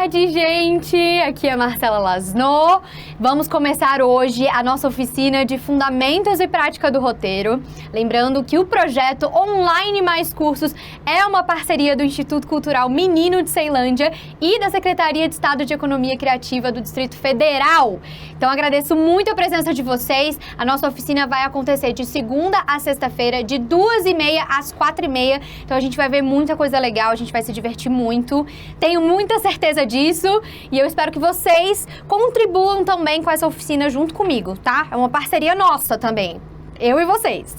tarde, gente! Aqui é Marcela Lasno. Vamos começar hoje a nossa oficina de Fundamentos e Prática do Roteiro. Lembrando que o projeto Online Mais Cursos é uma parceria do Instituto Cultural Menino de Ceilândia e da Secretaria de Estado de Economia Criativa do Distrito Federal. Então, agradeço muito a presença de vocês. A nossa oficina vai acontecer de segunda a sexta-feira, de 2h30 às 4h30. Então, a gente vai ver muita coisa legal, a gente vai se divertir muito. Tenho muita certeza disso e eu espero que vocês contribuam também com essa oficina junto comigo, tá? É uma parceria nossa também, eu e vocês.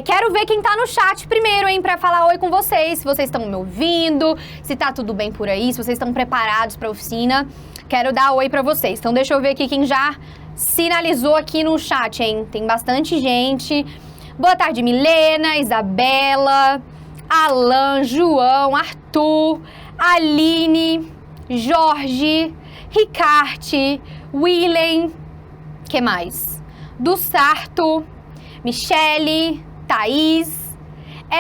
Quero ver quem tá no chat primeiro, hein, pra falar oi com vocês, se vocês estão me ouvindo, se tá tudo bem por aí, se vocês estão preparados pra oficina. Quero dar oi pra vocês. Então deixa eu ver aqui quem já sinalizou aqui no chat, hein? Tem bastante gente. Boa tarde, Milena, Isabela, Alan, João, Arthur, Aline, Jorge, Ricarte, Willem, que mais? Do Sarto, Michele, Thaís,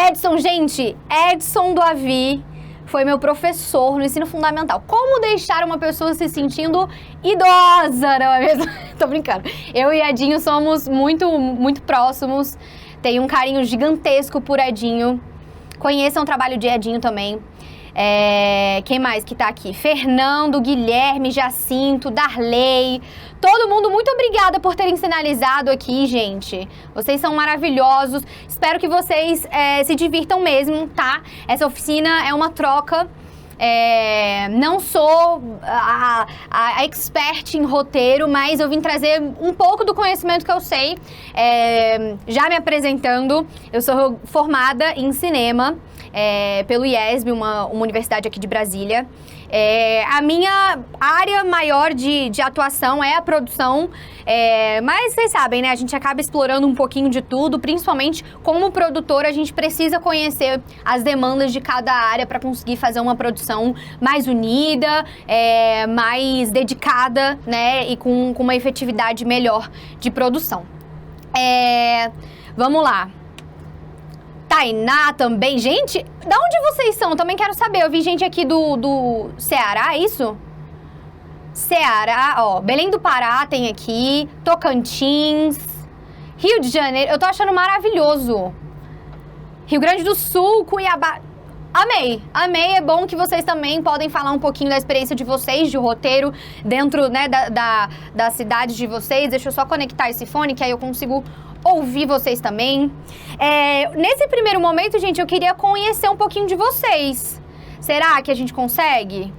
Edson, gente, Edson do Avi foi meu professor no ensino fundamental. Como deixar uma pessoa se sentindo idosa, não é mesmo? Tô brincando. Eu e Edinho somos muito próximos, tenho um carinho gigantesco por Edinho. Conheçam o trabalho de Edinho também. Quem mais que tá aqui? Fernando, Guilherme, Jacinto, Darley. Todo mundo, muito obrigada por terem sinalizado aqui, gente. Vocês são maravilhosos. Espero que vocês se divirtam mesmo, tá? Essa oficina é uma troca. Não sou a expert em roteiro, mas eu vim trazer um pouco do conhecimento que eu sei. Já me apresentando, eu sou formada em cinema pelo IESB, uma universidade aqui de Brasília. A minha área maior de atuação é a produção, mas vocês sabem, né? A gente acaba explorando um pouquinho de tudo, principalmente como produtora, a gente precisa conhecer as demandas de cada área para conseguir fazer uma produção mais unida, mais dedicada, né? E com uma efetividade melhor de produção. Vamos lá. Tainá também. Gente, de onde vocês são? Também quero saber. Eu vi gente aqui do Ceará, é isso? Ceará, ó. Belém do Pará tem aqui. Tocantins. Rio de Janeiro. Eu tô achando maravilhoso. Rio Grande do Sul, Cuiabá. Amei, amei. É bom que vocês também podem falar um pouquinho da experiência de vocês, de roteiro, dentro, né, da cidade de vocês. Deixa eu só conectar esse fone, que aí eu consigo ouvir vocês também. Nesse primeiro momento, gente, eu queria conhecer um pouquinho de vocês. Será que a gente consegue?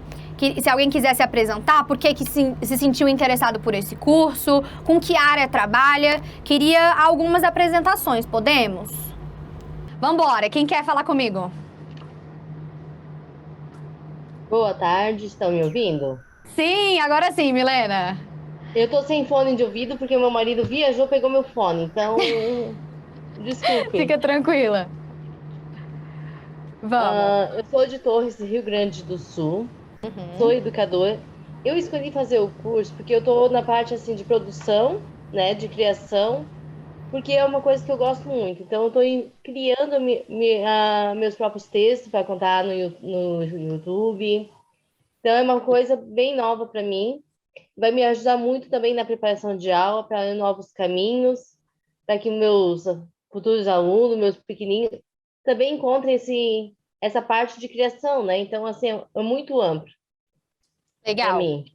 Se alguém quiser se apresentar, por que se sentiu interessado por esse curso, com que área trabalha, queria algumas apresentações, podemos? Vambora, quem quer falar comigo? Boa tarde, estão me ouvindo? Sim, agora sim, Milena. Eu tô sem fone de ouvido porque meu marido viajou, pegou meu fone, então desculpe. Fica tranquila. Vamos. Eu sou de Torres, Rio Grande do Sul, sou educadora. Eu escolhi fazer o curso porque eu tô na parte assim de produção, né, de criação, porque é uma coisa que eu gosto muito. Então eu tô criando meus próprios textos para contar no YouTube. Então é uma coisa bem nova para mim. Vai me ajudar muito também na preparação de aula, para novos caminhos, para que meus futuros alunos, meus pequenininhos, também encontrem essa parte de criação, né? Então, assim, é muito amplo para Legal. mim.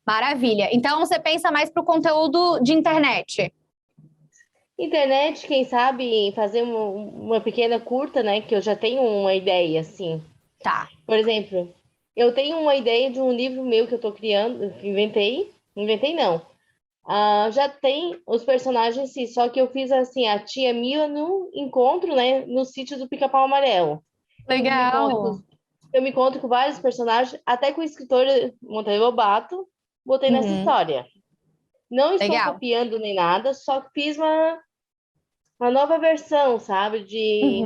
Maravilha. Então, você pensa mais para o conteúdo de internet? Internet, quem sabe, em fazer uma pequena curta, né? Que eu já tenho uma ideia, assim. Tá. Por exemplo, eu tenho uma ideia de um livro meu que eu tô criando, que inventei não. Já tem os personagens, sim, só que eu fiz assim, a tia Mila no encontro, né, no sítio do Pica-Pau Amarelo. Legal. Eu me encontro com vários personagens, até com o escritor Monteiro Lobato, botei nessa história. Não estou Legal. copiando nem nada, só que fiz uma nova versão, sabe, de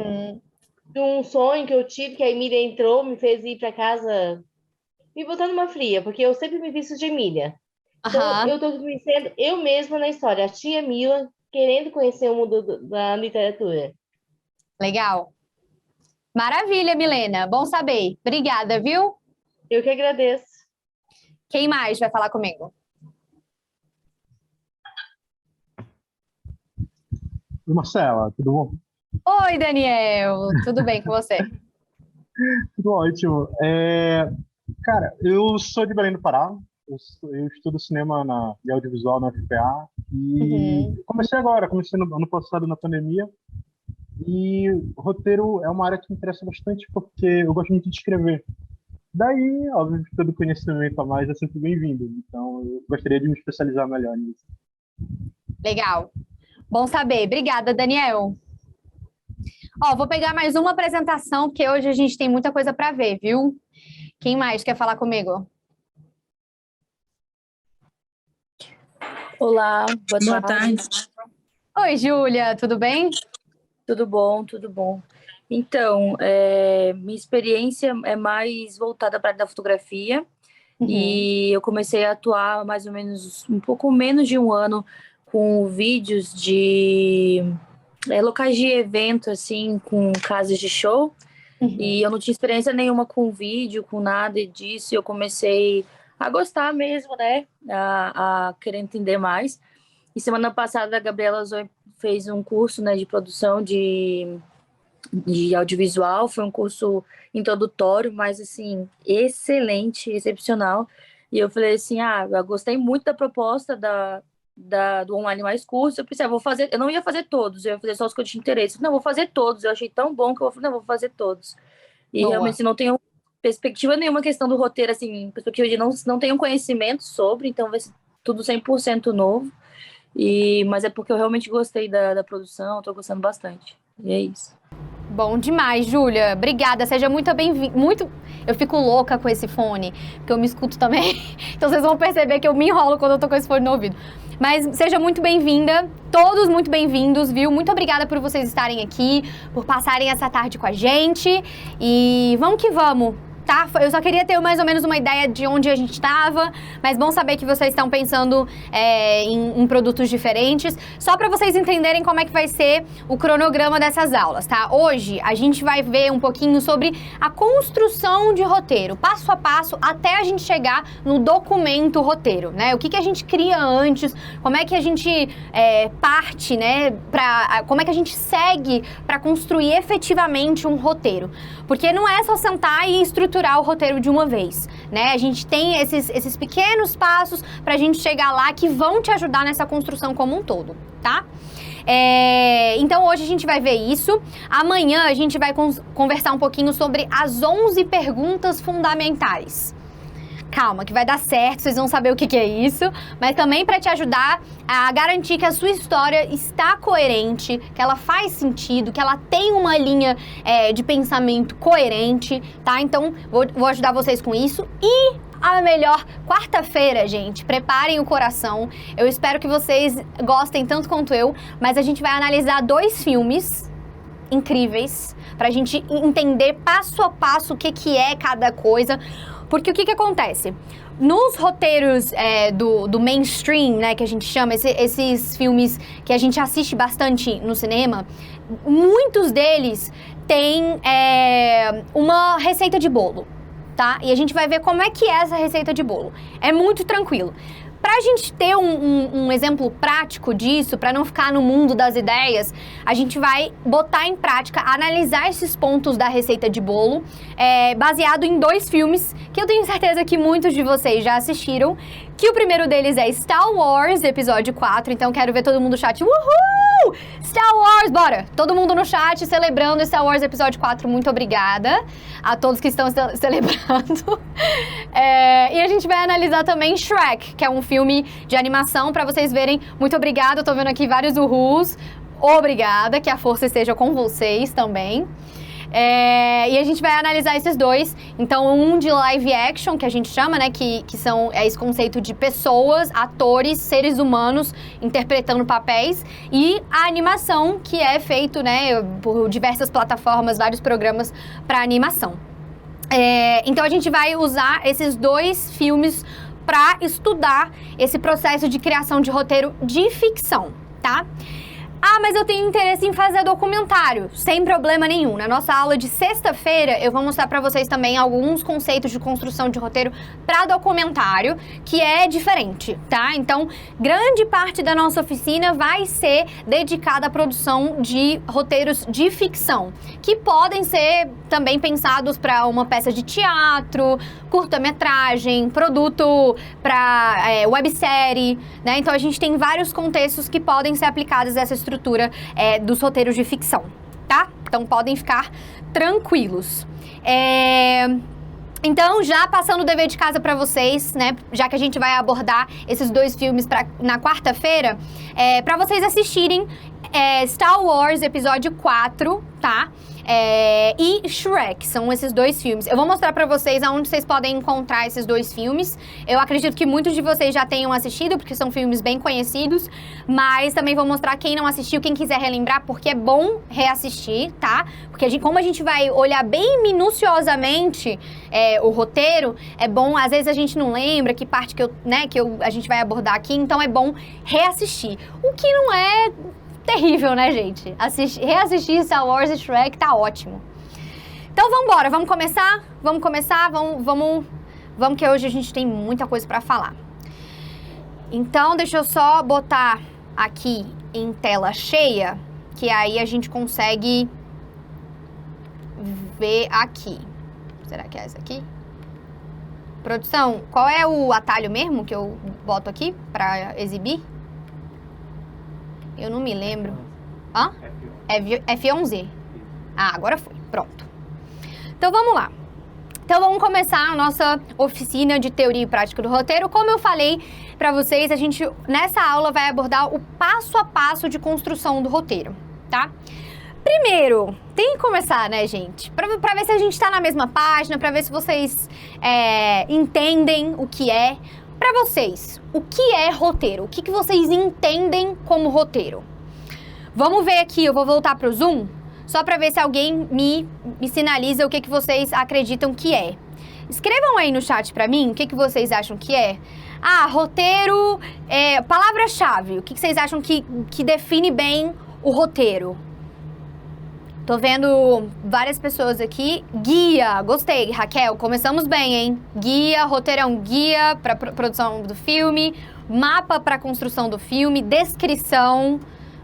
um sonho que eu tive, que a Emília entrou, me fez ir para casa, me botando numa fria, porque eu sempre me visto de Emília. Então, eu estou conhecendo eu mesma na história, a tia Mila, querendo conhecer o mundo da literatura. Legal. Maravilha, Milena. Bom saber. Obrigada, viu? Eu que agradeço. Quem mais vai falar comigo? Oi, Marcela, tudo bom? Oi, Daniel, tudo bem com você? Tudo ótimo. Cara, eu sou de Belém do Pará, eu estudo cinema e audiovisual na UFPA e Uhum. comecei no ano passado na pandemia e roteiro é uma área que me interessa bastante porque eu gosto muito de escrever. Daí, óbvio, que todo conhecimento a mais é sempre bem-vindo, então eu gostaria de me especializar melhor nisso. Legal. Bom saber. Obrigada, Daniel. Ó, vou pegar mais uma apresentação, porque hoje a gente tem muita coisa para ver, viu? Quem mais quer falar comigo? Olá, Boa tarde. Oi, Júlia, tudo bem? Tudo bom, tudo bom. Então, minha experiência é mais voltada para a área da fotografia e eu comecei a atuar mais ou menos um pouco menos de um ano com vídeos de locais de evento, assim, com casas de show. E eu não tinha experiência nenhuma com vídeo, com nada disso, e eu comecei a gostar mesmo, né? A querer entender mais. E semana passada a Gabriela Zoe fez um curso, né, de produção de audiovisual, foi um curso introdutório, mas assim, excelente, excepcional. E eu falei assim, eu gostei muito da proposta do online mais curso. Eu pensei, eu não ia fazer todos, eu ia fazer só os que eu tinha interesse. Não, vou fazer todos, eu achei tão bom que eu falei, não, vou fazer todos. E Boa. realmente assim, não tenho perspectiva nenhuma questão do roteiro, assim, perspectiva de não tenho conhecimento sobre, então vai ser tudo 100% novo. Mas é porque eu realmente gostei da produção, estou gostando bastante. E é isso. Bom demais, Júlia. Obrigada. Seja muito bem-vinda. Eu fico louca com esse fone, porque eu me escuto também. Então vocês vão perceber que eu me enrolo quando eu tô com esse fone no ouvido. Mas seja muito bem-vinda, todos muito bem-vindos, viu? Muito obrigada por vocês estarem aqui, por passarem essa tarde com a gente. E vamos que vamos, tá? Eu só queria ter mais ou menos uma ideia de onde a gente estava, mas bom saber que vocês estão pensando em produtos diferentes, só para vocês entenderem como é que vai ser o cronograma dessas aulas, tá? Hoje a gente vai ver um pouquinho sobre a construção de roteiro, passo a passo, até a gente chegar no documento roteiro, né? O que a gente cria antes, como é que a gente parte, né? Como é que a gente segue para construir efetivamente um roteiro. Porque não é só sentar e estruturar o roteiro de uma vez, né? A gente tem esses pequenos passos pra gente chegar lá que vão te ajudar nessa construção como um todo, tá? Então hoje a gente vai ver isso. Amanhã a gente vai conversar um pouquinho sobre as 11 perguntas fundamentais. Calma, que vai dar certo, vocês vão saber o que é isso, mas também para te ajudar a garantir que a sua história está coerente, que ela faz sentido, que ela tem uma linha de pensamento coerente, tá? Então, vou ajudar vocês com isso. E a melhor quarta-feira, gente, preparem o coração. Eu espero que vocês gostem tanto quanto eu, mas a gente vai analisar 2 filmes incríveis pra gente entender passo a passo o que é cada coisa. Porque o que acontece? Nos roteiros do mainstream, né, que a gente chama, esses filmes que a gente assiste bastante no cinema, muitos deles têm uma receita de bolo, tá? E a gente vai ver como é que é essa receita de bolo. É muito tranquilo. Pra gente ter um exemplo prático disso, pra não ficar no mundo das ideias, a gente vai botar em prática, analisar esses pontos da receita de bolo, baseado em 2 filmes que eu tenho certeza que muitos de vocês já assistiram, que o primeiro deles é Star Wars, episódio 4, então quero ver todo mundo no chat. Uhul! Star Wars, bora! Todo mundo no chat celebrando Star Wars episódio 4, muito obrigada a todos que estão celebrando. E a gente vai analisar também Shrek, que é um filme de animação, pra vocês verem. Muito obrigada, eu tô vendo aqui vários uhuls. Obrigada, que a força esteja com vocês também. E a gente vai analisar esses 2. Então, um de live action, que a gente chama, né? Que são esse conceito de pessoas, atores, seres humanos interpretando papéis. E a animação, que é feito, né, por diversas plataformas, vários programas para animação. Então, a gente vai usar esses 2 filmes para estudar esse processo de criação de roteiro de ficção, tá? Ah, mas eu tenho interesse em fazer documentário. Sem problema nenhum. Na nossa aula de sexta-feira, eu vou mostrar pra vocês também alguns conceitos de construção de roteiro pra documentário, que é diferente, tá? Então, grande parte da nossa oficina vai ser dedicada à produção de roteiros de ficção, que podem ser também pensados para uma peça de teatro, curta-metragem, produto para websérie, né? Então, a gente tem vários contextos que podem ser aplicados a essa estrutura dos roteiros de ficção, tá? Então, podem ficar tranquilos. Então, já passando o dever de casa para vocês, né? Já que a gente vai abordar esses 2 filmes na quarta-feira, para vocês assistirem Star Wars Episódio 4, tá? E Shrek, são esses 2 filmes. Eu vou mostrar pra vocês aonde vocês podem encontrar esses 2 filmes. Eu acredito que muitos de vocês já tenham assistido, porque são filmes bem conhecidos, mas também vou mostrar quem não assistiu, quem quiser relembrar, porque é bom reassistir, tá? Porque como a gente vai olhar bem minuciosamente o roteiro, é bom, às vezes a gente não lembra que parte a gente vai abordar aqui, então é bom reassistir. O que não é terrível, né, gente? Reassistir Star Wars e Shrek tá ótimo. Então, vambora, vamos começar? Vamos que hoje a gente tem muita coisa pra falar. Então, deixa eu só botar aqui em tela cheia, que aí a gente consegue ver aqui. Será que é essa aqui? Produção, qual é o atalho mesmo que eu boto aqui pra exibir? Eu não me lembro. Hã? F11. Ah, agora foi. Pronto. Então, vamos lá. Então, vamos começar a nossa oficina de teoria e prática do roteiro. Como eu falei pra vocês, a gente, nessa aula, vai abordar o passo a passo de construção do roteiro, tá? Primeiro, tem que começar, né, gente? Pra ver se a gente tá na mesma página, pra ver se vocês entendem o que é. Pra vocês, o que é roteiro? O que vocês entendem como roteiro? Vamos ver aqui, eu vou voltar pro Zoom, só pra ver se alguém me sinaliza o que vocês acreditam que é. Escrevam aí no chat pra mim o que vocês acham que é. Ah, roteiro, palavra-chave. O que vocês acham que define bem o roteiro? Tô vendo várias pessoas aqui. Guia, gostei, Raquel, começamos bem, hein? Guia, roteirão, guia para produção do filme, mapa para construção do filme, descrição.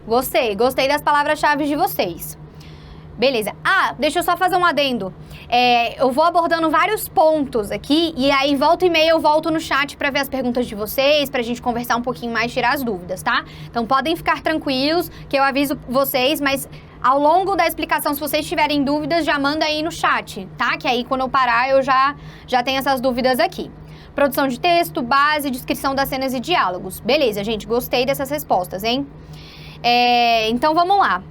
Gostei das palavras-chave de vocês. Beleza. Ah, deixa eu só fazer um adendo. Eu vou abordando vários pontos aqui e aí volta e meia eu volto no chat para ver as perguntas de vocês, pra gente conversar um pouquinho mais, tirar as dúvidas, tá? Então podem ficar tranquilos que eu aviso vocês, mas ao longo da explicação, se vocês tiverem dúvidas, já manda aí no chat, tá? Que aí quando eu parar eu já tenho essas dúvidas aqui. Produção de texto, base, descrição das cenas e diálogos. Beleza, gente, gostei dessas respostas, hein? Então vamos lá.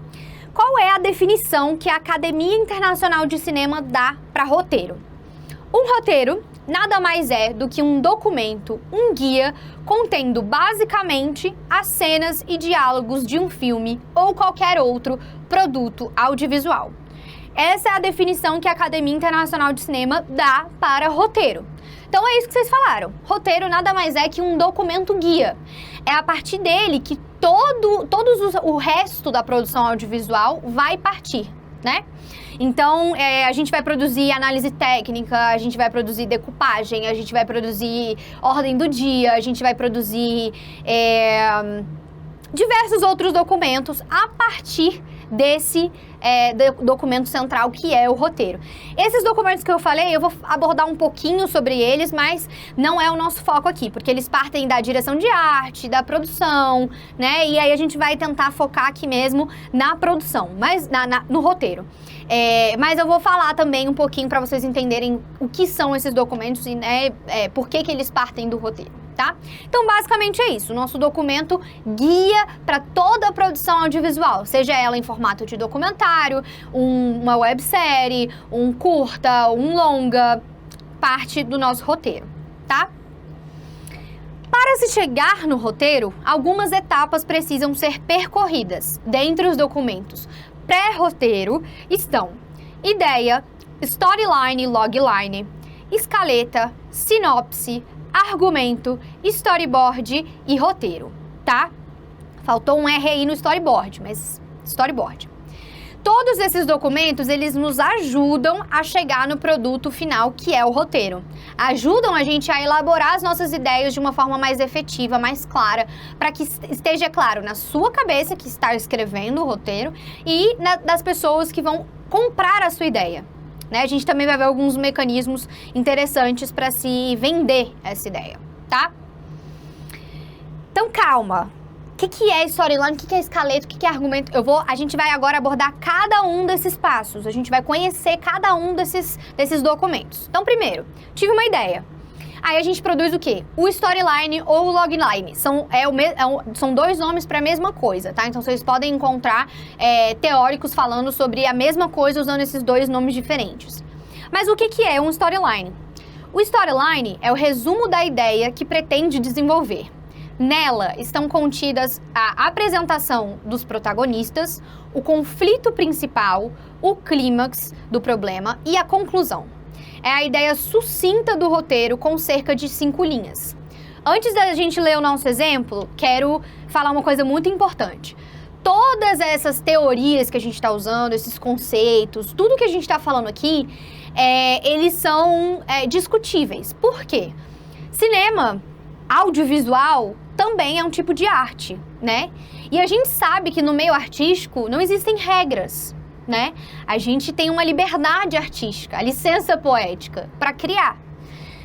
Qual é a definição que a Academia Internacional de Cinema dá para roteiro? Um roteiro nada mais é do que um documento, um guia, contendo basicamente as cenas e diálogos de um filme ou qualquer outro produto audiovisual. Essa é a definição que a Academia Internacional de Cinema dá para roteiro. Então é isso que vocês falaram. Roteiro nada mais é que um documento guia. É a partir dele que o resto da produção audiovisual vai partir, né? Então, a gente vai produzir análise técnica, a gente vai produzir decupagem, a gente vai produzir ordem do dia, a gente vai produzir diversos outros documentos a partir desse documento central que é o roteiro. Esses documentos que eu falei, eu vou abordar um pouquinho sobre eles, mas não é o nosso foco aqui, porque eles partem da direção de arte, da produção, né? E aí a gente vai tentar focar aqui mesmo na produção, mas no roteiro. Mas eu vou falar também um pouquinho para vocês entenderem o que são esses documentos e por que eles partem do roteiro. Tá? Então, basicamente é isso. O nosso documento guia para toda a produção audiovisual, seja ela em formato de documentário, uma websérie, um curta, um longa, parte do nosso roteiro, tá? Para se chegar no roteiro, algumas etapas precisam ser percorridas. Dentre os documentos pré-roteiro estão ideia, storyline e logline, escaleta, sinopse, argumento, storyboard e roteiro, tá? Faltou um R aí no storyboard, mas storyboard. Todos esses documentos, eles nos ajudam a chegar no produto final, que é o roteiro. Ajudam a gente a elaborar as nossas ideias de uma forma mais efetiva, mais clara, para que esteja claro na sua cabeça que está escrevendo o roteiro e das pessoas que vão comprar a sua ideia. Né? A gente também vai ver alguns mecanismos interessantes para se vender essa ideia, tá? Então, calma. O que é storyline? O que é escaleto? O que é argumento? A gente vai agora abordar cada um desses passos. A gente vai conhecer cada um desses documentos. Então, primeiro, tive uma ideia. Aí a gente produz o quê? O storyline ou o logline. São dois nomes para a mesma coisa, tá? Então, vocês podem encontrar teóricos falando sobre a mesma coisa usando esses dois nomes diferentes. Mas o que é um storyline? O storyline é o resumo da ideia que pretende desenvolver. Nela estão contidas a apresentação dos protagonistas, o conflito principal, o clímax do problema e a conclusão. É a ideia sucinta do roteiro com cerca de 5 linhas. Antes da gente ler o nosso exemplo, quero falar uma coisa muito importante. Todas essas teorias que a gente está usando, esses conceitos, tudo que a gente está falando aqui, eles são discutíveis. Por quê? Cinema, audiovisual, também é um tipo de arte, né? E a gente sabe que no meio artístico não existem regras, né? A gente tem uma liberdade artística, a licença poética para criar,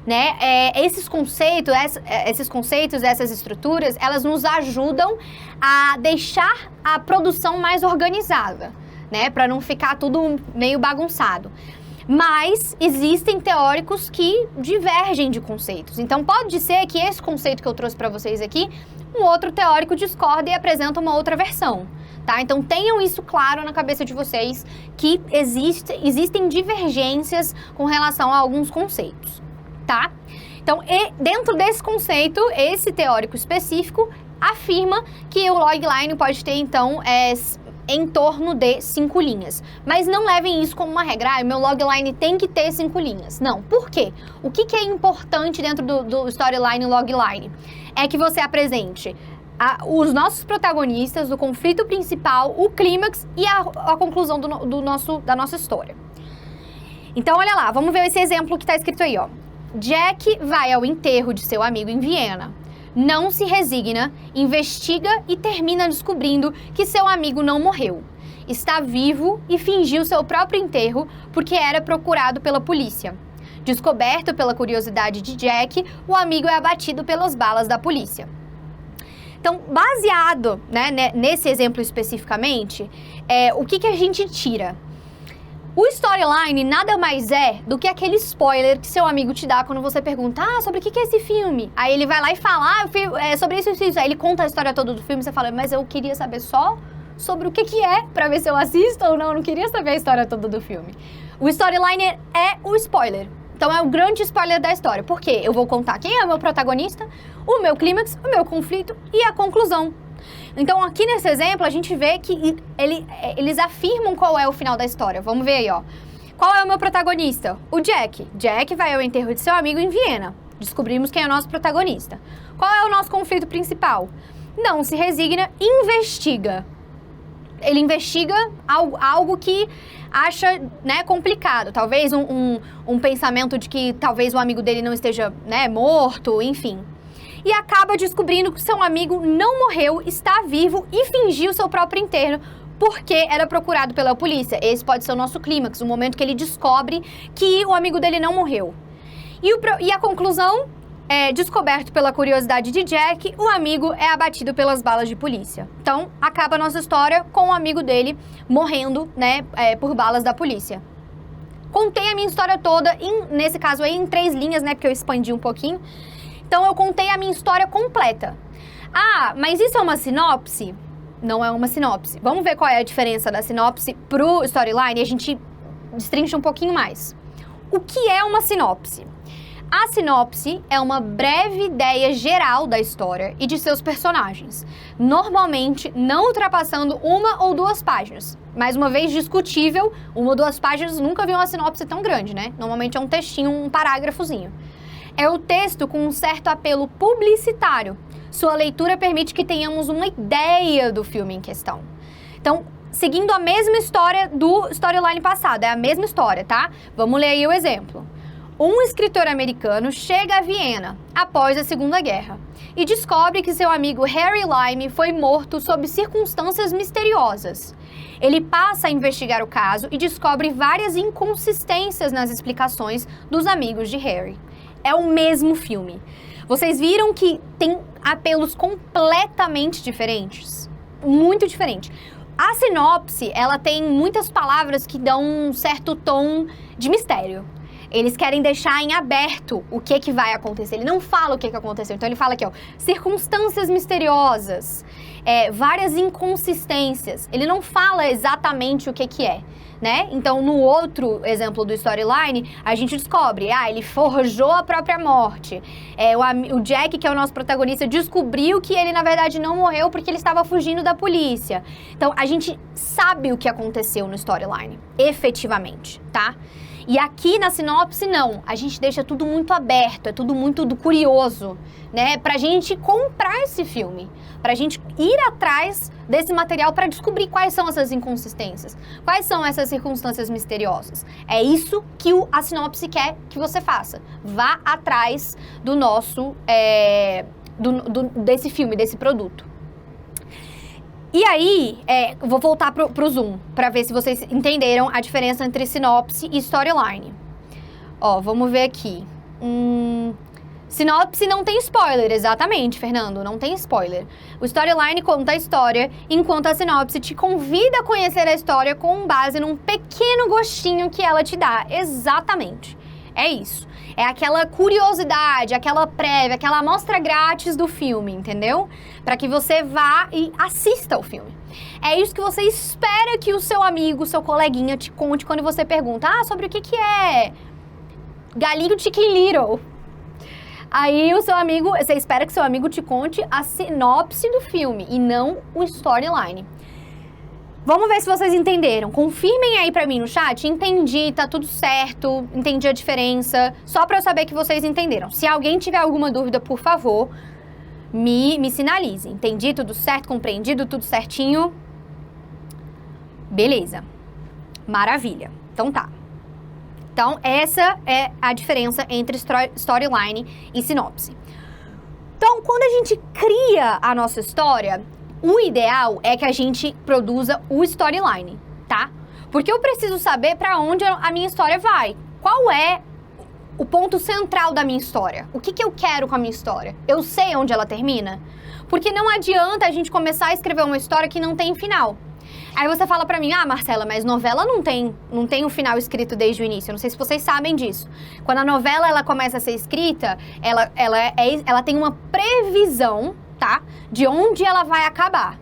né? Esses conceitos, essas estruturas, elas nos ajudam a deixar a produção mais organizada, né? Para não ficar tudo meio bagunçado. Mas existem teóricos que divergem de conceitos. Então, pode ser que esse conceito que eu trouxe para vocês aqui, um outro teórico discorda e apresenta uma outra versão, tá? Então, tenham isso claro na cabeça de vocês, que existem divergências com relação a alguns conceitos, tá? Então, dentro desse conceito, esse teórico específico afirma que o logline pode ter, então, em torno de 5 linhas. Mas não levem isso como uma regra. O meu logline tem que ter 5 linhas. Não. Por quê? O que é importante dentro do storyline e logline? É que você apresente os nossos protagonistas, o conflito principal, o clímax e a conclusão da nossa história. Então, olha lá. Vamos ver esse exemplo que está escrito aí, ó. Jack vai ao enterro de seu amigo em Viena. Não se resigna, investiga e termina descobrindo que seu amigo não morreu. Está vivo e fingiu seu próprio enterro porque era procurado pela polícia. Descoberto pela curiosidade de Jack, o amigo é abatido pelas balas da polícia. Então, baseado, né, nesse exemplo especificamente, o que a gente tira? O storyline nada mais é do que aquele spoiler que seu amigo te dá quando você pergunta, sobre o que é esse filme? Aí ele vai lá e fala, sobre isso. Aí ele conta a história toda do filme e você fala, mas eu queria saber só sobre o que é, pra ver se eu assisto ou não, eu não queria saber a história toda do filme. O storyline é o spoiler. Então é o grande spoiler da história. Por quê? Eu vou contar quem é o meu protagonista, o meu clímax, o meu conflito e a conclusão. Então, aqui nesse exemplo, a gente vê que eles afirmam qual é o final da história. Vamos ver aí, ó. Qual é o meu protagonista? O Jack. Jack vai ao enterro de seu amigo em Viena. Descobrimos quem é o nosso protagonista. Qual é o nosso conflito principal? Não se resigna, investiga. Ele investiga algo que acha, né, complicado. Talvez um pensamento de que talvez o amigo dele não esteja, né, morto, enfim. E acaba descobrindo que seu amigo não morreu, está vivo e fingiu seu próprio enterro porque era procurado pela polícia. Esse pode ser o nosso clímax, o momento que ele descobre que o amigo dele não morreu. E a conclusão é, descoberto pela curiosidade de Jack, o amigo é abatido pelas balas de polícia. Então, acaba a nossa história com o amigo dele morrendo, né, por balas da polícia. Contei a minha história toda, nesse caso aí, em 3 linhas, né, porque eu expandi um pouquinho. Então, eu contei a minha história completa. Ah, mas isso é uma sinopse? Não é uma sinopse. Vamos ver qual é a diferença da sinopse pro storyline e a gente destrincha um pouquinho mais. O que é uma sinopse? A sinopse é uma breve ideia geral da história e de seus personagens, normalmente não ultrapassando 1 ou 2 páginas. Mais uma vez, discutível, 1 ou 2 páginas, nunca vi uma sinopse tão grande, né? Normalmente é um textinho, um parágrafozinho. é o texto com um certo apelo publicitário. Sua leitura permite que tenhamos uma ideia do filme em questão. Então, seguindo a mesma história do storyline passado, é a mesma história, tá? Vamos ler aí o exemplo. Um escritor americano chega a Viena após a Segunda Guerra e descobre que seu amigo Harry Lime foi morto sob circunstâncias misteriosas. Ele passa a investigar o caso e descobre várias inconsistências nas explicações dos amigos de Harry. É o mesmo filme. Vocês viram que tem apelos completamente diferentes? Muito diferente. A sinopse, ela tem muitas palavras que dão um certo tom de mistério. Eles querem deixar em aberto o que vai acontecer. Ele não fala o que aconteceu. Então ele fala aqui, ó, circunstâncias misteriosas, várias inconsistências. Ele não fala exatamente o que é, né? Então no outro exemplo do storyline, a gente descobre, ele forjou a própria morte. O Jack, que é o nosso protagonista, descobriu que ele na verdade não morreu porque ele estava fugindo da polícia. Então a gente sabe o que aconteceu no storyline, efetivamente, tá? E aqui na sinopse, não. A gente deixa tudo muito aberto, é tudo muito do curioso, né? Pra gente comprar esse filme, pra gente ir atrás desse material pra descobrir quais são essas inconsistências, quais são essas circunstâncias misteriosas. É isso que a sinopse quer que você faça. Vá atrás do nosso, desse filme, desse produto. E aí, vou voltar pro Zoom, pra ver se vocês entenderam a diferença entre sinopse e storyline. Ó, vamos ver aqui. Sinopse não tem spoiler, exatamente, Fernando, não tem spoiler. O storyline conta a história, enquanto a sinopse te convida a conhecer a história com base num pequeno gostinho que ela te dá. Exatamente, é isso. É aquela curiosidade, aquela prévia, aquela amostra grátis do filme, entendeu? Para que você vá e assista o filme. É isso que você espera que o seu amigo, seu coleguinha te conte quando você pergunta, sobre o que é Galinho Chicken Little. Aí você espera que seu amigo te conte a sinopse do filme e não o storyline. Vamos ver se vocês entenderam. Confirmem aí pra mim no chat. Entendi, tá tudo certo, entendi a diferença. Só pra eu saber que vocês entenderam. Se alguém tiver alguma dúvida, por favor, me sinalize. Entendi, tudo certo, compreendido, tudo certinho. Beleza. Maravilha. Então tá. Então essa é a diferença entre storyline e sinopse. Então, quando a gente cria a nossa história, o ideal é que a gente produza o storyline, tá? Porque eu preciso saber para onde a minha história vai. Qual é o ponto central da minha história? O que eu quero com a minha história? Eu sei onde ela termina? Porque não adianta a gente começar a escrever uma história que não tem final. Aí você fala pra mim, Marcela, mas novela não tem um final escrito desde o início. Eu não sei se vocês sabem disso. Quando a novela ela começa a ser escrita, ela tem uma previsão, tá? De onde ela vai acabar.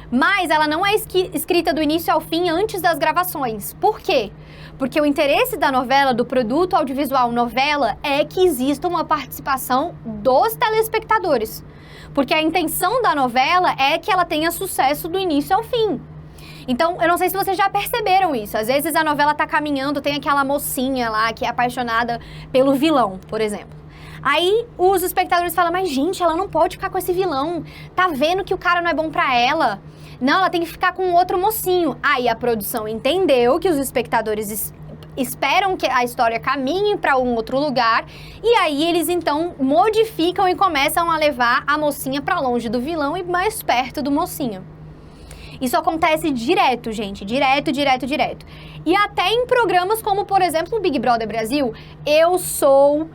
Mas ela não é escrita do início ao fim antes das gravações. Por quê? Porque o interesse da novela, do produto audiovisual novela, é que exista uma participação dos telespectadores. Porque a intenção da novela é que ela tenha sucesso do início ao fim. Então, eu não sei se vocês já perceberam isso. Às vezes a novela tá caminhando, tem aquela mocinha lá que é apaixonada pelo vilão, por exemplo. Aí os espectadores falam, mas gente, ela não pode ficar com esse vilão. Tá vendo que o cara não é bom pra ela? Não, ela tem que ficar com outro mocinho. Aí a produção entendeu que os espectadores esperam que a história caminhe para um outro lugar. E aí eles então modificam e começam a levar a mocinha pra longe do vilão e mais perto do mocinho. Isso acontece direto, gente. Direto. E até em programas como, por exemplo, o Big Brother Brasil. Eu sou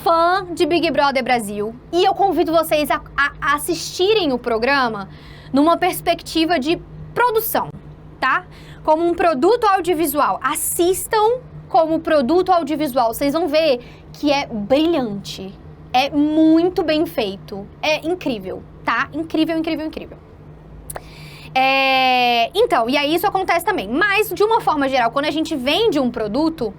fã de Big Brother Brasil. E eu convido vocês a assistirem o programa numa perspectiva de produção, tá? Como um produto audiovisual. Assistam como produto audiovisual. Vocês vão ver que é brilhante. É muito bem feito. É incrível, tá? Incrível. Então, e aí isso acontece também. Mas, de uma forma geral, quando a gente vende um produto,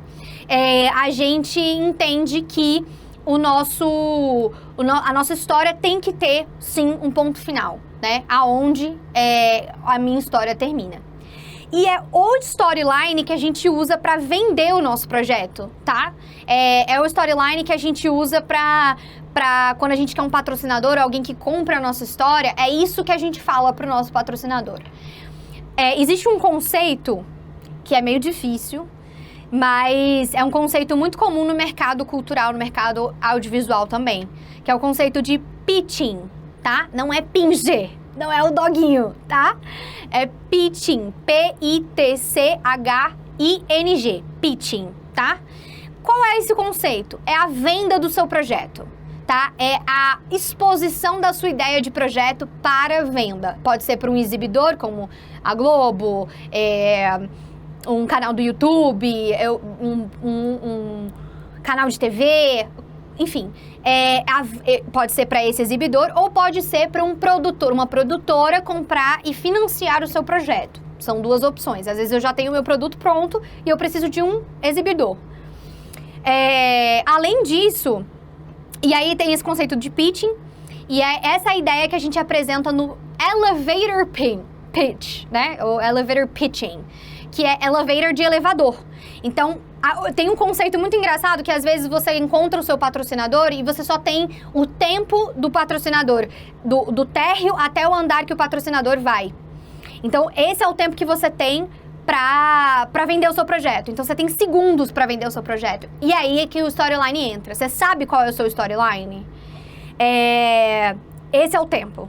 a gente entende que a nossa história tem que ter, sim, um ponto final, né? Aonde a minha história termina. E é o storyline que a gente usa para vender o nosso projeto, tá? É o storyline que a gente usa para quando a gente quer um patrocinador, alguém que compra a nossa história, é isso que a gente fala pro nosso patrocinador. Existe um conceito que é meio difícil, mas é um conceito muito comum no mercado cultural, no mercado audiovisual também, que é o conceito de pitching, tá? Não é pinger, não é o doguinho, tá? É pitching, P-I-T-C-H-I-N-G, pitching, tá? Qual é esse conceito? É a venda do seu projeto, tá? É a exposição da sua ideia de projeto para venda. Pode ser para um exibidor, como a Globo, um canal do YouTube, um canal de TV, enfim. Pode ser para esse exibidor ou pode ser para um produtor, uma produtora comprar e financiar o seu projeto. São duas opções. Às vezes eu já tenho o meu produto pronto e eu preciso de um exibidor. Além disso, e aí tem esse conceito de pitching, e é essa a ideia que a gente apresenta no elevator pitch, né? O elevator pitching, que é elevator de elevador. Então, tem um conceito muito engraçado que às vezes você encontra o seu patrocinador e você só tem o tempo do patrocinador, do térreo até o andar que o patrocinador vai. Então, esse é o tempo que você tem pra vender o seu projeto. Então, você tem segundos pra vender o seu projeto. E aí é que o storyline entra. Você sabe qual é o seu storyline? Esse é o tempo.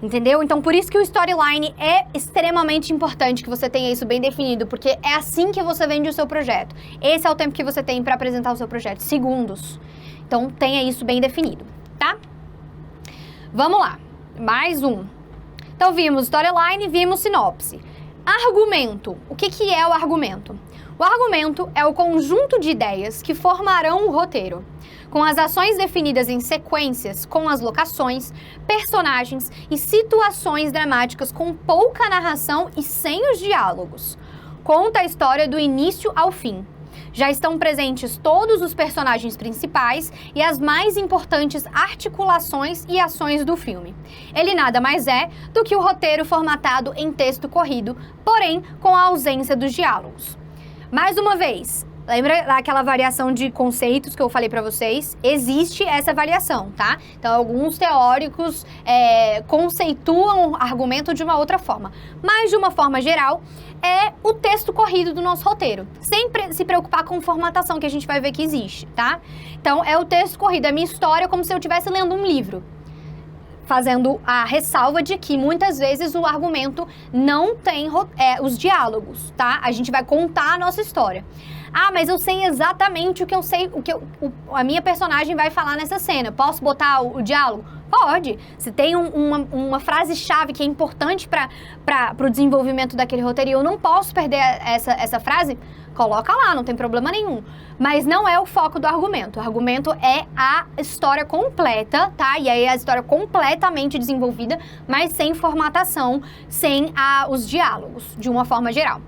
Entendeu? Então, por isso que o storyline é extremamente importante que você tenha isso bem definido, porque é assim que você vende o seu projeto. Esse é o tempo que você tem para apresentar o seu projeto, segundos. Então, tenha isso bem definido, tá? Vamos lá, mais um. Então, vimos storyline, vimos sinopse. Argumento. O que é o argumento? O argumento é o conjunto de ideias que formarão o roteiro, com as ações definidas em sequências, com as locações, personagens e situações dramáticas com pouca narração e sem os diálogos. Conta a história do início ao fim. Já estão presentes todos os personagens principais e as mais importantes articulações e ações do filme. Ele nada mais é do que o roteiro formatado em texto corrido, porém com a ausência dos diálogos. Mais uma vez, lembra daquela variação de conceitos que eu falei pra vocês? Existe essa variação, tá? Então, alguns teóricos conceituam o argumento de uma outra forma. Mas, de uma forma geral, é o texto corrido do nosso roteiro. Sem se preocupar com formatação, que a gente vai ver que existe, tá? Então, é o texto corrido, é a minha história como se eu estivesse lendo um livro. Fazendo a ressalva de que muitas vezes o argumento não tem os diálogos, tá? A gente vai contar a nossa história. Ah, mas eu sei exatamente o que eu sei, a minha personagem vai falar nessa cena. Posso botar o diálogo? Pode. Se tem uma frase-chave que é importante para o desenvolvimento daquele roteiro e eu não posso perder essa frase, coloca lá, não tem problema nenhum. Mas não é o foco do argumento. O argumento é a história completa, tá? E aí a história completamente desenvolvida, mas sem formatação, sem os diálogos, de uma forma geral.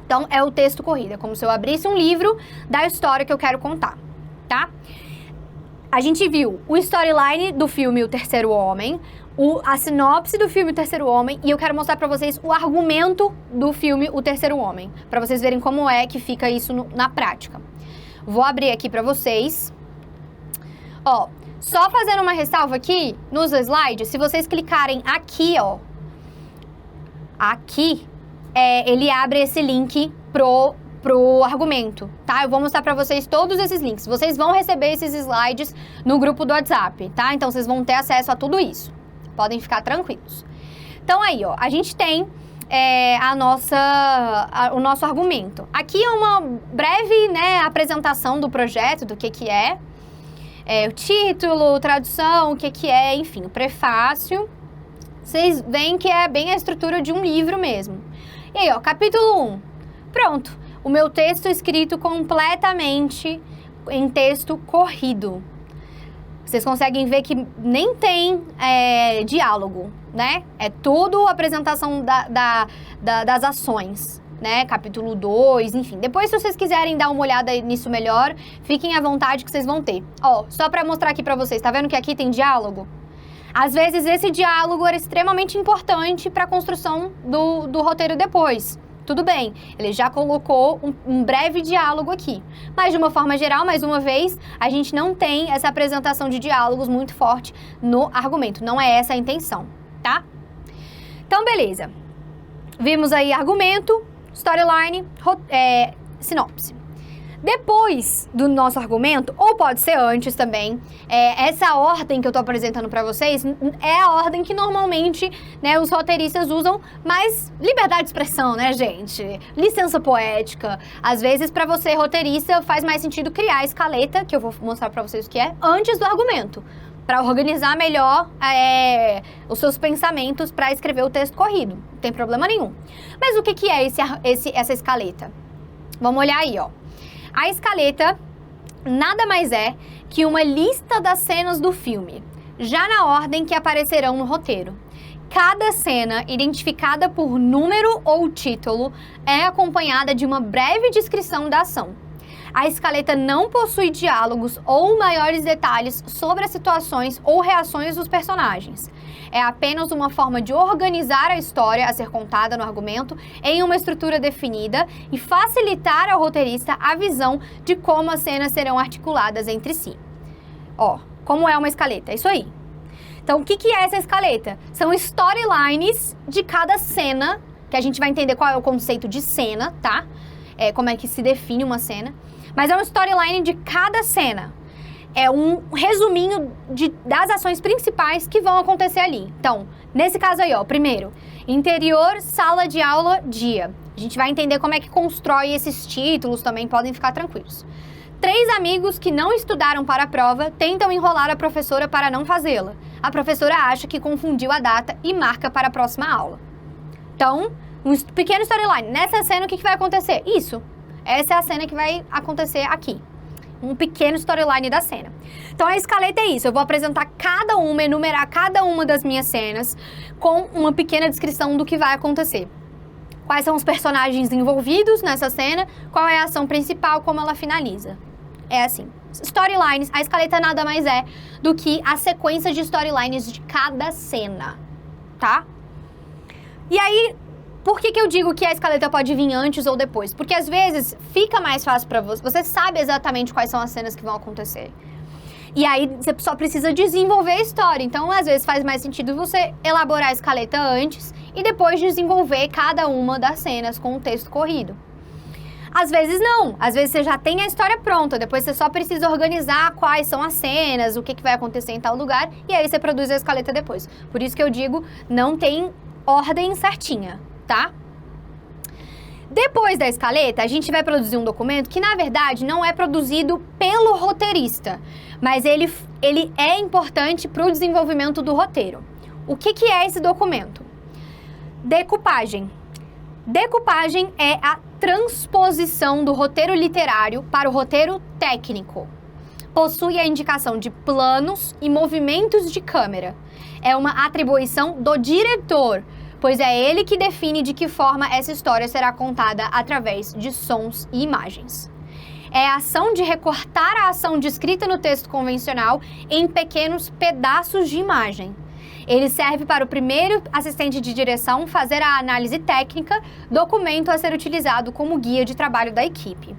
Então, é o texto corrido. É como se eu abrisse um livro da história que eu quero contar, tá? A gente viu o storyline do filme O Terceiro Homem, a sinopse do filme O Terceiro Homem, e eu quero mostrar pra vocês o argumento do filme O Terceiro Homem, pra vocês verem como é que fica isso na prática. Vou abrir aqui pra vocês. Ó, só fazendo uma ressalva aqui nos slides, se vocês clicarem aqui, ó, aqui, ele abre esse link pro argumento, tá? Eu vou mostrar pra vocês todos esses links. Vocês vão receber esses slides no grupo do WhatsApp, tá? Então, vocês vão ter acesso a tudo isso. Podem ficar tranquilos. Então, aí, ó, a gente tem o nosso argumento. Aqui é uma breve, né, apresentação do projeto, do que é. O título, tradução, o que é, enfim, o prefácio. Vocês veem que é bem a estrutura de um livro mesmo. E aí, ó, capítulo 1. Pronto. O meu texto escrito completamente em texto corrido. Vocês conseguem ver que nem tem diálogo, né? É tudo apresentação das ações, né? Capítulo 2, enfim. Depois, se vocês quiserem dar uma olhada nisso melhor, fiquem à vontade que vocês vão ter. Ó, só pra mostrar aqui pra vocês, tá vendo que aqui tem diálogo? Às vezes, esse diálogo era extremamente importante pra construção do roteiro depois. tudo bem, ele já colocou um breve diálogo aqui. Mas de uma forma geral, mais uma vez, a gente não tem essa apresentação de diálogos muito forte no argumento. Não é essa a intenção, tá? Então, beleza. Vimos aí argumento, storyline, sinopse. Depois do nosso argumento, ou pode ser antes também, essa ordem que eu tô apresentando pra vocês é a ordem que normalmente, né, os roteiristas usam, mas liberdade de expressão, né, gente? Licença poética. Às vezes, pra você, roteirista, faz mais sentido criar a escaleta, que eu vou mostrar pra vocês o que é, antes do argumento, para organizar melhor os seus pensamentos para escrever o texto corrido. Não tem problema nenhum. Mas o que é essa escaleta? Vamos olhar aí, ó. A escaleta nada mais é que uma lista das cenas do filme, já na ordem que aparecerão no roteiro. Cada cena, identificada por número ou título, é acompanhada de uma breve descrição da ação. A escaleta não possui diálogos ou maiores detalhes sobre as situações ou reações dos personagens. É apenas uma forma de organizar a história a ser contada no argumento em uma estrutura definida e facilitar ao roteirista a visão de como as cenas serão articuladas entre si. Ó, como é uma escaleta? É isso aí. Então, o que é essa escaleta? São storylines de cada cena, que a gente vai entender qual é o conceito de cena, tá? Como é que se define uma cena. Mas é um storyline de cada cena. É um resuminho das ações principais que vão acontecer ali. Então, nesse caso aí, ó, primeiro, interior, sala de aula, dia. A gente vai entender como é que constrói esses títulos também, podem ficar tranquilos. 3 amigos que não estudaram para a prova tentam enrolar a professora para não fazê-la. A professora acha que confundiu a data e marca para a próxima aula. Então, um pequeno storyline. Nessa cena, o que vai acontecer? Isso. Essa é a cena que vai acontecer aqui. Um pequeno storyline da cena. Então, a escaleta é isso. Eu vou apresentar cada uma, enumerar cada uma das minhas cenas com uma pequena descrição do que vai acontecer. Quais são os personagens envolvidos nessa cena, qual é a ação principal, como ela finaliza. É assim. Storylines, a escaleta nada mais é do que a sequência de storylines de cada cena, tá? E aí, por que eu digo que a escaleta pode vir antes ou depois? Porque às vezes fica mais fácil pra você, você sabe exatamente quais são as cenas que vão acontecer. E aí você só precisa desenvolver a história. Então, às vezes faz mais sentido você elaborar a escaleta antes e depois desenvolver cada uma das cenas com o texto corrido. Às vezes não, às vezes você já tem a história pronta, depois você só precisa organizar quais são as cenas, o que vai acontecer em tal lugar, e aí você produz a escaleta depois. Por isso que eu digo, não tem ordem certinha, tá? Depois da escaleta, a gente vai produzir um documento que, na verdade, não é produzido pelo roteirista, mas ele é importante para o desenvolvimento do roteiro. O que é esse documento? Decupagem. Decupagem é a transposição do roteiro literário para o roteiro técnico. Possui a indicação de planos e movimentos de câmera. É uma atribuição do diretor, pois é ele que define de que forma essa história será contada através de sons e imagens. É a ação de recortar a ação descrita no texto convencional em pequenos pedaços de imagem. Ele serve para o primeiro assistente de direção fazer a análise técnica, documento a ser utilizado como guia de trabalho da equipe.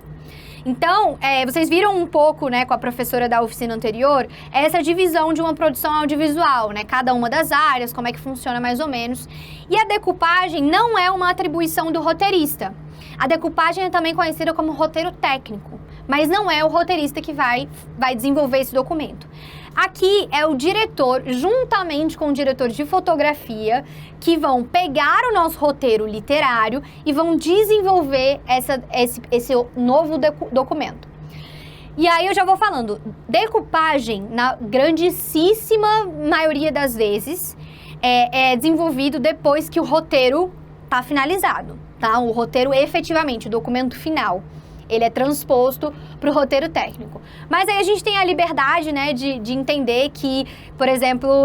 Então, vocês viram um pouco, né, com a professora da oficina anterior, essa divisão de uma produção audiovisual, né, cada uma das áreas, como é que funciona mais ou menos. E a decupagem não é uma atribuição do roteirista. A decupagem é também conhecida como roteiro técnico, mas não é o roteirista que vai desenvolver esse documento. Aqui é o diretor, juntamente com o diretor de fotografia, que vão pegar o nosso roteiro literário e vão desenvolver esse novo documento. E aí eu já vou falando, decupagem, na grandíssima maioria das vezes, é desenvolvido depois que o roteiro está finalizado, tá? O roteiro efetivamente, o documento final. Ele é transposto para o roteiro técnico. Mas aí a gente tem a liberdade, né, de entender que, por exemplo,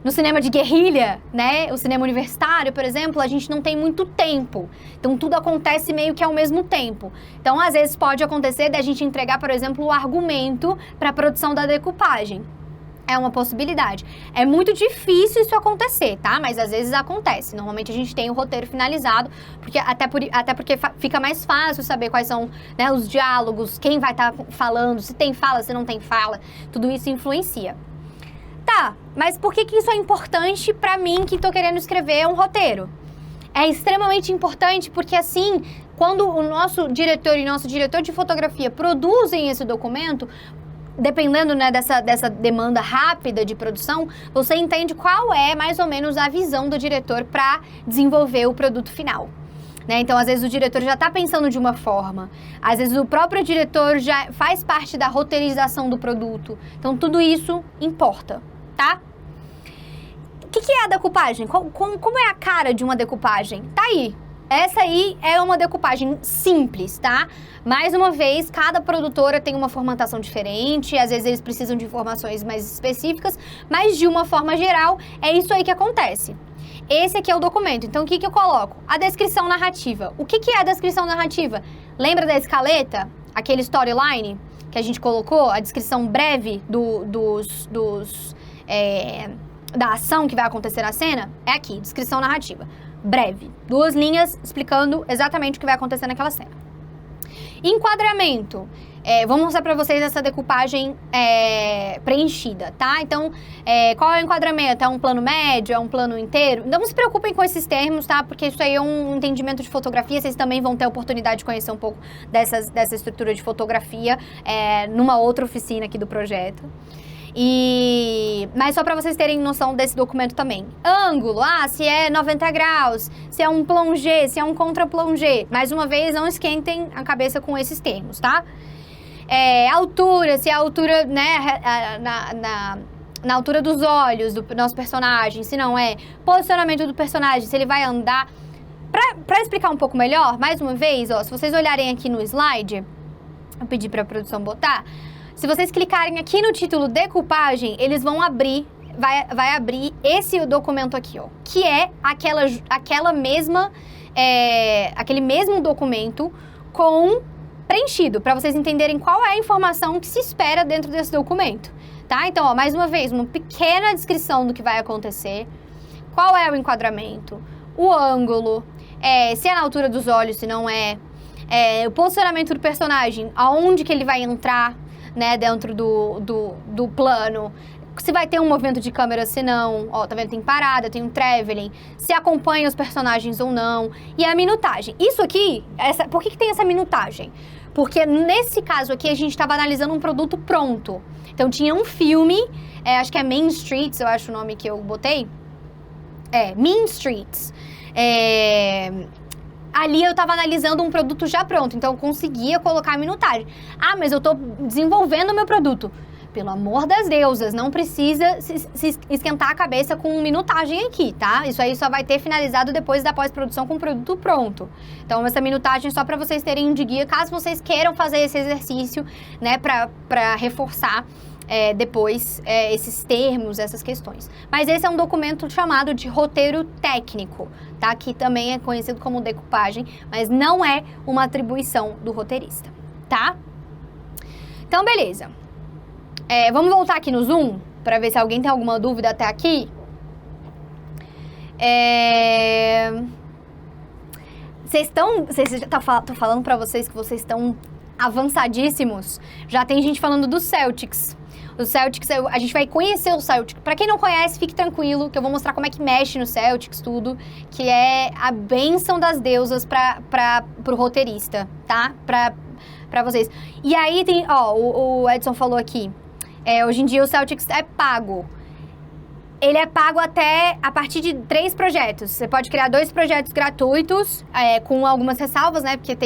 no cinema de guerrilha, né, o cinema universitário, por exemplo, a gente não tem muito tempo. Então, tudo acontece meio que ao mesmo tempo. Então, às vezes, pode acontecer da gente entregar, por exemplo, o argumento para a produção da decupagem. É uma possibilidade. É muito difícil isso acontecer, tá? Mas às vezes acontece. Normalmente a gente tem o roteiro finalizado, porque até porque fica mais fácil saber quais são, né, os diálogos, quem vai estar falando, se tem fala, se não tem fala. Tudo isso influencia. Tá, mas por que isso é importante pra mim que tô querendo escrever um roteiro? É extremamente importante porque assim, quando o nosso diretor e nosso diretor de fotografia produzem esse documento, dependendo, né, dessa demanda rápida de produção, você entende qual é mais ou menos a visão do diretor para desenvolver o produto final. Né? Então, às vezes o diretor já está pensando de uma forma, às vezes o próprio diretor já faz parte da roteirização do produto. Então, tudo isso importa, tá? O que é a decupagem? Como é a cara de uma decupagem? Tá aí. Essa aí é uma decupagem simples, tá? Mais uma vez, cada produtora tem uma formatação diferente, às vezes eles precisam de informações mais específicas, mas de uma forma geral, é isso aí que acontece. Esse aqui é o documento, então o que eu coloco? A descrição narrativa. O que é a descrição narrativa? Lembra da escaleta? Aquele storyline que a gente colocou? A descrição breve da ação que vai acontecer na cena? É aqui, descrição narrativa. Breve. 2 linhas explicando exatamente o que vai acontecer naquela cena. Enquadramento. Vou mostrar pra vocês essa decupagem preenchida, tá? Então, qual é o enquadramento? É um plano médio? É um plano inteiro? Não se preocupem com esses termos, tá? Porque isso aí é um entendimento de fotografia. Vocês também vão ter a oportunidade de conhecer um pouco dessa estrutura de fotografia numa outra oficina aqui do projeto. Mas só para vocês terem noção desse documento também. Ângulo, se é 90 graus, se é um plongé, se é um contra-plongé. Mais uma vez, não esquentem a cabeça com esses termos, tá? Altura, se é a altura, né, na altura dos olhos do nosso personagem, se não é. Posicionamento do personagem, se ele vai andar. Pra explicar um pouco melhor, mais uma vez, se vocês olharem aqui no slide, eu pedi pra produção botar. Se vocês clicarem aqui no título decupagem, eles vão abrir, vai abrir esse documento aqui, ó, que é aquele mesmo documento com preenchido, para vocês entenderem qual é a informação que se espera dentro desse documento, tá? Então, mais uma vez, uma pequena descrição do que vai acontecer, qual é o enquadramento, o ângulo, se é na altura dos olhos, se não é, o posicionamento do personagem, aonde que ele vai entrar, né, dentro do plano, se vai ter um movimento de câmera, se não, tá vendo, tem parada, tem um traveling, se acompanha os personagens ou não, e a minutagem. Isso aqui, por que tem essa minutagem? Porque nesse caso aqui a gente estava analisando um produto pronto. Então tinha um filme, acho que é Mean Streets, eu acho o nome que eu botei, Mean Streets, ali eu estava analisando um produto já pronto, então eu conseguia colocar a minutagem. Mas eu estou desenvolvendo o meu produto. Pelo amor das deusas, não precisa se esquentar a cabeça com minutagem aqui, tá? Isso aí só vai ter finalizado depois da pós-produção com o produto pronto. Então, essa minutagem é só para vocês terem de guia, caso vocês queiram fazer esse exercício, né, para reforçar depois esses termos, essas questões. Mas esse é um documento chamado de roteiro técnico, tá? Que também é conhecido como decupagem, mas não é uma atribuição do roteirista, tá? Então, beleza. Vamos voltar aqui no Zoom, para ver se alguém tem alguma dúvida até aqui. Tô falando para vocês que vocês estão avançadíssimos. Já tem gente falando do Celtics. Os Celtics, a gente vai conhecer o Celtics. Pra quem não conhece, fique tranquilo, que eu vou mostrar como é que mexe no Celtics, tudo. Que é a bênção das deusas pro roteirista, tá? Pra vocês. E aí tem, o Edson falou aqui. Hoje em dia o Celtics é pago. Ele é pago até a partir de 3 projetos. Você pode criar 2 projetos gratuitos, com algumas ressalvas, né? Porque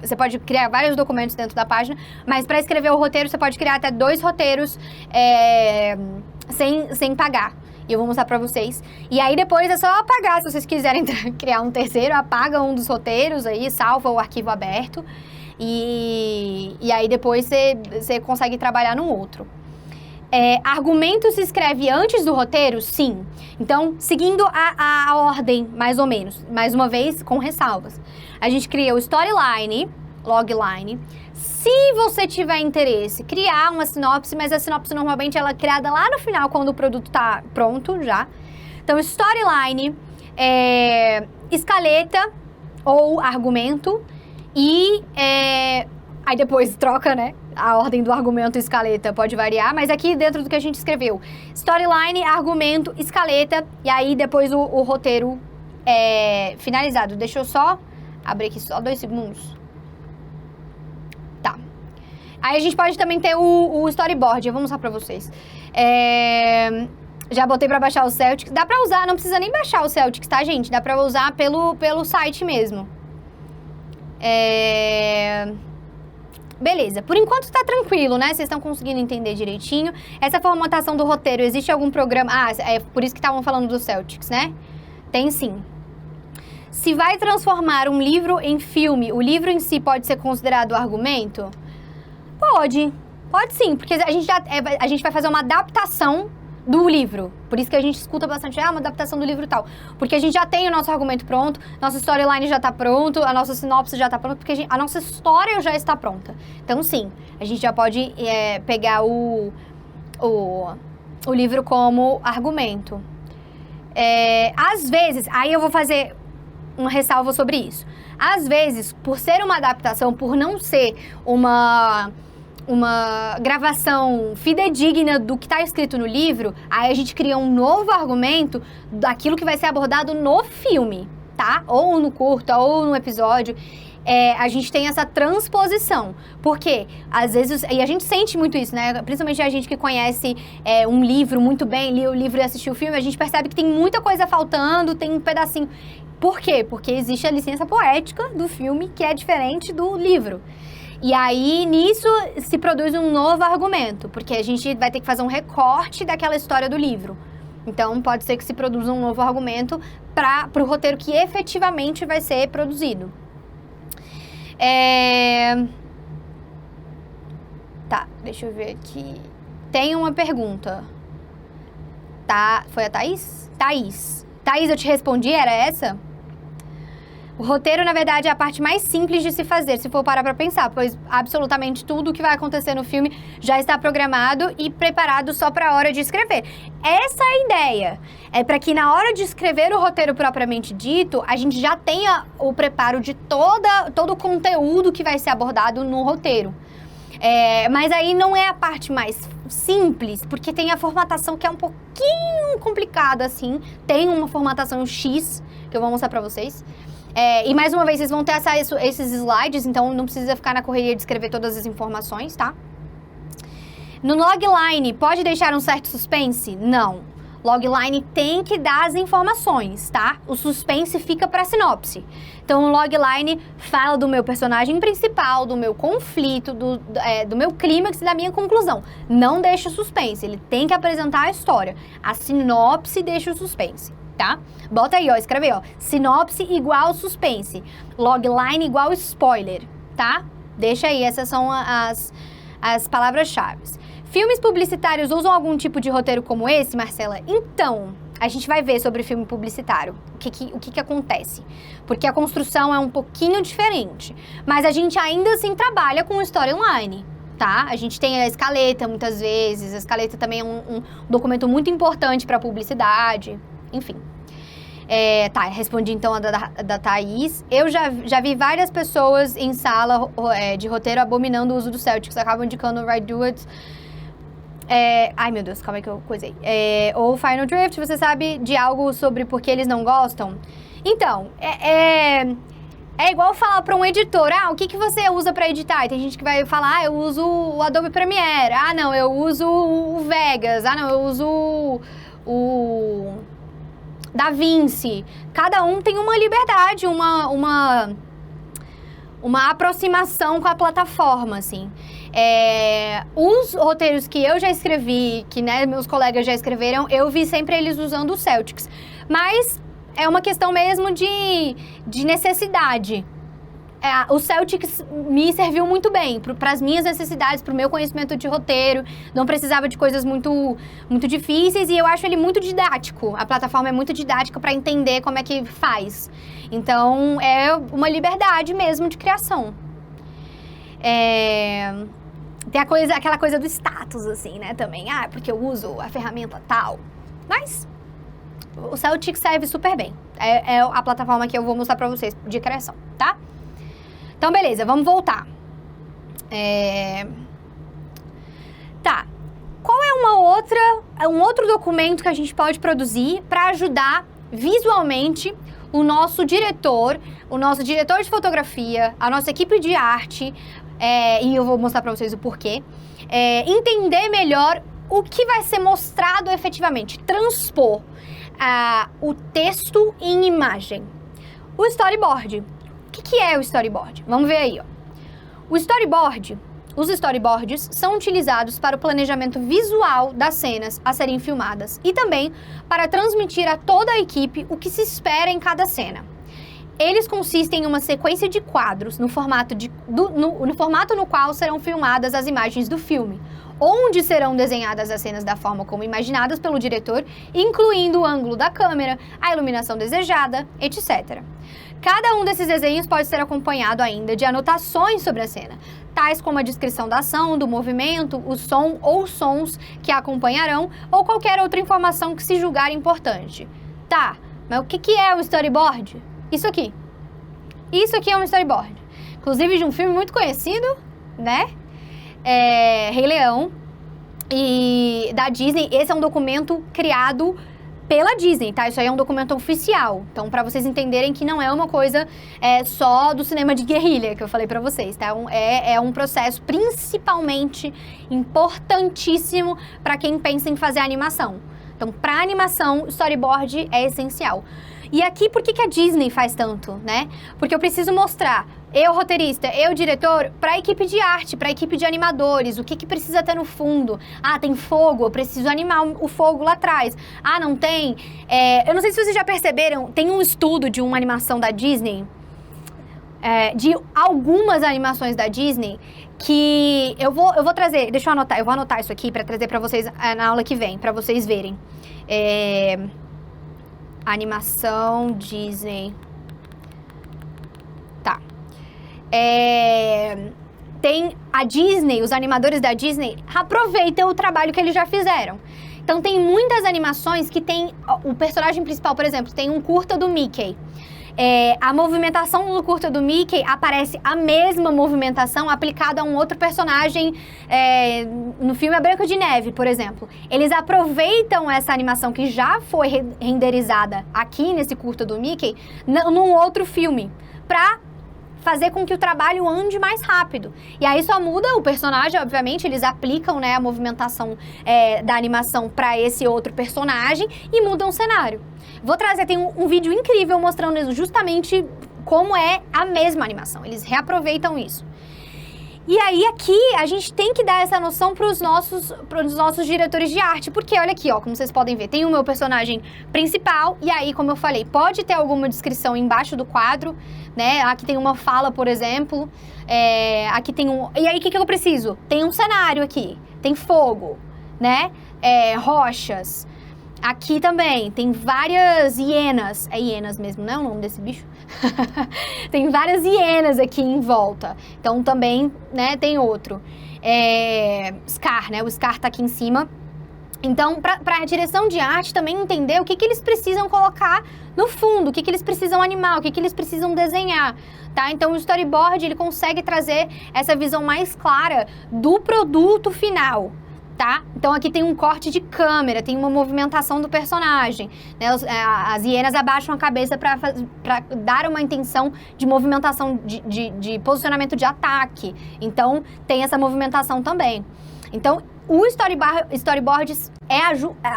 você pode criar vários documentos dentro da página, mas para escrever o roteiro, você pode criar até 2 roteiros sem pagar. E eu vou mostrar pra vocês. E aí depois é só apagar, se vocês quiserem criar um terceiro, apaga um dos roteiros aí, salva o arquivo aberto. E aí depois você consegue trabalhar no outro. Argumento se escreve antes do roteiro? Sim. Então, seguindo a ordem, mais ou menos, mais uma vez, com ressalvas. A gente cria o storyline, logline. Se você tiver interesse, criar uma sinopse, mas a sinopse normalmente ela é criada lá no final, quando o produto tá pronto já. Então, storyline, escaleta ou argumento e aí depois troca, né? A ordem do argumento e escaleta pode variar, mas aqui dentro do que a gente escreveu, storyline, argumento, escaleta e aí depois o roteiro finalizado. Deixa eu só abrir aqui só 2 segundos. Tá. Aí a gente pode também ter o storyboard, eu vou mostrar pra vocês. Já botei pra baixar o Celtics. Dá pra usar, não precisa nem baixar o Celtics, tá, gente? Dá pra usar pelo site mesmo. Beleza, por enquanto tá tranquilo, né? Vocês estão conseguindo entender direitinho. Essa formatação do roteiro, existe algum programa... é por isso que estavam falando do Celtics, né? Tem sim. Se vai transformar um livro em filme, o livro em si pode ser considerado argumento? Pode sim, porque a gente vai fazer uma adaptação do livro. Por isso que a gente escuta bastante, uma adaptação do livro e tal. Porque a gente já tem o nosso argumento pronto, nossa storyline já tá pronto, a nossa sinopse já tá pronta, porque a nossa história já está pronta. Então, sim, a gente já pode pegar o livro como argumento. Às vezes, aí eu vou fazer uma ressalva sobre isso. Às vezes, por ser uma adaptação, por não ser uma gravação fidedigna do que está escrito no livro, aí a gente cria um novo argumento daquilo que vai ser abordado no filme, tá? Ou no curta, ou no episódio. A gente tem essa transposição. Por quê? Às vezes, e a gente sente muito isso, né? Principalmente a gente que conhece um livro muito bem, lia o livro e assistiu o filme, a gente percebe que tem muita coisa faltando, tem um pedacinho. Por quê? Porque existe a licença poética do filme, que é diferente do livro. E aí, nisso, se produz um novo argumento, porque a gente vai ter que fazer um recorte daquela história do livro. Então, pode ser que se produza um novo argumento para o roteiro que efetivamente vai ser produzido. Tá, deixa eu ver aqui. Tem uma pergunta. Tá, foi a Thaís? Thaís, eu te respondi, era essa? O roteiro, na verdade, é a parte mais simples de se fazer, se for parar pra pensar, pois absolutamente tudo que vai acontecer no filme já está programado e preparado só pra hora de escrever. Essa é a ideia. É pra que na hora de escrever o roteiro propriamente dito, a gente já tenha o preparo de todo o conteúdo que vai ser abordado no roteiro. Mas aí não é a parte mais simples, porque tem a formatação que é um pouquinho complicada, assim. Tem uma formatação X, que eu vou mostrar pra vocês. E mais uma vez, vocês vão ter acesso a esses slides, então não precisa ficar na correria de escrever todas as informações, tá? No logline, pode deixar um certo suspense? Não. Logline tem que dar as informações, tá? O suspense fica pra sinopse. Então, o logline fala do meu personagem principal, do meu conflito, do meu clímax e da minha conclusão. Não deixa o suspense, ele tem que apresentar a história. A sinopse deixa o suspense. Tá? Bota aí, escreve aí, sinopse igual suspense, logline igual spoiler, tá? Deixa aí, essas são as palavras-chave. Filmes publicitários usam algum tipo de roteiro como esse, Marcela? Então, a gente vai ver sobre filme publicitário, o que acontece, porque a construção é um pouquinho diferente, mas a gente ainda assim trabalha com storyline. Tá? A gente tem a escaleta muitas vezes, a escaleta também é um documento muito importante para publicidade. Enfim. Respondi então a da Thaís. Eu já vi várias pessoas em sala de roteiro abominando o uso do Celtics, acabam indicando o Right Do It. Ai, meu Deus, calma aí que eu coisei. Ou Final Draft, você sabe de algo sobre por que eles não gostam? Então, é igual falar para um editor, o que você usa para editar? E tem gente que vai falar, eu uso o Adobe Premiere. Não, eu uso o Vegas. Não, eu uso o DaVinci. Cada um tem uma liberdade, uma aproximação com a plataforma, assim. Os roteiros que eu já escrevi, que meus colegas já escreveram, eu vi sempre eles usando o Celtics. Mas é uma questão mesmo de necessidade. O Celtics me serviu muito bem para as minhas necessidades, para o meu conhecimento de roteiro. Não precisava de coisas muito, muito difíceis e eu acho ele muito didático. A plataforma é muito didática para entender como é que faz. Então, é uma liberdade mesmo de criação. Tem aquela coisa do status, assim, né, também. Ah, porque eu uso a ferramenta tal. Mas o Celtic serve super bem. É a plataforma que eu vou mostrar pra vocês de criação, tá? Então, beleza, vamos voltar. Tá. Qual é um outro documento que a gente pode produzir para ajudar visualmente o nosso diretor de fotografia, a nossa equipe de arte, e eu vou mostrar para vocês o porquê, entender melhor o que vai ser mostrado efetivamente, transpor o texto em imagem. O storyboard. O que é o storyboard? Vamos ver aí, ó. Os storyboards são utilizados para o planejamento visual das cenas a serem filmadas e também para transmitir a toda a equipe o que se espera em cada cena. Eles consistem em uma sequência de quadros no formato no qual serão filmadas as imagens do filme, onde serão desenhadas as cenas da forma como imaginadas pelo diretor, incluindo o ângulo da câmera, a iluminação desejada, etc. Cada um desses desenhos pode ser acompanhado ainda de anotações sobre a cena, tais como a descrição da ação, do movimento, o som ou sons que a acompanharão ou qualquer outra informação que se julgar importante. Tá, mas o que é o storyboard? Isso aqui. Isso aqui é um storyboard. Inclusive de um filme muito conhecido, né? Rei Leão. E da Disney, esse é um documento criado pela Disney, tá? Isso aí é um documento oficial. Então, pra vocês entenderem que não é uma coisa só do cinema de guerrilha, que eu falei pra vocês, tá? É um processo principalmente importantíssimo pra quem pensa em fazer animação. Então, pra animação, storyboard é essencial. E aqui, por que a Disney faz tanto, né? Porque eu preciso mostrar, eu roteirista, eu diretor, pra equipe de arte, pra equipe de animadores, o que precisa ter no fundo. Ah, tem fogo, eu preciso animar o fogo lá atrás. Ah, não tem? Eu não sei se vocês já perceberam, tem um estudo de uma animação da Disney, de algumas animações da Disney, que eu vou trazer, deixa eu anotar, eu vou anotar isso aqui pra trazer pra vocês na aula que vem, pra vocês verem. Animação Disney. Tá. Tem a Disney, os animadores da Disney aproveitam o trabalho que eles já fizeram. Então tem muitas animações que tem o personagem principal, por exemplo, tem um curta do Mickey. A movimentação no curta do Mickey aparece a mesma movimentação aplicada a um outro personagem no filme A Branca de Neve, por exemplo. Eles aproveitam essa animação que já foi renderizada aqui nesse curta do Mickey num outro filme, pra fazer com que o trabalho ande mais rápido. E aí só muda o personagem, obviamente, eles aplicam, né, a movimentação da animação para esse outro personagem e mudam o cenário. Vou trazer, tem um vídeo incrível mostrando justamente como é a mesma animação. Eles reaproveitam isso. E aí aqui a gente tem que dar essa noção para os nossos diretores de arte, porque olha aqui, ó, como vocês podem ver, tem o meu personagem principal e aí, como eu falei, pode ter alguma descrição embaixo do quadro, né? Aqui tem uma fala, por exemplo, aqui tem e aí o que eu preciso? Tem um cenário aqui, tem fogo, né? Rochas. Aqui também tem várias hienas, é hienas mesmo, não é o nome desse bicho? Tem várias hienas aqui em volta, então também, né, tem outro. Scar, né, o Scar tá aqui em cima. Então, para a direção de arte também entender o que eles precisam colocar no fundo, o que eles precisam animar, o que eles precisam desenhar, tá? Então, o storyboard, ele consegue trazer essa visão mais clara do produto final, tá? Então aqui tem um corte de câmera, tem uma movimentação do personagem, né? As hienas abaixam a cabeça para dar uma intenção de movimentação, de posicionamento de ataque. Então tem essa movimentação também. Então o storyboard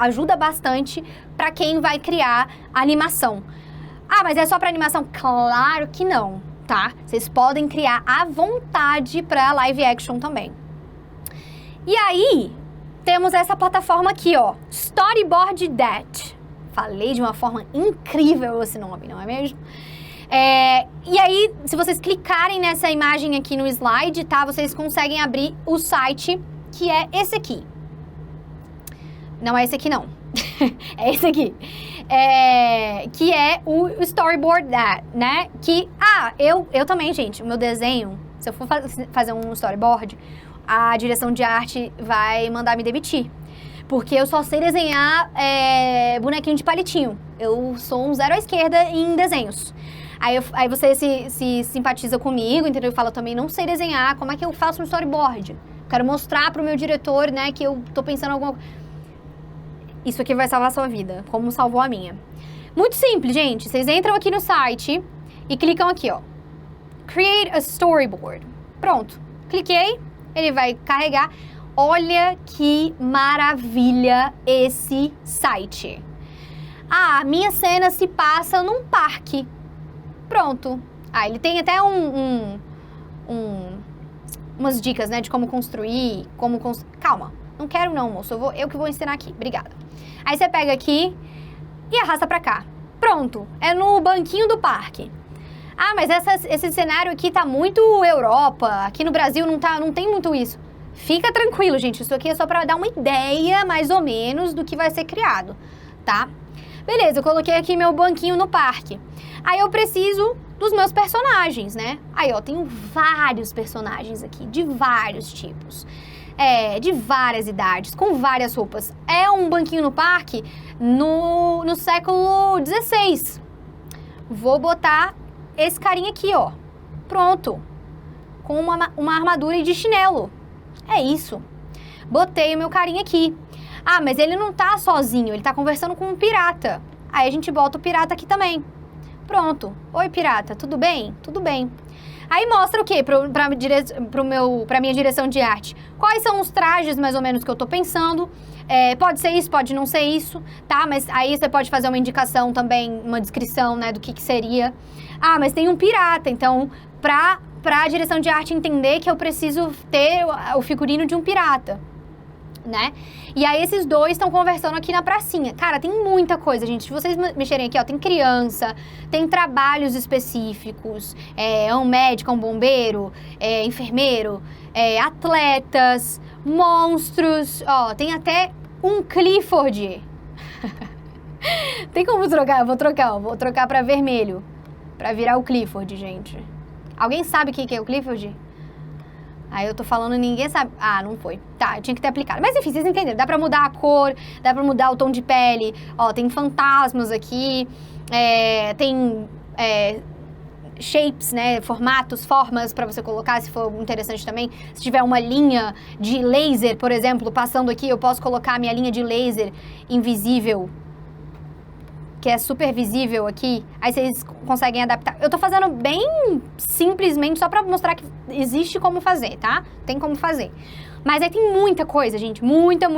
ajuda bastante para quem vai criar animação. Ah, mas é só para animação? Claro que não, tá? Vocês podem criar à vontade para live action também. E aí temos essa plataforma aqui, ó, Storyboard That. Falei de uma forma incrível esse nome, não é mesmo? E aí, se vocês clicarem nessa imagem aqui no slide, tá? Vocês conseguem abrir o site, que é esse aqui. Não é esse aqui, não. É esse aqui. Que é o Storyboard That, né? Que, eu também, gente, o meu desenho Se eu for fazer um storyboard, a direção de arte vai mandar me demitir. Porque eu só sei desenhar bonequinho de palitinho. Eu sou um zero à esquerda em desenhos. Aí você se simpatiza comigo, entendeu? E fala, também não sei desenhar, como é que eu faço um storyboard? Quero mostrar pro meu diretor, né, que eu tô pensando em alguma coisa. Isso aqui vai salvar a sua vida, como salvou a minha. Muito simples, gente. Vocês entram aqui no site e clicam aqui, ó. Create a storyboard. Pronto. Cliquei, ele vai carregar. Olha que maravilha esse site. Ah, minha cena se passa num parque. Pronto. Ah, ele tem até umas dicas, né, de como construir, Calma, não quero não, moço. Eu que vou ensinar aqui. Obrigada. Aí você pega aqui e arrasta pra cá. Pronto. É no banquinho do parque. Ah, mas esse cenário aqui tá muito Europa. Aqui no Brasil não tem muito isso. Fica tranquilo, gente. Isso aqui é só pra dar uma ideia, mais ou menos, do que vai ser criado, tá? Beleza, eu coloquei aqui meu banquinho no parque. Aí eu preciso dos meus personagens, né? Aí, ó, tenho vários personagens aqui, de vários tipos. De várias idades, com várias roupas. É um banquinho no parque no século XVI. Vou botar esse carinha aqui, ó. Pronto. Com uma armadura de chinelo. É isso. Botei o meu carinha aqui. Ah, mas ele não tá sozinho, ele tá conversando com um pirata. Aí a gente bota o pirata aqui também. Pronto. Oi, pirata, tudo bem? Tudo bem. Aí mostra o quê? Pra minha direção de arte. Quais são os trajes, mais ou menos, que eu tô pensando. Pode ser isso, pode não ser isso, tá? Mas aí você pode fazer uma indicação também, uma descrição, né, do que seria. Ah, mas tem um pirata, então, pra a direção de arte entender que eu preciso ter o figurino de um pirata, né? E aí esses dois estão conversando aqui na pracinha. Cara, tem muita coisa, gente. Se vocês mexerem aqui, ó, tem criança, tem trabalhos específicos, um médico, um bombeiro, enfermeiro, atletas, monstros, ó, tem até um Clifford. Tem como trocar? Vou trocar pra vermelho, pra virar o Clifford, gente. Alguém sabe o que é o Clifford? Aí eu tô falando e ninguém sabe. Ah, não foi. Tá, eu tinha que ter aplicado. Mas enfim, vocês entenderam. Dá pra mudar a cor, dá pra mudar o tom de pele. Ó, tem fantasmas aqui. Tem shapes, né? Formas pra você colocar, se for interessante também. Se tiver uma linha de laser, por exemplo, passando aqui, eu posso colocar a minha linha de laser invisível, que é super visível aqui, aí vocês conseguem adaptar. Eu tô fazendo bem simplesmente só pra mostrar que existe como fazer, tá? Tem como fazer. Mas aí tem muita coisa, gente, muita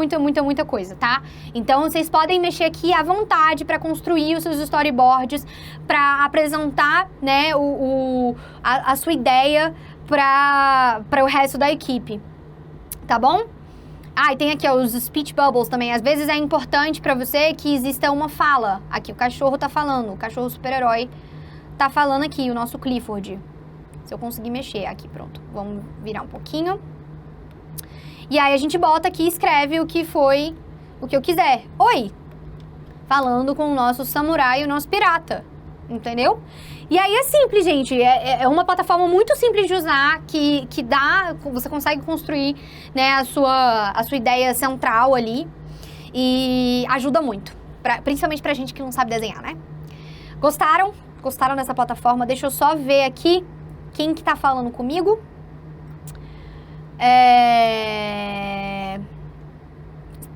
coisa, tá? Então vocês podem mexer aqui à vontade pra construir os seus storyboards, pra apresentar, né, a sua ideia pra o resto da equipe, tá bom? Ah, e tem aqui, ó, os speech bubbles também. Às vezes é importante pra você que exista uma fala. Aqui o cachorro tá falando, o cachorro super-herói tá falando aqui, o nosso Clifford. Se eu conseguir mexer aqui, pronto. Vamos virar um pouquinho. E aí a gente bota aqui e escreve o que eu quiser. Oi! Falando com o nosso samurai e o nosso pirata. Entendeu? E aí é simples, gente. É uma plataforma muito simples de usar, que você consegue construir, né, a sua ideia central ali. E ajuda muito. Principalmente pra gente que não sabe desenhar, né? Gostaram? Gostaram dessa plataforma? Deixa eu só ver aqui quem que tá falando comigo.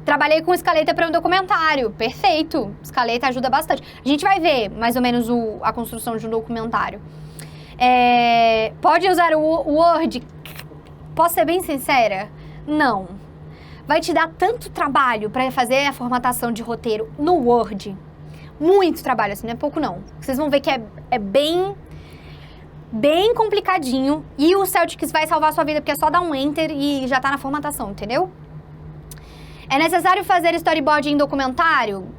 Trabalhei com escaleta para um documentário. Perfeito. Escaleta ajuda bastante. A gente vai ver, mais ou menos, a construção de um documentário. Pode usar o Word? Posso ser bem sincera? Não. Vai te dar tanto trabalho para fazer a formatação de roteiro no Word. Muito trabalho, assim, não é pouco não. Vocês vão ver que é bem complicadinho. E o Celtics vai salvar a sua vida, porque é só dar um Enter e já tá na formatação, entendeu? É necessário fazer storyboard em documentário?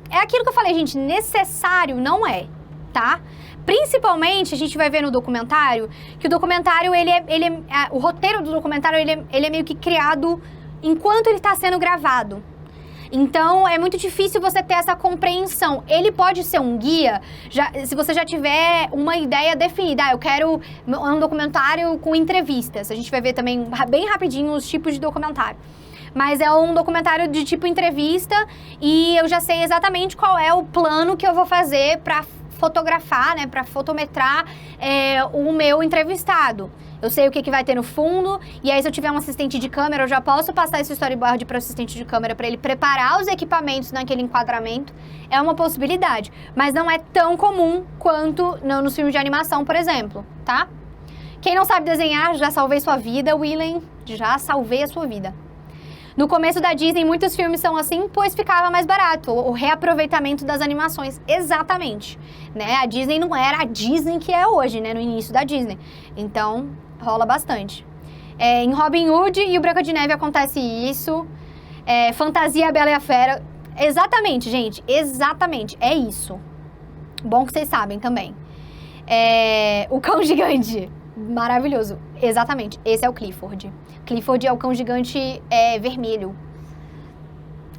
É aquilo que eu falei, gente, necessário não é, tá? Principalmente, a gente vai ver no documentário, que o documentário, o roteiro do documentário, ele é meio que criado enquanto ele tá sendo gravado. Então, é muito difícil você ter essa compreensão. Ele pode ser um guia, se você já tiver uma ideia definida. Eu quero um documentário com entrevistas. A gente vai ver também, bem rapidinho, os tipos de documentário. Mas é um documentário de tipo entrevista e eu já sei exatamente qual é o plano que eu vou fazer para fotografar, né, para fotometrar o meu entrevistado. Eu sei o que vai ter no fundo, e aí se eu tiver um assistente de câmera, eu já posso passar esse storyboard para o assistente de câmera para ele preparar os equipamentos naquele enquadramento. É uma possibilidade, mas não é tão comum quanto nos filmes de animação, por exemplo, tá? Quem não sabe desenhar, já salvei sua vida, Willen, já salvei a sua vida. No começo da Disney, muitos filmes são assim, pois ficava mais barato. O reaproveitamento das animações, exatamente. Né? A Disney não era a Disney que é hoje, né? No início da Disney. Então, rola bastante. Em Robin Hood e o Branca de Neve acontece isso. Fantasia, a Bela e a Fera. Exatamente, gente. Exatamente. É isso. Bom que vocês sabem também. O Cão Gigante. Maravilhoso. Exatamente. Esse é o Clifford. Clifford é o cão gigante vermelho.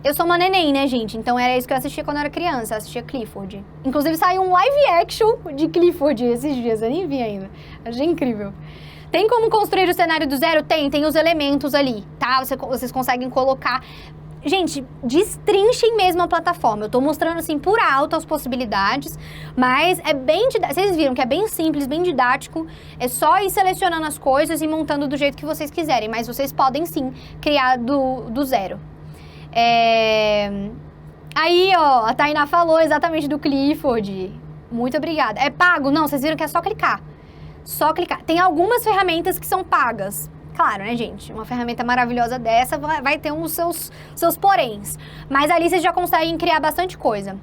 Eu sou uma neném, né, gente? Então era isso que eu assistia quando eu era criança. Eu assistia Clifford. Inclusive saiu um live action de Clifford esses dias. Eu nem vi ainda. Achei incrível. Tem como construir o cenário do zero? Tem os elementos ali, tá? Vocês conseguem colocar... Gente, destrinchem mesmo a plataforma. Eu tô mostrando, assim, por alto as possibilidades, mas é bem... Vocês viram que é bem simples, bem didático. É só ir selecionando as coisas e montando do jeito que vocês quiserem, mas vocês podem, sim, criar do zero. Aí, ó, a Tainá falou exatamente do Clifford. Muito obrigada. É pago? Não, vocês viram que é só clicar. Só clicar. Tem algumas ferramentas que são pagas. Claro, né, gente? Uma ferramenta maravilhosa dessa vai ter os seus poréns. Mas ali vocês já conseguem criar bastante coisa.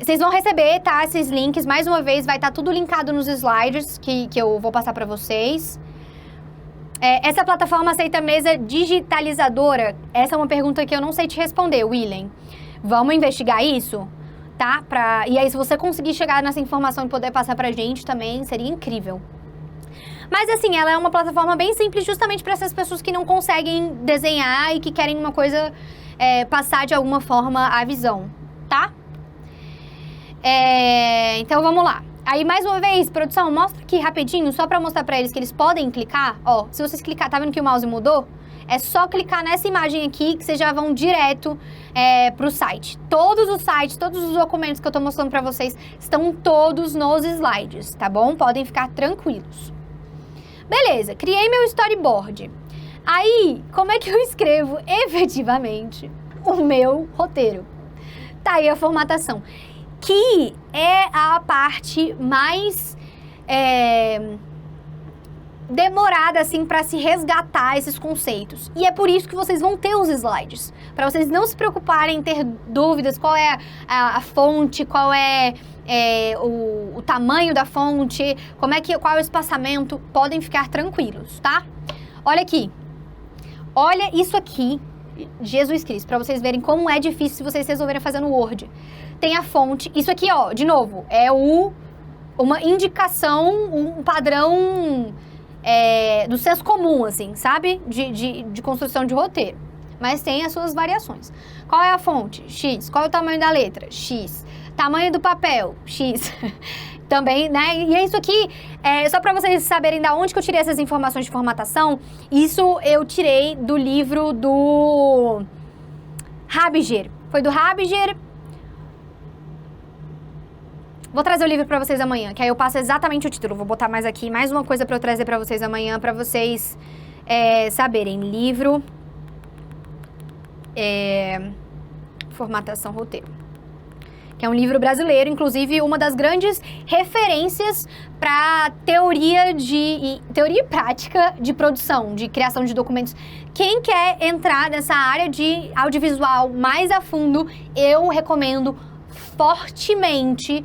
Vocês vão receber, tá? Esses links. Mais uma vez, vai estar tudo linkado nos slides que eu vou passar para vocês. Essa plataforma aceita mesa digitalizadora? Essa é uma pergunta que eu não sei te responder, Willen. Vamos investigar isso? Tá? E aí, se você conseguir chegar nessa informação e poder passar pra gente também, seria incrível. Mas assim, ela é uma plataforma bem simples justamente para essas pessoas que não conseguem desenhar e que querem uma coisa, passar de alguma forma a visão, tá? Então vamos lá. Aí mais uma vez, produção, mostra aqui rapidinho, só para mostrar para eles que eles podem clicar. Ó, se vocês clicar, tá vendo que o mouse mudou? É só clicar nessa imagem aqui que vocês já vão direto pro site. Todos os sites, todos os documentos que eu tô mostrando para vocês estão todos nos slides, tá bom? Podem ficar tranquilos. Beleza, criei meu storyboard. Aí, como é que eu escrevo efetivamente o meu roteiro? Tá aí a formatação, que é a parte mais demorada, assim, para se resgatar esses conceitos. E é por isso que vocês vão ter os slides, para vocês não se preocuparem em ter dúvidas, qual é a fonte, qual é o tamanho da fonte, qual é o espaçamento, podem ficar tranquilos, tá? Olha aqui. Olha isso aqui, Jesus Cristo, para vocês verem como é difícil se vocês resolverem fazer no Word. Tem a fonte, isso aqui, ó, de novo, é uma indicação, um padrão do senso comum, assim, sabe? De construção de roteiro. Mas tem as suas variações. Qual é a fonte? X. Qual é o tamanho da letra? X. Tamanho do papel? X. Também, né? E é isso aqui, só para vocês saberem da onde que eu tirei essas informações de formatação, isso eu tirei do livro do Habiger. Foi do Habiger. Vou trazer o livro para vocês amanhã, que aí eu passo exatamente o título. Vou botar mais aqui, mais uma coisa para eu trazer para vocês amanhã, para vocês saberem. Livro, formatação roteiro. Que é um livro brasileiro, inclusive uma das grandes referências para teoria e prática de produção, de criação de documentos. Quem quer entrar nessa área de audiovisual mais a fundo, eu recomendo fortemente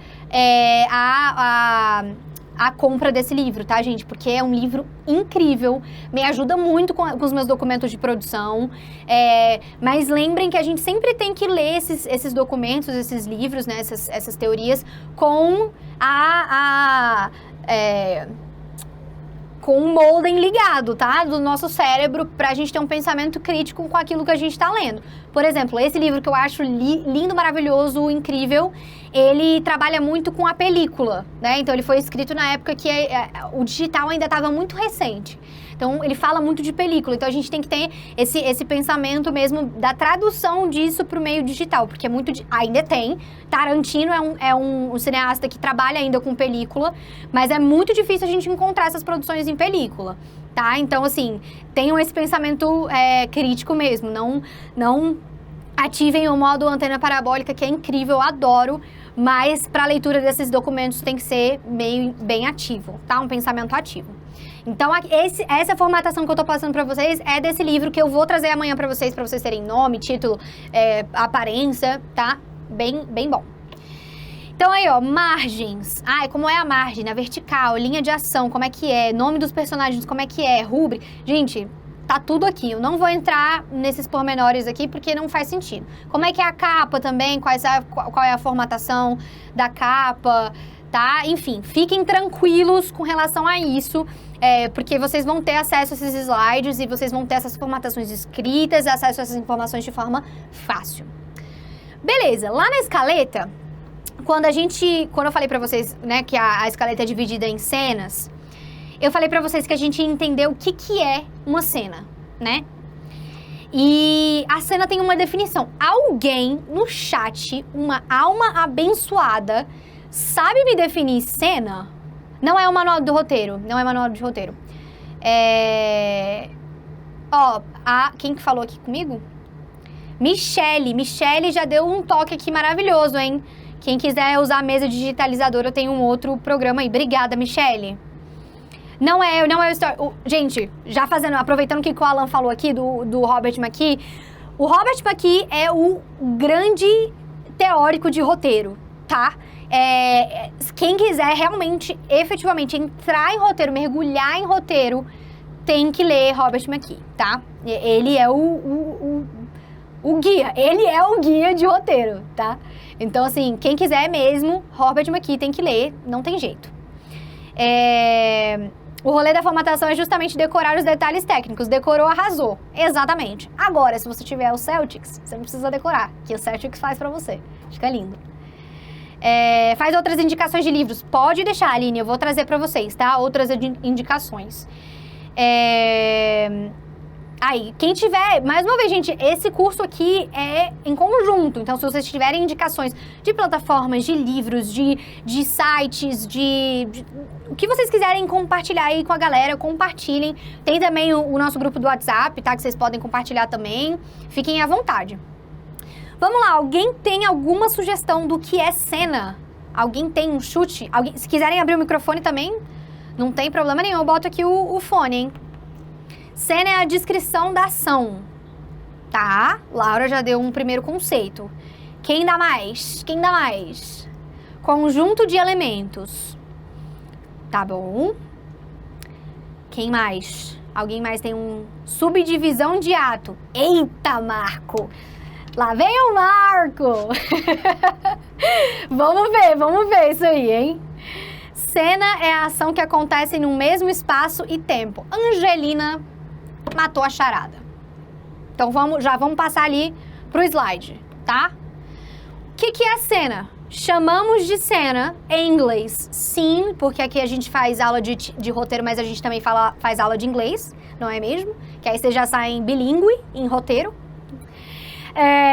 a compra desse livro, tá, gente? Porque é um livro incrível, me ajuda muito com os meus documentos de produção, mas lembrem que a gente sempre tem que ler esses documentos, esses livros, né, essas teorias com com o modem ligado, tá? Do nosso cérebro, pra gente ter um pensamento crítico com aquilo que a gente tá lendo. Por exemplo, esse livro que eu acho lindo, maravilhoso, incrível, ele trabalha muito com a película, né? Então ele foi escrito na época que o digital ainda estava muito recente. Então ele fala muito de película, então a gente tem que ter esse pensamento mesmo da tradução disso pro meio digital, porque ainda tem. Tarantino é um cineasta que trabalha ainda com película, mas é muito difícil a gente encontrar essas produções em película, tá? Então, assim, tenham esse pensamento crítico mesmo, não ativem o modo antena parabólica, que é incrível, eu adoro, mas para a leitura desses documentos tem que ser bem ativo, tá? Um pensamento ativo. Então, essa formatação que eu tô passando para vocês é desse livro que eu vou trazer amanhã para vocês terem nome, título, aparência, tá? Bem bom. Então aí, ó, margens. Como é a margem? Na vertical, linha de ação, como é que é? Nome dos personagens, como é que é? Rúbrica. Gente, tá tudo aqui. Eu não vou entrar nesses pormenores aqui porque não faz sentido. Como é que é a capa também? Qual é a formatação da capa, tá? Enfim, fiquem tranquilos com relação a isso. Porque vocês vão ter acesso a esses slides e vocês vão ter essas formatações escritas, acesso a essas informações de forma fácil. Beleza, lá na escaleta, quando eu falei pra vocês, né, que a escaleta é dividida em cenas, eu falei pra vocês que a gente entendeu o que é uma cena, né? E a cena tem uma definição. Alguém no chat, uma alma abençoada, sabe me definir cena? Não é o manual do roteiro, quem que falou aqui comigo? Michele já deu um toque aqui maravilhoso, hein? Quem quiser usar a mesa digitalizadora, eu tenho um outro programa aí. Obrigada, Michele. Não é o story. Gente, aproveitando o que o Alan falou aqui do Robert McKee, o Robert McKee é o grande teórico de roteiro, tá? Quem quiser realmente, efetivamente, entrar em roteiro, mergulhar em roteiro, tem que ler Robert McKee, tá? Ele é o guia, ele é o guia de roteiro, tá? Então, assim, quem quiser mesmo, Robert McKee tem que ler, não tem jeito. O rolê da formatação é justamente decorar os detalhes técnicos. Decorou, arrasou. Exatamente. Agora, se você tiver o Celtics, você não precisa decorar, que o Celtics faz pra você. Fica lindo. Faz outras indicações de livros. Pode deixar, Aline, eu vou trazer pra vocês, tá? Outras indicações. Aí, quem tiver, mais uma vez, gente, esse curso aqui é em conjunto. Então, se vocês tiverem indicações de plataformas, de livros, de sites, o que vocês quiserem compartilhar aí com a galera, compartilhem. Tem também o nosso grupo do WhatsApp, tá? Que vocês podem compartilhar também. Fiquem à vontade. Vamos lá, alguém tem alguma sugestão do que é cena? Alguém tem um chute? Se quiserem abrir o microfone também, não tem problema nenhum. Eu boto aqui o fone, hein? Cena é a descrição da ação, tá? Laura já deu um primeiro conceito. Quem dá mais? Conjunto de elementos. Tá bom. Quem mais? Alguém mais tem um subdivisão de ato. Eita, Marco! Lá vem o Marco! Vamos ver isso aí, hein? Cena é a ação que acontece no mesmo espaço e tempo. Angelina matou a charada. Então já vamos passar ali pro slide, tá? O que é cena? Chamamos de cena em inglês, sim, porque aqui a gente faz aula de roteiro, mas a gente também faz aula de inglês, não é mesmo? Que aí vocês já saem bilíngue em roteiro.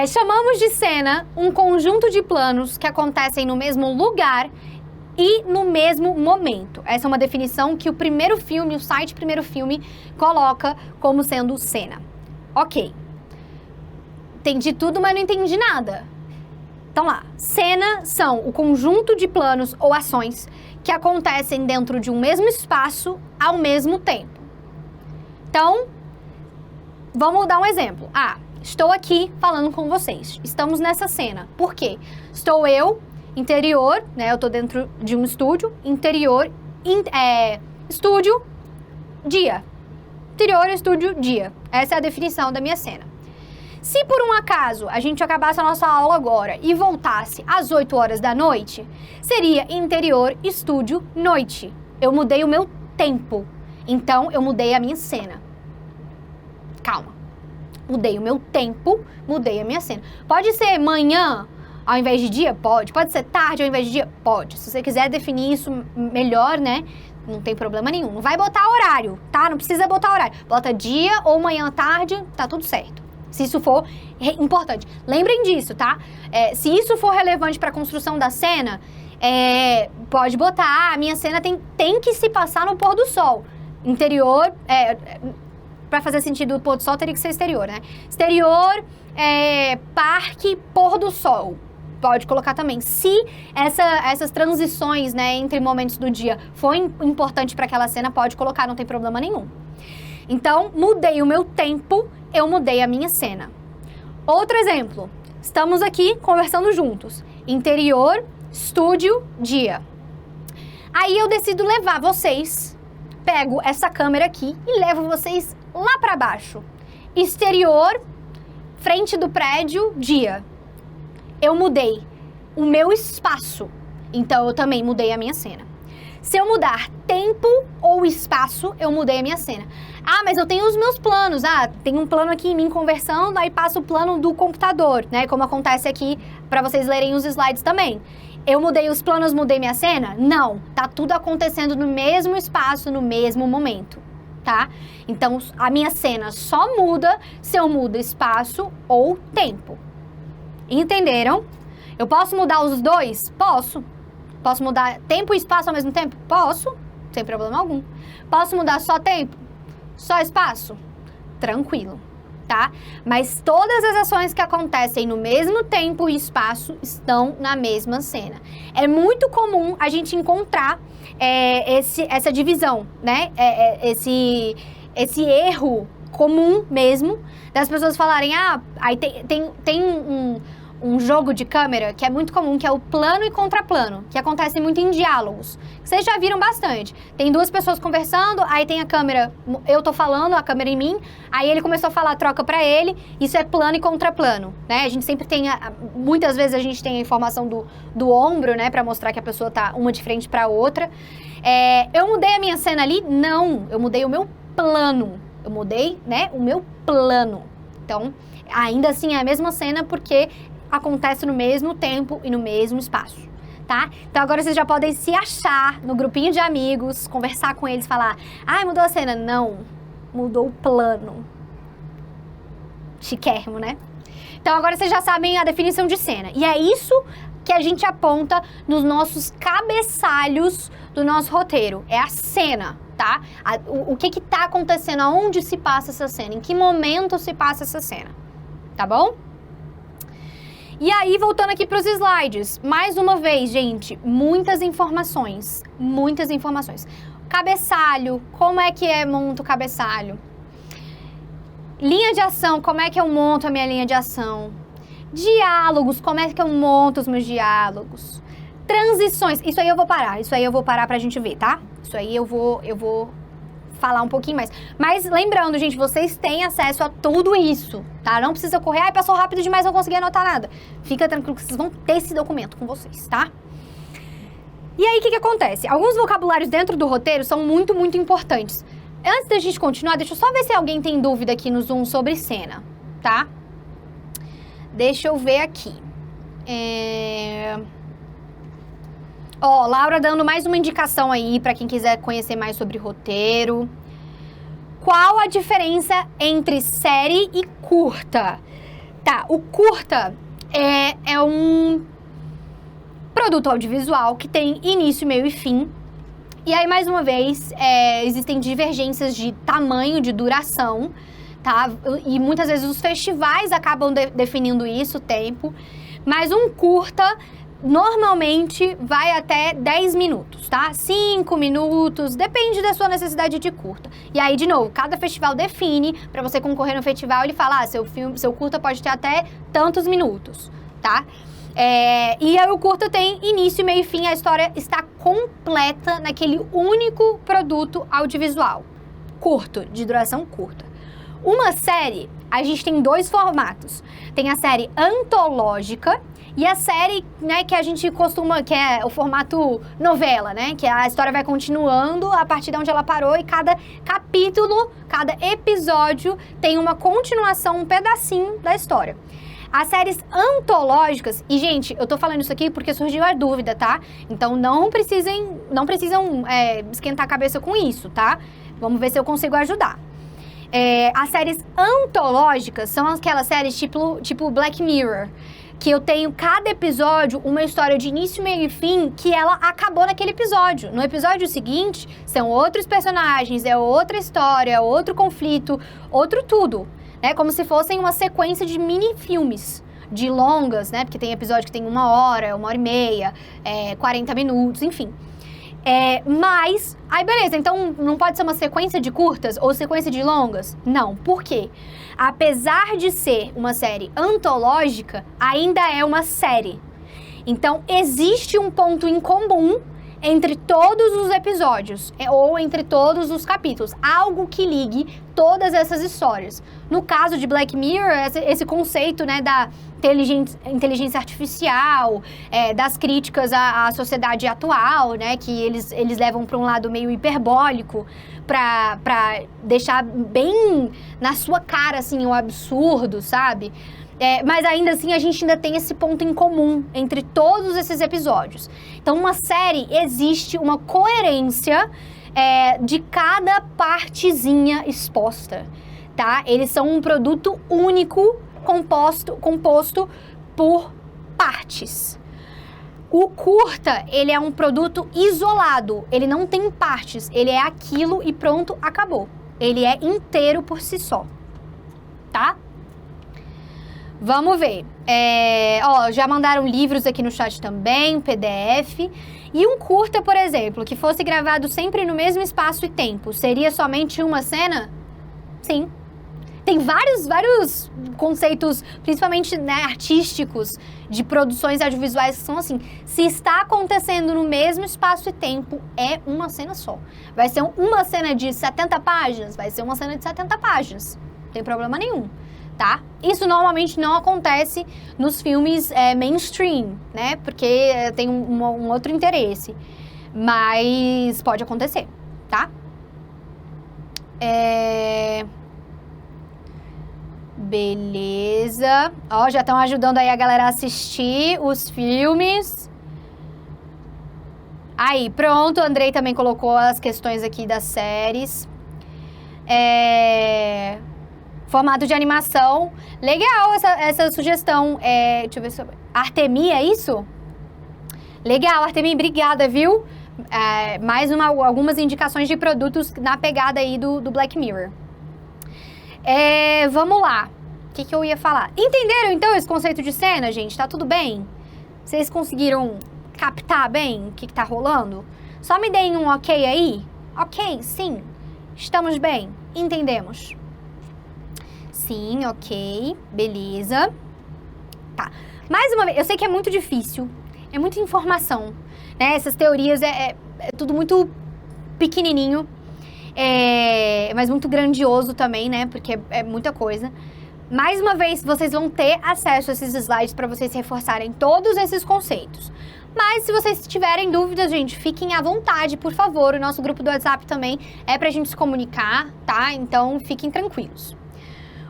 Chamamos de cena um conjunto de planos que acontecem no mesmo lugar e no mesmo momento. Essa é uma definição que o site Primeiro Filme, coloca como sendo cena. Ok. Entendi tudo, mas não entendi nada. Então lá, cena são o conjunto de planos ou ações que acontecem dentro de um mesmo espaço ao mesmo tempo. Então, vamos dar um exemplo. Estou aqui falando com vocês. Estamos nessa cena. Por quê? Estou eu, interior, né? Eu tô dentro de um estúdio, interior, estúdio, dia. Interior, estúdio, dia. Essa é a definição da minha cena. Se por um acaso a gente acabasse a nossa aula agora e voltasse às 8 horas da noite, seria interior, estúdio, noite. Eu mudei o meu tempo. Então, eu mudei a minha cena. Calma. Mudei o meu tempo, mudei a minha cena. Pode ser manhã ao invés de dia? Pode. Pode ser tarde ao invés de dia? Pode. Se você quiser definir isso melhor, né? Não tem problema nenhum. Não vai botar horário, tá? Não precisa botar horário. Bota dia ou manhã, tarde, tá tudo certo. Se isso for importante. Lembrem disso, tá? Se isso for relevante para a construção da cena, pode botar, a minha cena tem que se passar no pôr do sol. Interior, para fazer sentido o pôr do sol, teria que ser exterior, né? Exterior, parque, pôr do sol. Pode colocar também. Se essas transições, né, entre momentos do dia for importante para aquela cena, pode colocar, não tem problema nenhum. Então, mudei o meu tempo, eu mudei a minha cena. Outro exemplo. Estamos aqui conversando juntos. Interior, estúdio, dia. Aí eu decido levar vocês, pego essa câmera aqui e levo vocês lá para baixo. Exterior, frente do prédio, dia. Eu mudei o meu espaço, então eu também mudei a minha cena. Se eu mudar tempo ou espaço, eu mudei a minha cena. Ah, mas eu tenho os meus planos. Tem um plano aqui em mim conversando, aí passa o plano do computador, né? Como acontece aqui para vocês lerem os slides também. Eu mudei os planos, mudei minha cena? Não, tá tudo acontecendo no mesmo espaço, no mesmo momento, tá? Então, a minha cena só muda se eu mudo espaço ou tempo. Entenderam? Eu posso mudar os dois? Posso. Posso mudar tempo e espaço ao mesmo tempo? Posso, sem problema algum. Posso mudar só tempo? Só espaço? Tranquilo, tá? Mas todas as ações que acontecem no mesmo tempo e espaço estão na mesma cena. É muito comum a gente encontrar essa divisão, né? Esse erro comum mesmo das pessoas falarem, aí tem um jogo de câmera que é muito comum, que é o plano e contraplano, que acontece muito em diálogos. Vocês já viram bastante. Tem duas pessoas conversando, aí tem a câmera, eu tô falando, a câmera em mim, aí ele começou a falar, troca pra ele, isso é plano e contraplano, né? A gente sempre tem, muitas vezes a gente tem a informação do ombro, né, pra mostrar que a pessoa tá uma de frente pra outra. Eu mudei a minha cena ali? Não, eu mudei o meu plano. Eu mudei, né, o meu plano. Então, ainda assim é a mesma cena porque acontece no mesmo tempo e no mesmo espaço, tá? Então agora vocês já podem se achar no grupinho de amigos, conversar com eles, falar, mudou a cena. Não, mudou o plano. Chiquérrimo, né? Então agora vocês já sabem a definição de cena. E é isso que a gente aponta nos nossos cabeçalhos do nosso roteiro. É a cena, tá? O que tá acontecendo, aonde se passa essa cena, em que momento se passa essa cena, tá bom? E aí, voltando aqui para os slides, mais uma vez, gente, muitas informações. Cabeçalho, como é que monto o cabeçalho? Linha de ação, como é que eu monto a minha linha de ação? Diálogos, como é que eu monto os meus diálogos? Transições, isso aí eu vou parar pra gente ver, tá? Isso aí eu vou falar um pouquinho mais. Mas lembrando, gente, vocês têm acesso a tudo isso, tá? Não precisa correr, passou rápido demais, não consegui anotar nada. Fica tranquilo que vocês vão ter esse documento com vocês, tá? E aí, o que acontece? Alguns vocabulários dentro do roteiro são muito, muito importantes. Antes da gente continuar, deixa eu só ver se alguém tem dúvida aqui no Zoom sobre cena, tá? Deixa eu ver aqui. Laura dando mais uma indicação aí para quem quiser conhecer mais sobre roteiro. Qual a diferença entre série e curta? Tá, o curta é um produto audiovisual que tem início, meio e fim. E aí, mais uma vez, existem divergências de tamanho, de duração, tá? E muitas vezes os festivais acabam definindo isso, o tempo. Mas um curta normalmente vai até 10 minutos, tá? 5 minutos, depende da sua necessidade de curta. E aí, de novo, cada festival define, para você concorrer no festival, ele fala, seu curta pode ter até tantos minutos, tá? E aí o curta tem início, meio e fim, a história está completa naquele único produto audiovisual. Curto, de duração curta. Uma série, a gente tem dois formatos. Tem a série antológica E a série, né, que a gente costuma, que é o formato novela, né, que a história vai continuando a partir de onde ela parou e cada capítulo, cada episódio tem uma continuação, um pedacinho da história. As séries antológicas, e gente, eu tô falando isso aqui porque surgiu a dúvida, tá? Então não precisam esquentar a cabeça com isso, tá? Vamos ver se eu consigo ajudar. As séries antológicas são aquelas séries tipo Black Mirror, que eu tenho cada episódio uma história de início, meio e fim que ela acabou naquele episódio. No episódio seguinte, são outros personagens, é outra história, outro conflito, outro tudo. Né? Como se fossem uma sequência de mini-filmes, de longas, né? Porque tem episódio que tem 1 hora, 1h30, 40 minutos, enfim. Mas, aí beleza, então não pode ser uma sequência de curtas ou sequência de longas? Não, por quê? Apesar de ser uma série antológica, ainda é uma série. Então, existe um ponto em comum entre todos os episódios, ou entre todos os capítulos. Algo que ligue todas essas histórias. No caso de Black Mirror, esse conceito, né, da inteligência artificial, das críticas à sociedade atual, né, que eles levam para um lado meio hiperbólico, para deixar bem na sua cara, assim, o absurdo, sabe? Mas ainda assim, a gente ainda tem esse ponto em comum entre todos esses episódios. Então, uma série, existe uma coerência de cada partezinha exposta, tá? Eles são um produto único, composto por partes. O curta, ele é um produto isolado, ele não tem partes, ele é aquilo e pronto, acabou. Ele é inteiro por si só, tá? Vamos ver. Já mandaram livros aqui no chat também, PDF. E um curta, por exemplo, que fosse gravado sempre no mesmo espaço e tempo, seria somente uma cena? Sim. Tem vários conceitos, principalmente, né, artísticos, de produções audiovisuais que são assim. Se está acontecendo no mesmo espaço e tempo, é uma cena só. Vai ser uma cena de 70 páginas? Vai ser uma cena de 70 páginas. Não tem problema nenhum. Tá? Isso normalmente não acontece nos filmes mainstream, né? Porque tem um outro interesse. Mas pode acontecer, tá? Beleza. Ó, já estão ajudando aí a galera a assistir os filmes. Aí, pronto. O Andrei também colocou as questões aqui das séries. Formato de animação. Legal essa sugestão. Deixa eu ver se... Artemie, é isso? Legal, Artemie, obrigada, viu? Mais algumas indicações de produtos na pegada aí do Black Mirror. Vamos lá. O que eu ia falar? Entenderam, então, esse conceito de cena, gente? Tá tudo bem? Vocês conseguiram captar bem o que tá rolando? Só me deem um ok aí. Ok, sim. Estamos bem. Entendemos. Sim, ok, beleza. Tá, mais uma vez, eu sei que é muito difícil, é muita informação, né? Essas teorias é tudo muito pequenininho, mas muito grandioso também, né? Porque é muita coisa. Mais uma vez, vocês vão ter acesso a esses slides para vocês reforçarem todos esses conceitos. Mas se vocês tiverem dúvidas, gente, fiquem à vontade, por favor. O nosso grupo do WhatsApp também é pra gente se comunicar, tá? Então, fiquem tranquilos.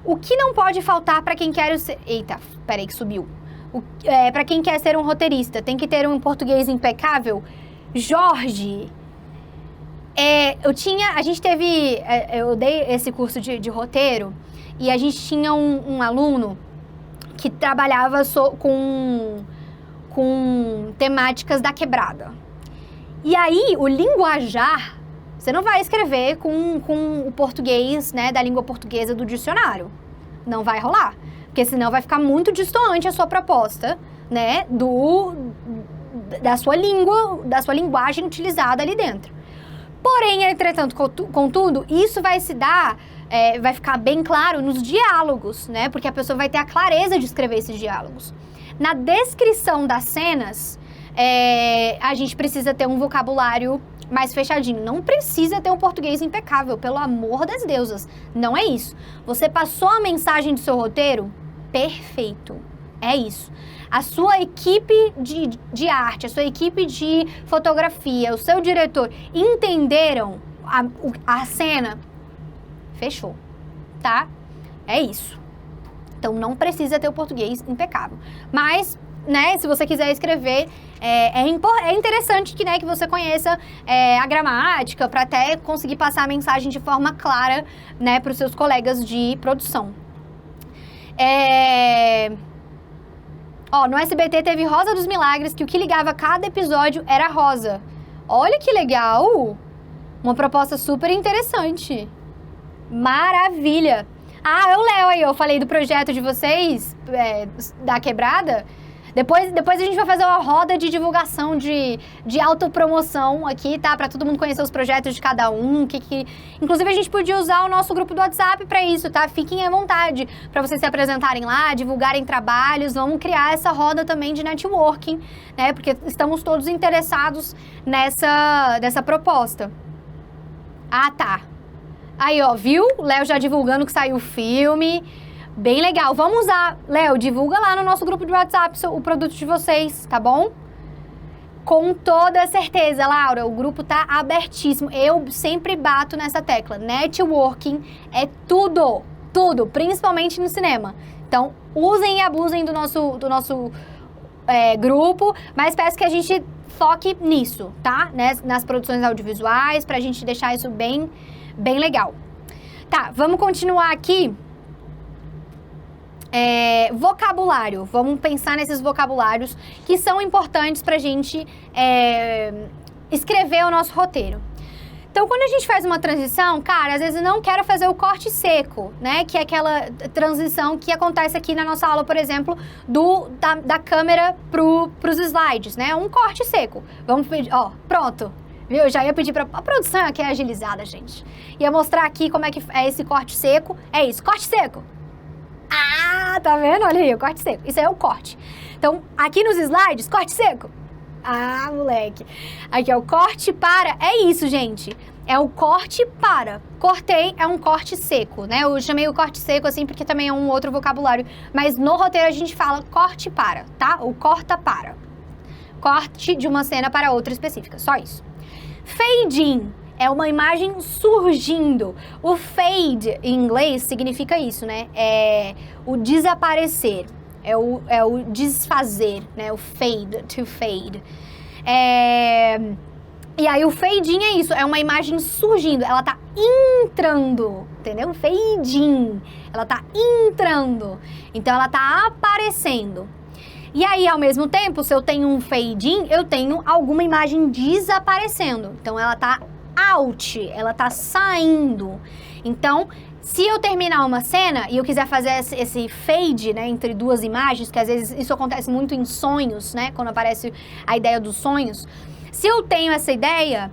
O que não pode faltar para quem quer ser... Eita, peraí que subiu. Para quem quer ser um roteirista, tem que ter um português impecável? Jorge, a gente teve... eu dei esse curso de roteiro e a gente tinha um aluno que trabalhava com temáticas da quebrada. E aí, o linguajar... Você não vai escrever com o português, né, da língua portuguesa do dicionário. Não vai rolar. Porque senão vai ficar muito distoante a sua proposta, né, da sua língua, da sua linguagem utilizada ali dentro. Porém, entretanto, contudo, isso vai se dar, vai ficar bem claro nos diálogos, né, porque a pessoa vai ter a clareza de escrever esses diálogos. Na descrição das cenas, a gente precisa ter um vocabulário mais fechadinho. Não precisa ter um português impecável, pelo amor das deusas. Não é isso. Você passou a mensagem do seu roteiro? Perfeito. É isso. a sua equipe de arte, a sua equipe de fotografia, o seu diretor entenderam a cena, fechou, tá? É isso. Então não precisa ter o português impecável. Mas, né, se você quiser escrever, é interessante que, né, que você conheça a gramática para até conseguir passar a mensagem de forma clara, né, para os seus colegas de produção. No SBT teve Rosa dos Milagres, que o que ligava cada episódio era rosa. Olha que legal! Uma proposta super interessante. Maravilha! Ah, é o Léo aí, eu falei do projeto de vocês, da Quebrada. Depois a gente vai fazer uma roda de divulgação, de autopromoção aqui, tá? Pra todo mundo conhecer os projetos de cada um. Inclusive, a gente podia usar o nosso grupo do WhatsApp pra isso, tá? Fiquem à vontade pra vocês se apresentarem lá, divulgarem trabalhos. Vamos criar essa roda também de networking, né? Porque estamos todos interessados nessa proposta. Ah, tá. Aí, ó, viu? Léo já divulgando que saiu o filme. Bem legal. Vamos usar. Léo, divulga lá no nosso grupo de WhatsApp o produto de vocês, tá bom? Com toda certeza, Laura, o grupo tá abertíssimo. Eu sempre bato nessa tecla. Networking é tudo, tudo, principalmente no cinema. Então, usem e abusem do nosso grupo, mas peço que a gente foque nisso, tá? Nas produções audiovisuais, pra gente deixar isso bem legal. Tá, vamos continuar aqui. Vocabulário. Vamos pensar nesses vocabulários que são importantes pra gente escrever o nosso roteiro. Então, quando a gente faz uma transição, cara, às vezes eu não quero fazer o corte seco, né? Que é aquela transição que acontece aqui na nossa aula, por exemplo, da câmera pros slides, né? Um corte seco. Vamos pedir, ó, pronto. Viu? Eu já ia pedir pra... A produção aqui é agilizada, gente. Ia mostrar aqui como é que é esse corte seco. É isso, corte seco. Ah, tá vendo? Olha aí, o corte seco. Isso aí é o corte. Então, aqui nos slides, corte seco. Ah, moleque. Aqui é o corte para. É isso, gente. É o corte para. Cortei é um corte seco, né? Eu chamei o corte seco assim porque também é um outro vocabulário. Mas no roteiro a gente fala corte para, tá? O corta para. Corte de uma cena para outra específica. Só isso. Fade in é uma imagem surgindo. O fade, em inglês, significa isso, né? É o desaparecer. É o desfazer, né? O fade, to fade. E aí o fade in é isso, é uma imagem surgindo. Ela tá entrando, entendeu? Fade in. Ela tá entrando. Então ela tá aparecendo. E aí, ao mesmo tempo, se eu tenho um fade in, eu tenho alguma imagem desaparecendo. Então ela tá out, ela tá saindo. Então, se eu terminar uma cena e eu quiser fazer esse fade, né, entre duas imagens, que às vezes isso acontece muito em sonhos, né, quando aparece a ideia dos sonhos. Se eu tenho essa ideia,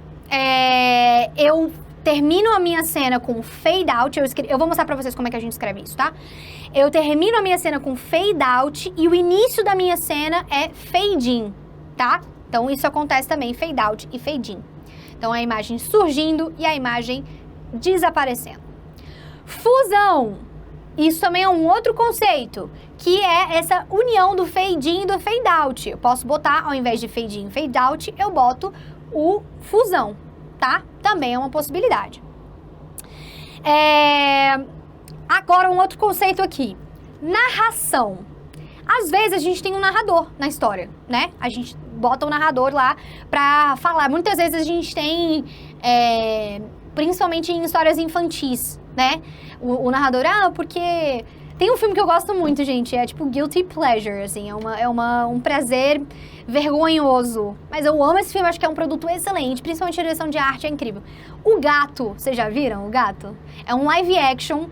eu termino a minha cena com fade out, eu vou mostrar pra vocês como é que a gente escreve isso, tá? Eu termino a minha cena com fade out e o início da minha cena é fade in, tá? Então isso acontece também, fade out e fade in. Então, a imagem surgindo e a imagem desaparecendo. Fusão. Isso também é um outro conceito, que é essa união do fade in e do fade out. Eu posso botar, ao invés de fade in e fade out, eu boto o fusão, tá? Também é uma possibilidade. Agora, um outro conceito aqui. Narração. Às vezes, a gente tem um narrador na história, né? A gente bota o narrador lá pra falar. Muitas vezes a gente tem, principalmente em histórias infantis, né? O narrador, porque... Tem um filme que eu gosto muito, gente, é tipo Guilty Pleasure, assim, um prazer vergonhoso. Mas eu amo esse filme, acho que é um produto excelente, principalmente a direção de arte, é incrível. O Gato, vocês já viram O Gato? É um live action,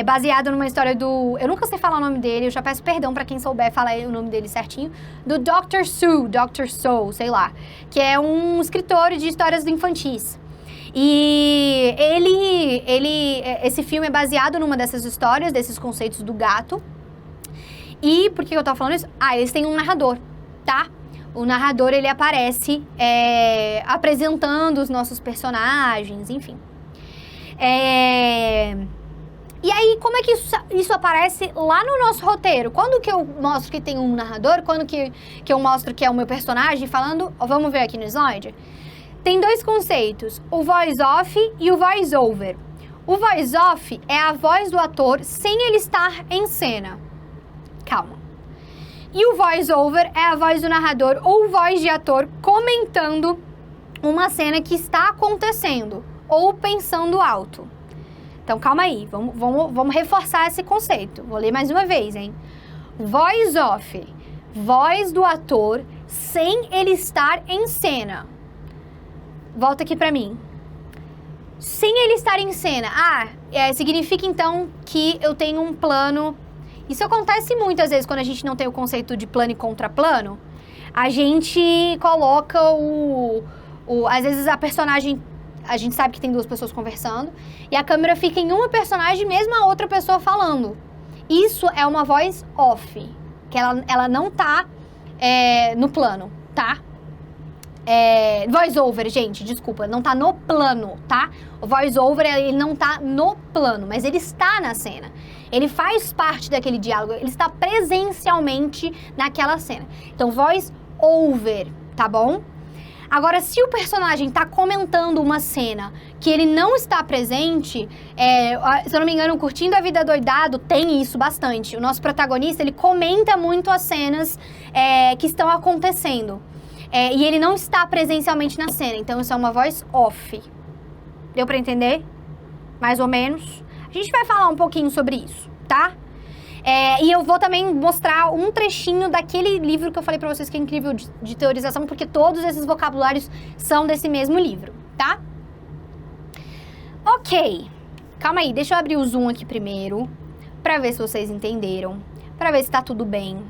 baseado numa história do... Eu nunca sei falar o nome dele, eu já peço perdão pra quem souber falar o nome dele certinho. Do Dr. Seuss, sei lá, que é um escritor de histórias infantis. E esse filme é baseado numa dessas histórias, desses conceitos do gato. E por que eu tô falando isso? Eles têm um narrador, tá? O narrador, ele aparece apresentando os nossos personagens, enfim. E aí, como é que isso aparece lá no nosso roteiro? Quando que eu mostro que tem um narrador? Quando que eu mostro que é o meu personagem falando? Vamos ver aqui no slide? Tem dois conceitos, o voice-off e o voice-over. O voice-off é a voz do ator sem ele estar em cena. Calma. E o voice-over é a voz do narrador ou voz de ator comentando uma cena que está acontecendo ou pensando alto. Então, calma aí, vamos reforçar esse conceito. Vou ler mais uma vez, hein? Voice-off, voz do ator sem ele estar em cena. Volta aqui pra mim. Sem ele estar em cena. Significa então que eu tenho um plano. Isso acontece muitas vezes quando a gente não tem o conceito de plano e contraplano. A gente coloca às vezes a personagem. A gente sabe que tem duas pessoas conversando e a câmera fica em uma personagem, mesmo a outra pessoa falando. Isso é uma voz off, que ela não tá no plano, tá? Voice over, gente, desculpa, não tá no plano, tá? O voice over, ele não tá no plano, mas ele está na cena. Ele faz parte daquele diálogo, ele está presencialmente naquela cena. Então, voice over, tá bom? Agora, se o personagem tá comentando uma cena que ele não está presente, se eu não me engano, Curtindo a Vida Doidado tem isso bastante. O nosso protagonista, ele comenta muito as cenas que estão acontecendo. E ele não está presencialmente na cena, então isso é uma voz off. Deu pra entender? Mais ou menos. A gente vai falar um pouquinho sobre isso, tá? E eu vou também mostrar um trechinho daquele livro que eu falei pra vocês que é incrível de teorização, porque todos esses vocabulários são desse mesmo livro, tá? Ok. Calma aí, deixa eu abrir o zoom aqui primeiro, pra ver se vocês entenderam, pra ver se tá tudo bem.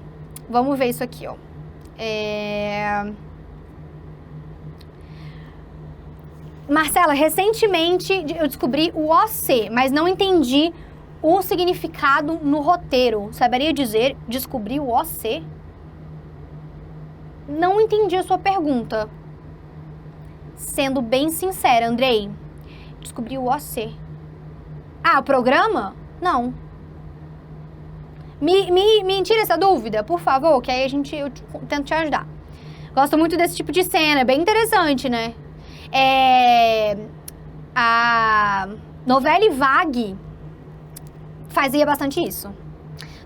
Vamos ver isso aqui, ó. Marcela, recentemente eu descobri o OC, mas não entendi o significado no roteiro. Saberia dizer, descobri o OC? Não entendi a sua pergunta. Sendo bem sincera, Andrei. Descobri o OC. O programa? Não. Me tira essa dúvida, por favor, que aí eu tento te ajudar. Gosto muito desse tipo de cena, é bem interessante, né? A Novelle Vague fazia bastante isso.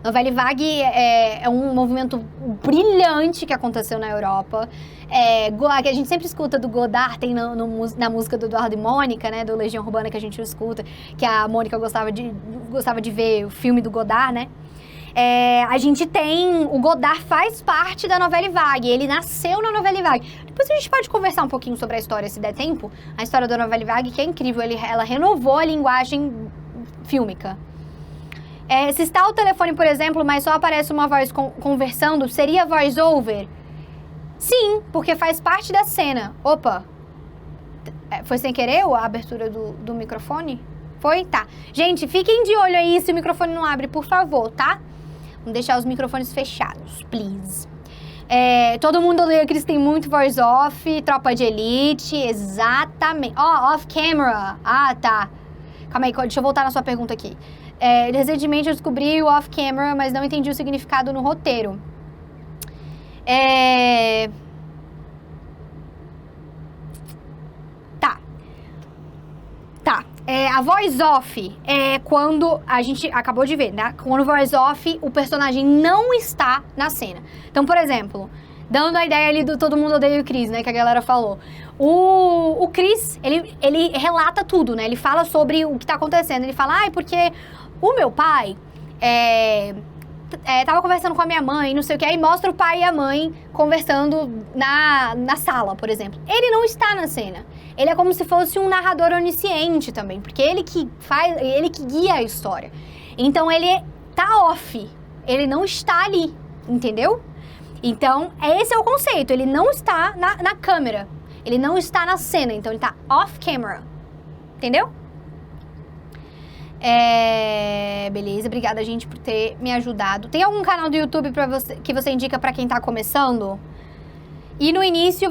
Novelle Vague é um movimento brilhante que aconteceu na Europa. Que a gente sempre escuta do Godard, tem na música do Eduardo e Mônica, né? Do Legião Urbana que a gente escuta, que a Mônica gostava de ver o filme do Godard, né? A gente tem... O Godard faz parte da Novelle Vague. Ele nasceu na Novelle Vague. Depois a gente pode conversar um pouquinho sobre a história, se der tempo. A história da Novelle Vague, que é incrível. Ela renovou a linguagem fílmica. Se está o telefone, por exemplo, mas só aparece uma voz conversando, seria voice over? Sim, porque faz parte da cena. Opa! Foi sem querer a abertura do microfone? Foi? Tá. Gente, fiquem de olho aí se o microfone não abre, por favor, tá? Vamos deixar os microfones fechados, please. Todo mundo odeia Chris, tem muito voice off, Tropa de Elite, exatamente. Off camera. Tá. Calma aí, deixa eu voltar na sua pergunta aqui. Recentemente eu descobri o off camera, mas não entendi o significado no roteiro. Tá. A voice off é quando a gente acabou de ver, né? Quando o voice off, o personagem não está na cena. Então, por exemplo, dando a ideia ali do Todo Mundo Odeia o Chris, né? Que a galera falou. O Chris, ele relata tudo, né? Ele fala sobre o que tá acontecendo. Ele fala, porque o meu pai tava conversando com a minha mãe, não sei o que. Aí mostra o pai e a mãe conversando na sala, por exemplo. Ele não está na cena. Ele é como se fosse um narrador onisciente também, porque ele que guia a história. Então ele tá off, ele não está ali, entendeu? Então esse é o conceito, ele não está na câmera, ele não está na cena, então ele tá off camera, entendeu? Beleza, obrigada, gente, por ter me ajudado. Tem algum canal do YouTube que você indica pra quem tá começando? E no início,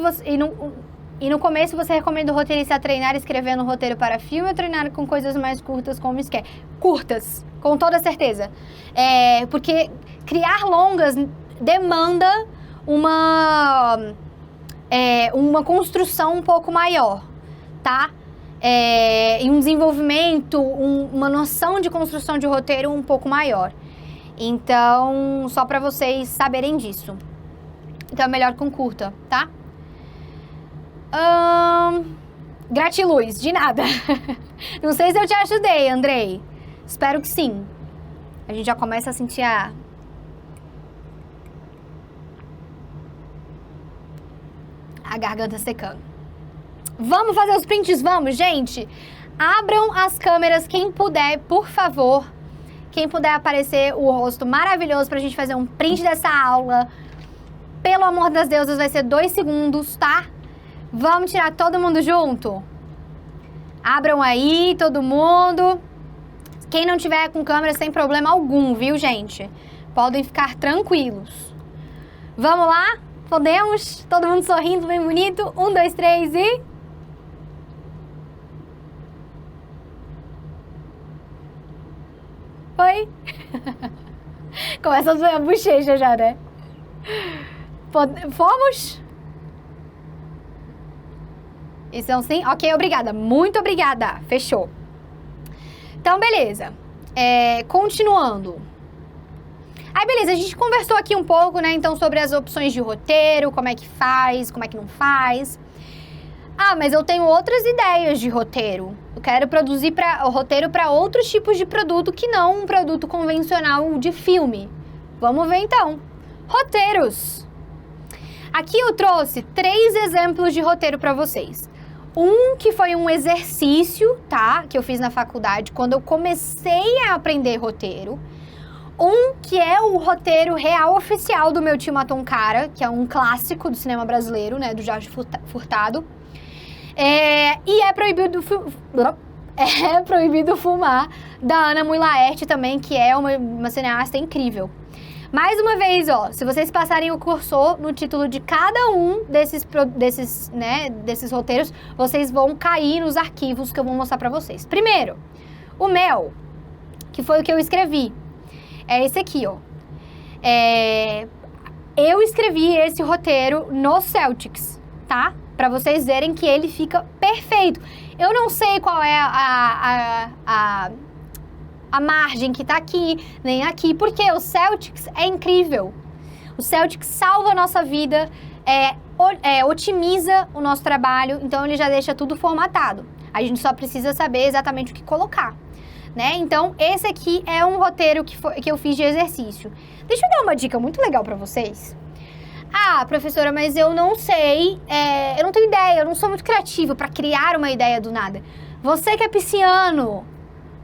E no começo você recomenda o roteirista treinar escrevendo roteiro para filme ou treinar com coisas mais curtas como sketch? Curtas, com toda certeza. Porque criar longas demanda uma construção um pouco maior, tá? E um desenvolvimento, uma noção de construção de roteiro um pouco maior. Então, só para vocês saberem disso. Então é melhor com curta, tá? Gratiluz, de nada. Não sei se eu te ajudei, Andrei. Espero que sim. A gente já começa a sentir a garganta secando. Vamos fazer os prints? Vamos, gente! Abram as câmeras, quem puder, por favor. Quem puder aparecer o rosto maravilhoso pra gente fazer um print dessa aula. Pelo amor das deusas, vai ser 2 segundos, tá? Vamos tirar todo mundo junto? Abram aí, todo mundo. Quem não tiver com câmera, sem problema algum, viu, gente? Podem ficar tranquilos. Vamos lá? Podemos? Todo mundo sorrindo, bem bonito. 1, 2, 3 e... Oi? Começa a doer a bochecha já, né? Fomos? Isso é um sim? Ok, obrigada. Muito obrigada. Fechou. Então, beleza. Continuando. Aí, beleza, a gente conversou aqui um pouco, né, então, sobre as opções de roteiro, como é que faz, como é que não faz. Ah, mas eu tenho outras ideias de roteiro. Eu quero produzir roteiro para outros tipos de produto que não um produto convencional de filme. Vamos ver, então. Roteiros. Aqui eu trouxe 3 exemplos de roteiro para vocês. Um que foi um exercício, tá, que eu fiz na faculdade quando eu comecei a aprender roteiro. Um que é o roteiro real oficial do Meu Tio Matou um Cara, que é um clássico do cinema brasileiro, né, do Jorge Furtado. E é proibido fumar, da Ana Mui Laerte também, que é uma cineasta incrível. Mais uma vez, ó, se vocês passarem o cursor no título de cada um desses roteiros, vocês vão cair nos arquivos que eu vou mostrar pra vocês. Primeiro, o Mel, que foi o que eu escrevi. É esse aqui, ó. Eu escrevi esse roteiro no Celtics, tá? Pra vocês verem que ele fica perfeito. Eu não sei qual é a margem que tá aqui, nem aqui, porque o Celtics é incrível. O Celtics salva a nossa vida, otimiza o nosso trabalho, então ele já deixa tudo formatado. A gente só precisa saber exatamente o que colocar, né? Então, esse aqui é um roteiro que eu fiz de exercício. Deixa eu dar uma dica muito legal pra vocês. Ah, professora, mas eu não sei, eu não tenho ideia, eu não sou muito criativa pra criar uma ideia do nada. Você que é pisciano,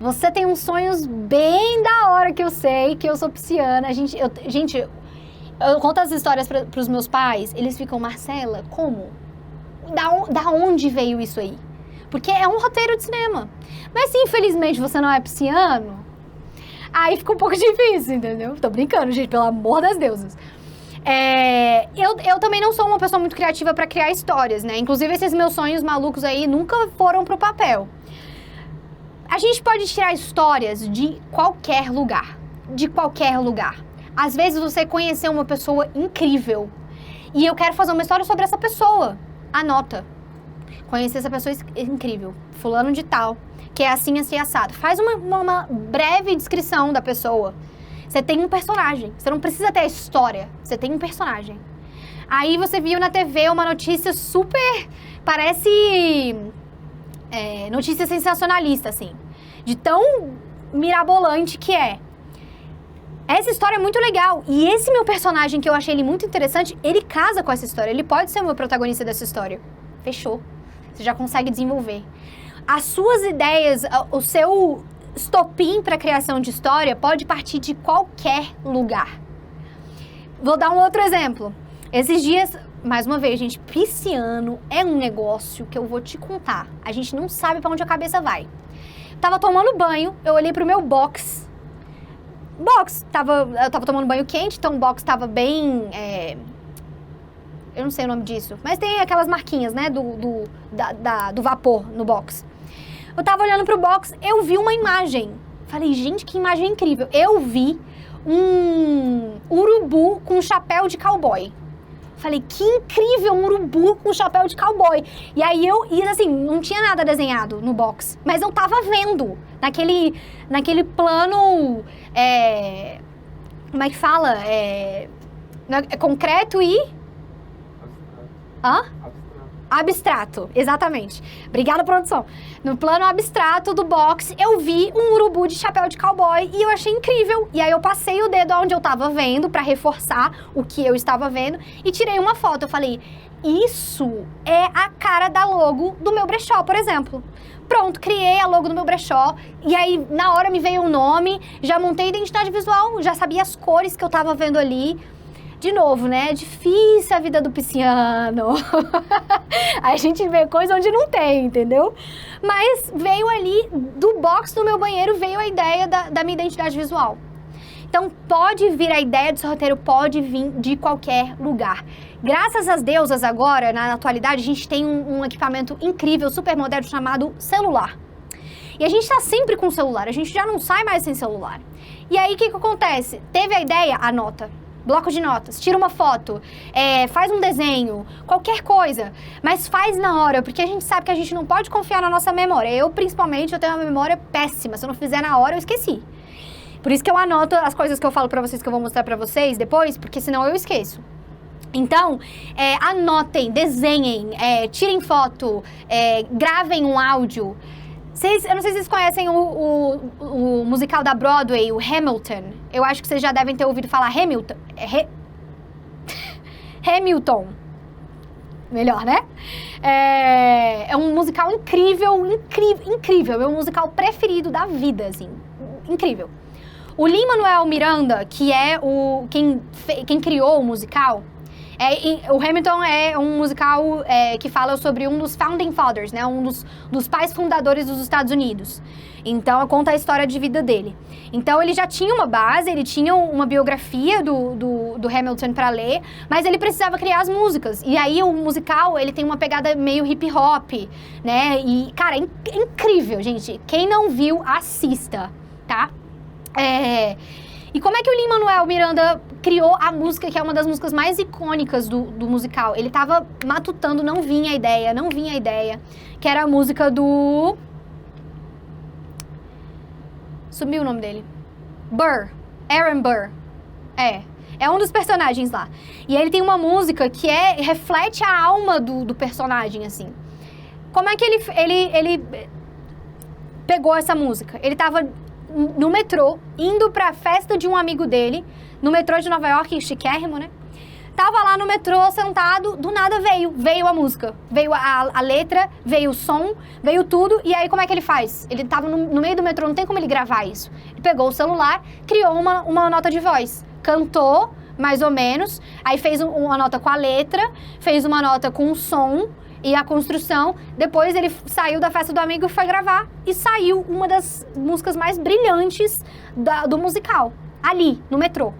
você tem uns sonhos bem da hora que eu sei, que eu sou pisciana. Gente, eu conto as histórias pros meus pais, eles ficam, Marcela, como? Da onde veio isso aí? Porque é um roteiro de cinema. Mas se infelizmente você não é pisciano, aí fica um pouco difícil, entendeu? Tô brincando, gente, pelo amor das deusas. Eu também não sou uma pessoa muito criativa pra criar histórias, né? Inclusive, esses meus sonhos malucos aí nunca foram pro papel. A gente pode tirar histórias de qualquer lugar. De qualquer lugar. Às vezes você conheceu uma pessoa incrível e eu quero fazer uma história sobre essa pessoa. Anota. Conhecer essa pessoa incrível. Fulano de tal. Que é assim, assim, assado. Faz uma breve descrição da pessoa. Você tem um personagem. Você não precisa ter a história. Você tem um personagem. Aí você viu na TV uma notícia super... Parece... notícia sensacionalista, assim. De tão mirabolante que é. Essa história é muito legal. E esse meu personagem, que eu achei ele muito interessante, ele casa com essa história. Ele pode ser o meu protagonista dessa história. Fechou. Você já consegue desenvolver. As suas ideias, o seu estopim para criação de história pode partir de qualquer lugar. Vou dar um outro exemplo. Esses dias, mais uma vez, gente, pisciano é um negócio que eu vou te contar. A gente não sabe para onde a cabeça vai. Tava tomando banho, eu olhei pro meu box. Eu tava tomando banho quente, então o box tava bem Eu não sei o nome disso. Mas tem aquelas marquinhas, né? Do vapor no box. Eu tava olhando pro box, eu vi uma imagem. Falei, gente, que imagem incrível. Eu vi um urubu com um chapéu de cowboy. Falei, que incrível, um urubu com chapéu de cowboy. E aí e assim, não tinha nada desenhado no box. Mas eu tava vendo, naquele plano, como é que fala? Concreto e... Hã? Abstrato, exatamente. Obrigada, produção. No plano abstrato do box, eu vi um urubu de chapéu de cowboy e eu achei incrível. E aí eu passei o dedo onde eu tava vendo pra reforçar o que eu estava vendo e tirei uma foto. Eu falei, isso é a cara da logo do meu brechó, por exemplo. Pronto, criei a logo do meu brechó e aí na hora me veio o nome, já montei a identidade visual, já sabia as cores que eu tava vendo ali. De novo, né? É difícil a vida do pisciano. A gente vê coisa onde não tem, entendeu? Mas veio ali, do box do meu banheiro, veio a ideia da minha identidade visual. Então, pode vir a ideia desse roteiro, pode vir de qualquer lugar. Graças às deusas agora, na atualidade, a gente tem um equipamento incrível, super moderno, chamado celular. E a gente tá sempre com o celular, a gente já não sai mais sem celular. E aí, o que acontece? Teve a ideia? Anota. Bloco de notas, tira uma foto, faz um desenho, qualquer coisa, mas faz na hora, porque a gente sabe que a gente não pode confiar na nossa memória. Eu, principalmente, eu tenho uma memória péssima, se eu não fizer na hora, eu esqueci. Por isso que eu anoto as coisas que eu falo pra vocês, que eu vou mostrar pra vocês depois, porque senão eu esqueço. Então, anotem, desenhem, tirem foto, gravem um áudio. Eu não sei se vocês conhecem o musical da Broadway, o Hamilton. Eu acho que vocês já devem ter ouvido falar Hamilton. Hamilton. Melhor, né? É um musical incrível, incrível, incrível. É o musical preferido da vida, assim. Incrível. O Lin-Manuel Miranda, que é quem criou o musical... o Hamilton é um musical que fala sobre um dos Founding Fathers, né? Um dos pais fundadores dos Estados Unidos. Então, conta a história de vida dele. Então, ele já tinha uma base, ele tinha uma biografia do Hamilton para ler, mas ele precisava criar as músicas. E aí, o musical, ele tem uma pegada meio hip-hop, né? E, cara, é incrível, gente. Quem não viu, assista, tá? E como é que o Lin-Manuel Miranda criou a música, que é uma das músicas mais icônicas do musical? Ele tava matutando, não vinha a ideia, que era a música do... Sumiu o nome dele. Burr. Aaron Burr. É um dos personagens lá. E ele tem uma música que reflete a alma do personagem, assim. Como é que ele pegou essa música? Ele tava no metrô, indo pra festa de um amigo dele, no metrô de Nova York, chiquérrimo, né? Tava lá no metrô, sentado, do nada veio a música, veio a letra, veio o som, veio tudo, e aí como é que ele faz? Ele tava no meio do metrô, não tem como ele gravar isso. Ele pegou o celular, criou uma nota de voz, cantou, mais ou menos, aí fez uma nota com a letra, fez uma nota com o som, e a construção, depois ele saiu da festa do amigo e foi gravar. E saiu uma das músicas mais brilhantes do musical, ali, no metrô.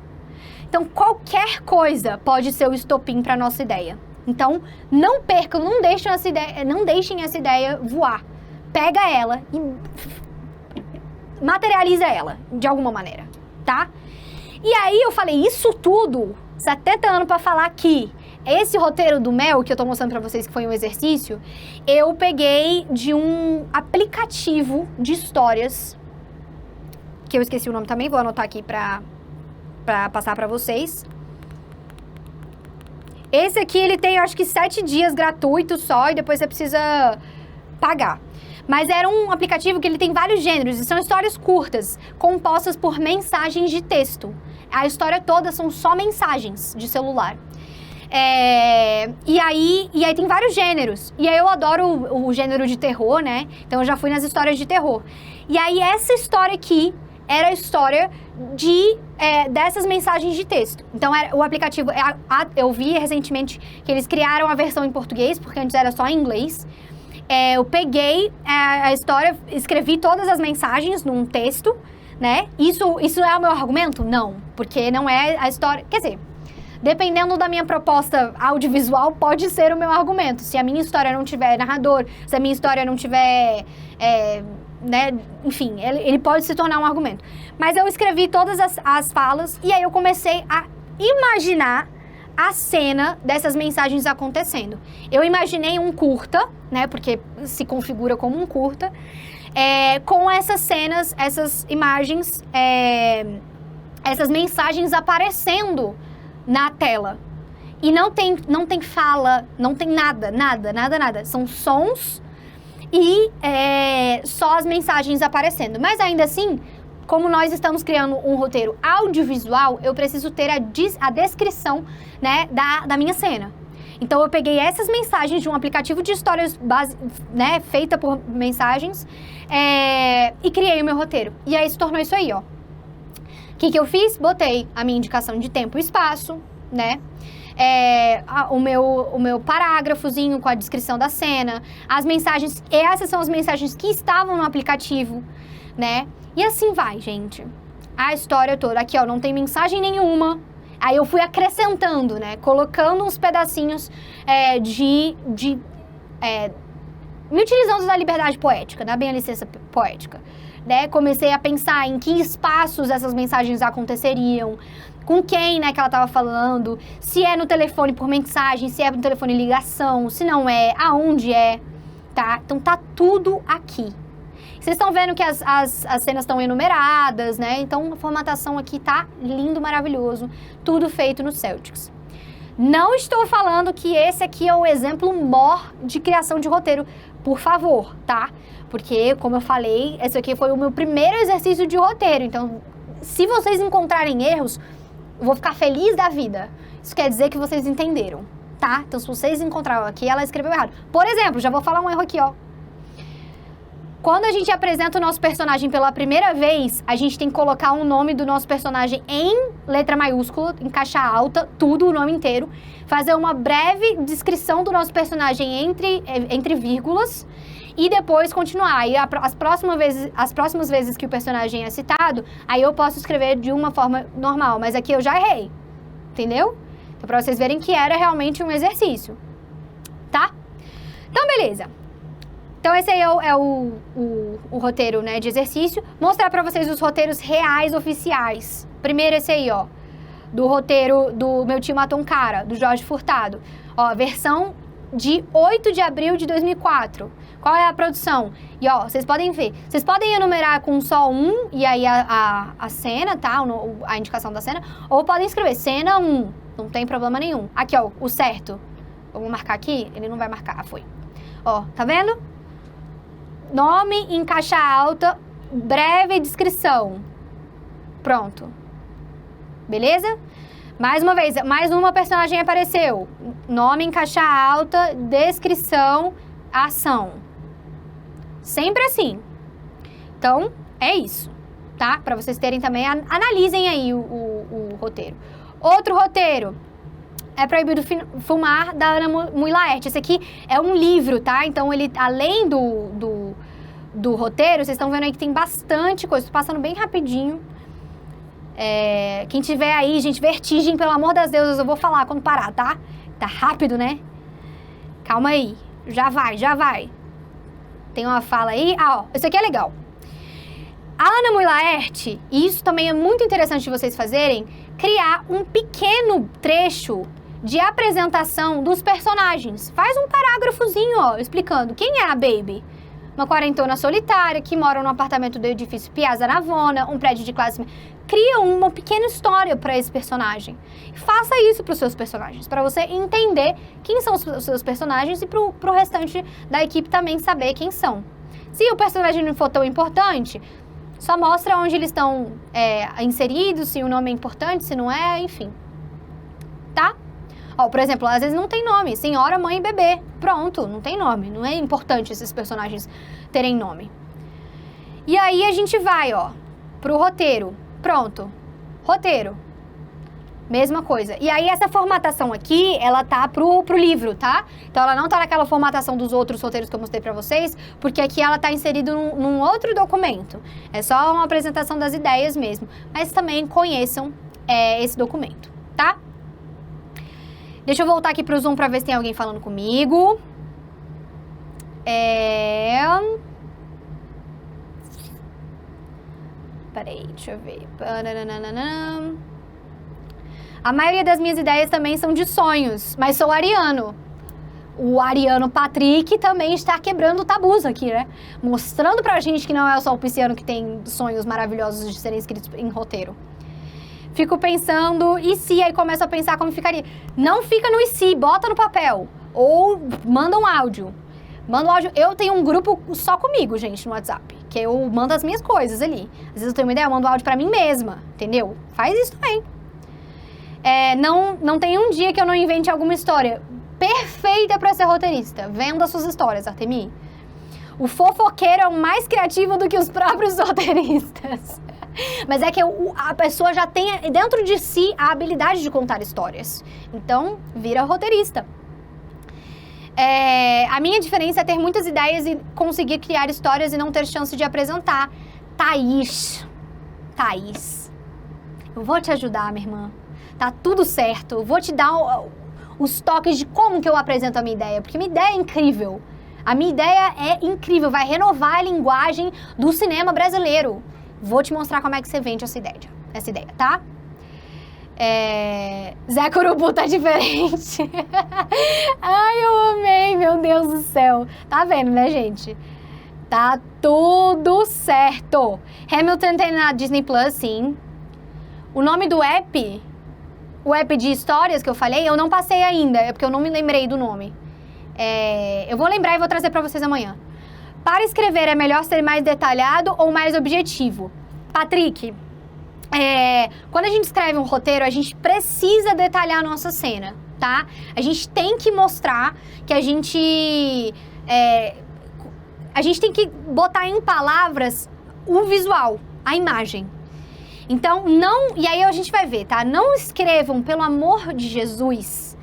Então, qualquer coisa pode ser o estopim para nossa ideia. Então, não percam, não deixem essa ideia voar. Pega ela e materializa ela, de alguma maneira, tá? E aí eu falei, isso tudo, 70 anos para falar que esse roteiro do Mel, que eu tô mostrando pra vocês que foi um exercício, eu peguei de um aplicativo de histórias, que eu esqueci o nome também, vou anotar aqui pra passar pra vocês. Esse aqui, ele tem, acho que 7 dias gratuito só, e depois você precisa pagar. Mas era um aplicativo que ele tem vários gêneros, e são histórias curtas, compostas por mensagens de texto. A história toda são só mensagens de celular. E aí tem vários gêneros. E aí eu adoro o gênero de terror, né? Então eu já fui nas histórias de terror. E aí essa história aqui era a história dessas mensagens de texto. Então o aplicativo, eu vi recentemente que eles criaram a versão em português, porque antes era só em inglês. Eu peguei a história, escrevi todas as mensagens num texto, né? Isso é o meu argumento? Não, porque não é a história... Quer dizer... Dependendo da minha proposta audiovisual, pode ser o meu argumento. Se a minha história não tiver narrador, se a minha história não tiver, né, enfim, ele pode se tornar um argumento. Mas eu escrevi todas as falas e aí eu comecei a imaginar a cena dessas mensagens acontecendo. Eu imaginei um curta, né, porque se configura como um curta, com essas cenas, essas imagens, essas mensagens aparecendo na tela. E não tem fala, não tem nada. São sons e só as mensagens aparecendo. Mas ainda assim, como nós estamos criando um roteiro audiovisual, eu preciso ter a descrição, né, da minha cena. Então eu peguei essas mensagens de um aplicativo de histórias né, feita por mensagens e criei o meu roteiro. E aí se tornou isso aí, ó. O que eu fiz? Botei a minha indicação de tempo e espaço, né? O meu parágrafozinho com a descrição da cena, as mensagens, essas são as mensagens que estavam no aplicativo, né? E assim vai, gente. A história toda. Aqui, ó, não tem mensagem nenhuma. Aí eu fui acrescentando, né? Colocando uns pedacinhos me utilizando da liberdade poética, da minha licença poética. Né? Comecei a pensar em que espaços essas mensagens aconteceriam, com quem, né, que ela estava falando, se é no telefone por mensagem, se é no telefone ligação, se não é, aonde é, tá? Então tá tudo aqui. Vocês estão vendo que as cenas estão enumeradas, né? Então a formatação aqui tá lindo, maravilhoso, tudo feito no Celtx. Não estou falando que esse aqui é o exemplo mor de criação de roteiro, por favor, tá? Porque, como eu falei, esse aqui foi o meu primeiro exercício de roteiro. Então, se vocês encontrarem erros, eu vou ficar feliz da vida. Isso quer dizer que vocês entenderam, tá? Então, se vocês encontraram aqui, ela escreveu errado. Por exemplo, já vou falar um erro aqui, ó. Quando a gente apresenta o nosso personagem pela primeira vez, a gente tem que colocar o nome do nosso personagem em letra maiúscula, em caixa alta, tudo, o nome inteiro. Fazer uma breve descrição do nosso personagem entre vírgulas e depois continuar. E as próximas vezes que o personagem é citado, aí eu posso escrever de uma forma normal, mas aqui eu já errei, entendeu? Então, pra vocês verem que era realmente um exercício, tá? Então, beleza. Então, esse aí é o roteiro, né, de exercício. Mostrar pra vocês os roteiros reais, oficiais. Primeiro esse aí, ó, do roteiro do Meu Tio Matou um Cara, do Jorge Furtado. Ó, versão de 8 de abril de 2004. Qual é a produção? E, ó, vocês podem ver. Vocês podem enumerar com só um, e aí a cena, tá? A indicação da cena. Ou podem escrever cena 1. Não tem problema nenhum. Aqui, ó, o certo. Vamos marcar aqui? Ele não vai marcar. Foi. Ó, tá vendo? Nome em caixa alta, breve descrição. Pronto. Beleza? Mais uma vez, mais uma personagem apareceu. Nome em caixa alta, descrição, ação. Sempre assim. Então, é isso, tá? Pra vocês terem também, analisem aí o roteiro. Outro roteiro. É Proibido Fumar, da Ana Mui Laerte. Esse aqui é um livro, tá? Então, ele, além do roteiro, vocês estão vendo aí que tem bastante coisa. Tô passando bem rapidinho. Quem tiver aí, gente, vertigem, pelo amor das deusas, eu vou falar quando parar, tá? Tá rápido, né? Calma aí. Já vai. Tem uma fala aí. Ó, isso aqui é legal. A Ana Mui Laerte, e isso também é muito interessante de vocês fazerem, criar um pequeno trecho de apresentação dos personagens. Faz um parágrafozinho, ó, explicando quem é a Baby. Uma quarentona solitária que mora no apartamento do edifício Piazza Navona, um prédio de classe média. Cria uma pequena história para esse personagem. Faça isso para os seus personagens, para você entender quem são os seus personagens e para o restante da equipe também saber quem são. Se o personagem não for tão importante, só mostra onde eles estão inseridos, se o nome é importante, se não é, enfim. Tá? Ó, por exemplo, às vezes não tem nome. Senhora, mãe e bebê. Pronto, não tem nome. Não é importante esses personagens terem nome. E aí a gente vai, ó, pro roteiro. Pronto. Roteiro. Mesma coisa. E aí essa formatação aqui, ela tá pro livro, tá? Então ela não tá naquela formatação dos outros roteiros que eu mostrei pra vocês, porque aqui ela tá inserida num outro documento. É só uma apresentação das ideias mesmo. Mas também conheçam esse documento, tá? Deixa eu voltar aqui pro Zoom pra ver se tem alguém falando comigo. Peraí, deixa eu ver. A maioria das minhas ideias também são de sonhos, mas sou ariano. O ariano Patrick também está quebrando tabus aqui, né? Mostrando pra gente que não é só o pisciano que tem sonhos maravilhosos de serem escritos em roteiro. Fico pensando, e se? Aí começo a pensar como ficaria. Não fica no e se, bota no papel. Ou manda um áudio. Manda um áudio. Eu tenho um grupo só comigo, gente, no WhatsApp. Que eu mando as minhas coisas ali. Às vezes eu tenho uma ideia, eu mando um áudio pra mim mesma. Entendeu? Faz isso também. Não tem um dia que eu não invente alguma história perfeita pra ser roteirista. Venda suas histórias, Artemi. O fofoqueiro é o mais criativo do que os próprios roteiristas. Mas é que a pessoa já tem dentro de si a habilidade de contar histórias. Então, vira roteirista. A minha diferença é ter muitas ideias e conseguir criar histórias e não ter chance de apresentar. Thaís, eu vou te ajudar, minha irmã. Tá tudo certo. Eu vou te dar os toques de como que eu apresento a minha ideia. Porque minha ideia é incrível. A minha ideia é incrível. Vai renovar a linguagem do cinema brasileiro. Vou te mostrar como é que você vende essa ideia, tá? Zé Curubu tá diferente. Ai, eu amei, meu Deus do céu. Tá vendo, né, gente? Tá tudo certo. Hamilton tem na Disney Plus, sim. O nome do app, o app de histórias que eu falei, eu não passei ainda, é porque eu não me lembrei do nome. Eu vou lembrar e vou trazer pra vocês amanhã. Para escrever, é melhor ser mais detalhado ou mais objetivo? Patrick, quando a gente escreve um roteiro, a gente precisa detalhar a nossa cena, tá? A gente tem que mostrar que a gente tem que botar em palavras o visual, a imagem. Então, e aí a gente vai ver, tá? Não escrevam, pelo amor de Jesus,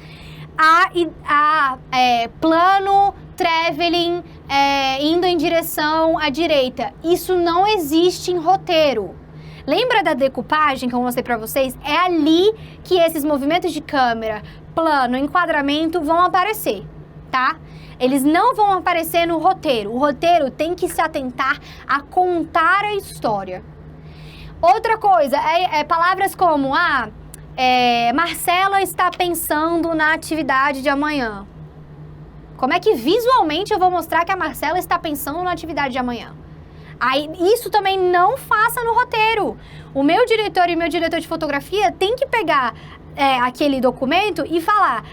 plano, traveling, indo em direção à direita. Isso não existe em roteiro. Lembra da decupagem que eu mostrei pra vocês? É ali que esses movimentos de câmera, plano, enquadramento vão aparecer, tá? Eles não vão aparecer no roteiro. O roteiro tem que se atentar a contar a história. Outra coisa, palavras como, Marcela está pensando na atividade de amanhã. Como é que visualmente eu vou mostrar que a Marcela está pensando na atividade de amanhã? Aí, isso também não faça no roteiro. O meu diretor e o meu diretor de fotografia tem que pegar aquele documento e falar,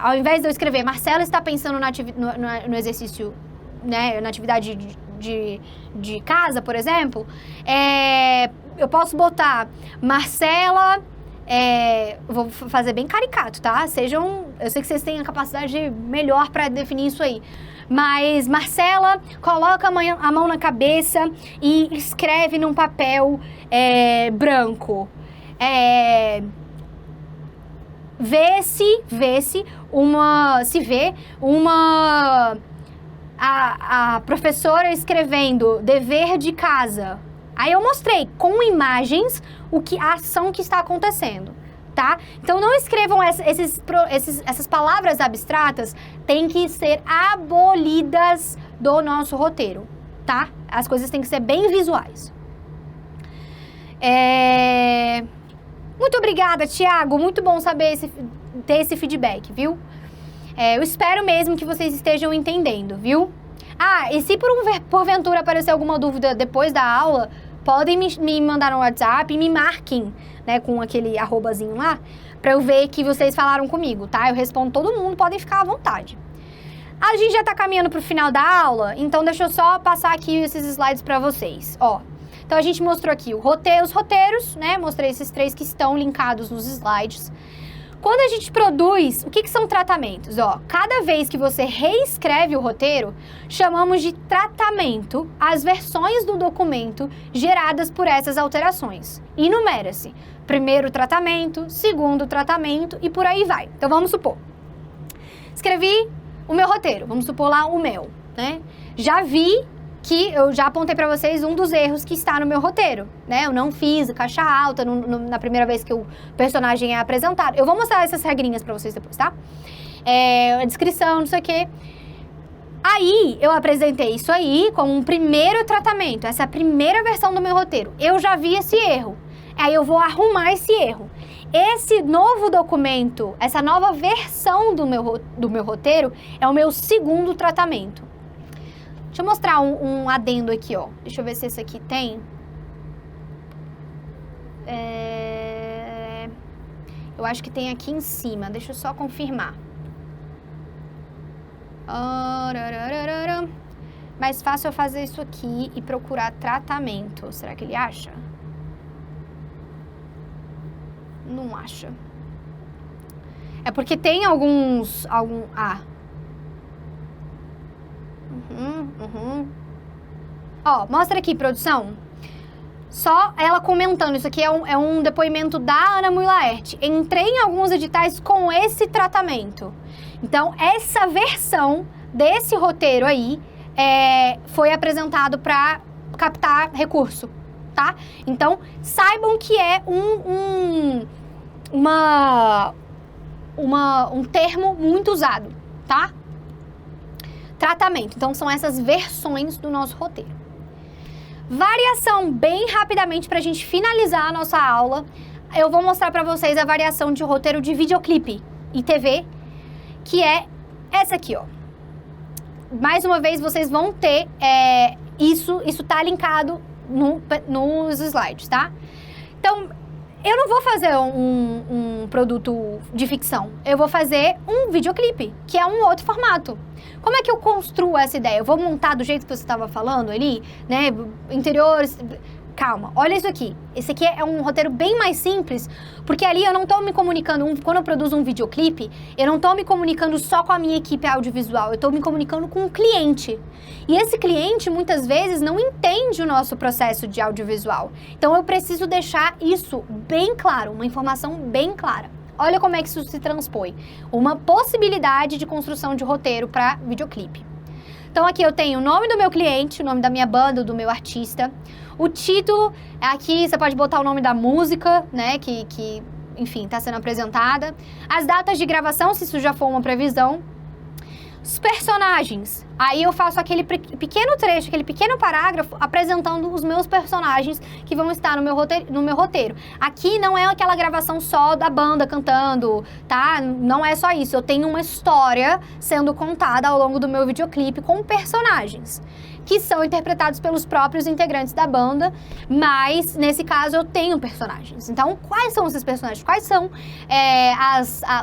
ao invés de eu escrever Marcela está pensando no exercício, né, na atividade de casa, por exemplo, eu posso botar Marcela... vou fazer bem caricato, tá? Eu sei que vocês têm a capacidade melhor pra definir isso aí. Mas Marcela coloca a mão na cabeça e escreve num papel branco. A professora escrevendo dever de casa. Aí eu mostrei com imagens a ação que está acontecendo, tá? Então não escrevam essas palavras abstratas, tem que ser abolidas do nosso roteiro, tá? As coisas têm que ser bem visuais. Muito obrigada, Thiago, muito bom ter esse feedback, viu? Eu espero mesmo que vocês estejam entendendo, viu? E se porventura aparecer alguma dúvida depois da aula, podem me mandar no WhatsApp e me marquem, né, com aquele arrobazinho lá, pra eu ver que vocês falaram comigo, tá? Eu respondo todo mundo, podem ficar à vontade. A gente já tá caminhando pro final da aula, então deixa eu só passar aqui esses slides pra vocês, ó. Então a gente mostrou aqui os roteiros, né? Mostrei esses 3 que estão linkados nos slides. Quando a gente produz, o que são tratamentos? Cada vez que você reescreve o roteiro, chamamos de tratamento as versões do documento geradas por essas alterações. Enumera-se. Primeiro tratamento, segundo tratamento e por aí vai. Então vamos supor. Escrevi o meu roteiro, vamos supor lá o meu, né? Já vi que eu já apontei pra vocês um dos erros que está no meu roteiro, né? Eu não fiz caixa alta na primeira vez que o personagem é apresentado. Eu vou mostrar essas regrinhas pra vocês depois, tá? A descrição, não sei o quê. Aí, eu apresentei isso aí como um primeiro tratamento, essa é a primeira versão do meu roteiro. Eu já vi esse erro. Aí eu vou arrumar esse erro. Esse novo documento, essa nova versão do meu roteiro é o meu segundo tratamento. Deixa eu mostrar um adendo aqui, ó. Deixa eu ver se esse aqui tem. Eu acho que tem aqui em cima. Deixa eu só confirmar. Mais fácil eu fazer isso aqui e procurar tratamento. Será que ele acha? Não acha. É porque tem alguns... Ó, mostra aqui, produção. Só ela comentando. Isso aqui é um depoimento da Ana Mui Laerte. Entrei em alguns editais com esse tratamento. Então, essa versão desse roteiro aí foi apresentado para captar recurso, tá? Então, saibam que é um termo muito usado, tá? Tratamento. Então, são essas versões do nosso roteiro. Variação, bem rapidamente, pra gente finalizar a nossa aula. Eu vou mostrar pra vocês a variação de roteiro de videoclipe e TV, que é essa aqui, ó. Mais uma vez, vocês vão ter isso tá linkado nos slides, tá? Então, eu não vou fazer um produto de ficção. Eu vou fazer um videoclipe, que é um outro formato. Como é que eu construo essa ideia? Eu vou montar do jeito que você estava falando ali, né? Interiores... Calma, olha isso aqui. Esse aqui é um roteiro bem mais simples, porque ali eu não estou me comunicando, quando eu produzo um videoclipe, eu não estou me comunicando só com a minha equipe audiovisual, eu estou me comunicando com o cliente. E esse cliente, muitas vezes, não entende o nosso processo de audiovisual. Então, eu preciso deixar isso bem claro, uma informação bem clara. Olha como é que isso se transpõe. Uma possibilidade de construção de roteiro para videoclipe. Então, aqui eu tenho o nome do meu cliente, o nome da minha banda, do meu artista. O título, aqui você pode botar o nome da música, né, que enfim, está sendo apresentada. As datas de gravação, se isso já for uma previsão. Os personagens. Aí eu faço aquele pequeno trecho, aquele pequeno parágrafo apresentando os meus personagens que vão estar no meu roteiro. Aqui não é aquela gravação só da banda cantando, tá? Não é só isso. Eu tenho uma história sendo contada ao longo do meu videoclipe com personagens que são interpretados pelos próprios integrantes da banda, mas nesse caso eu tenho personagens. Então, quais são esses personagens? Quais são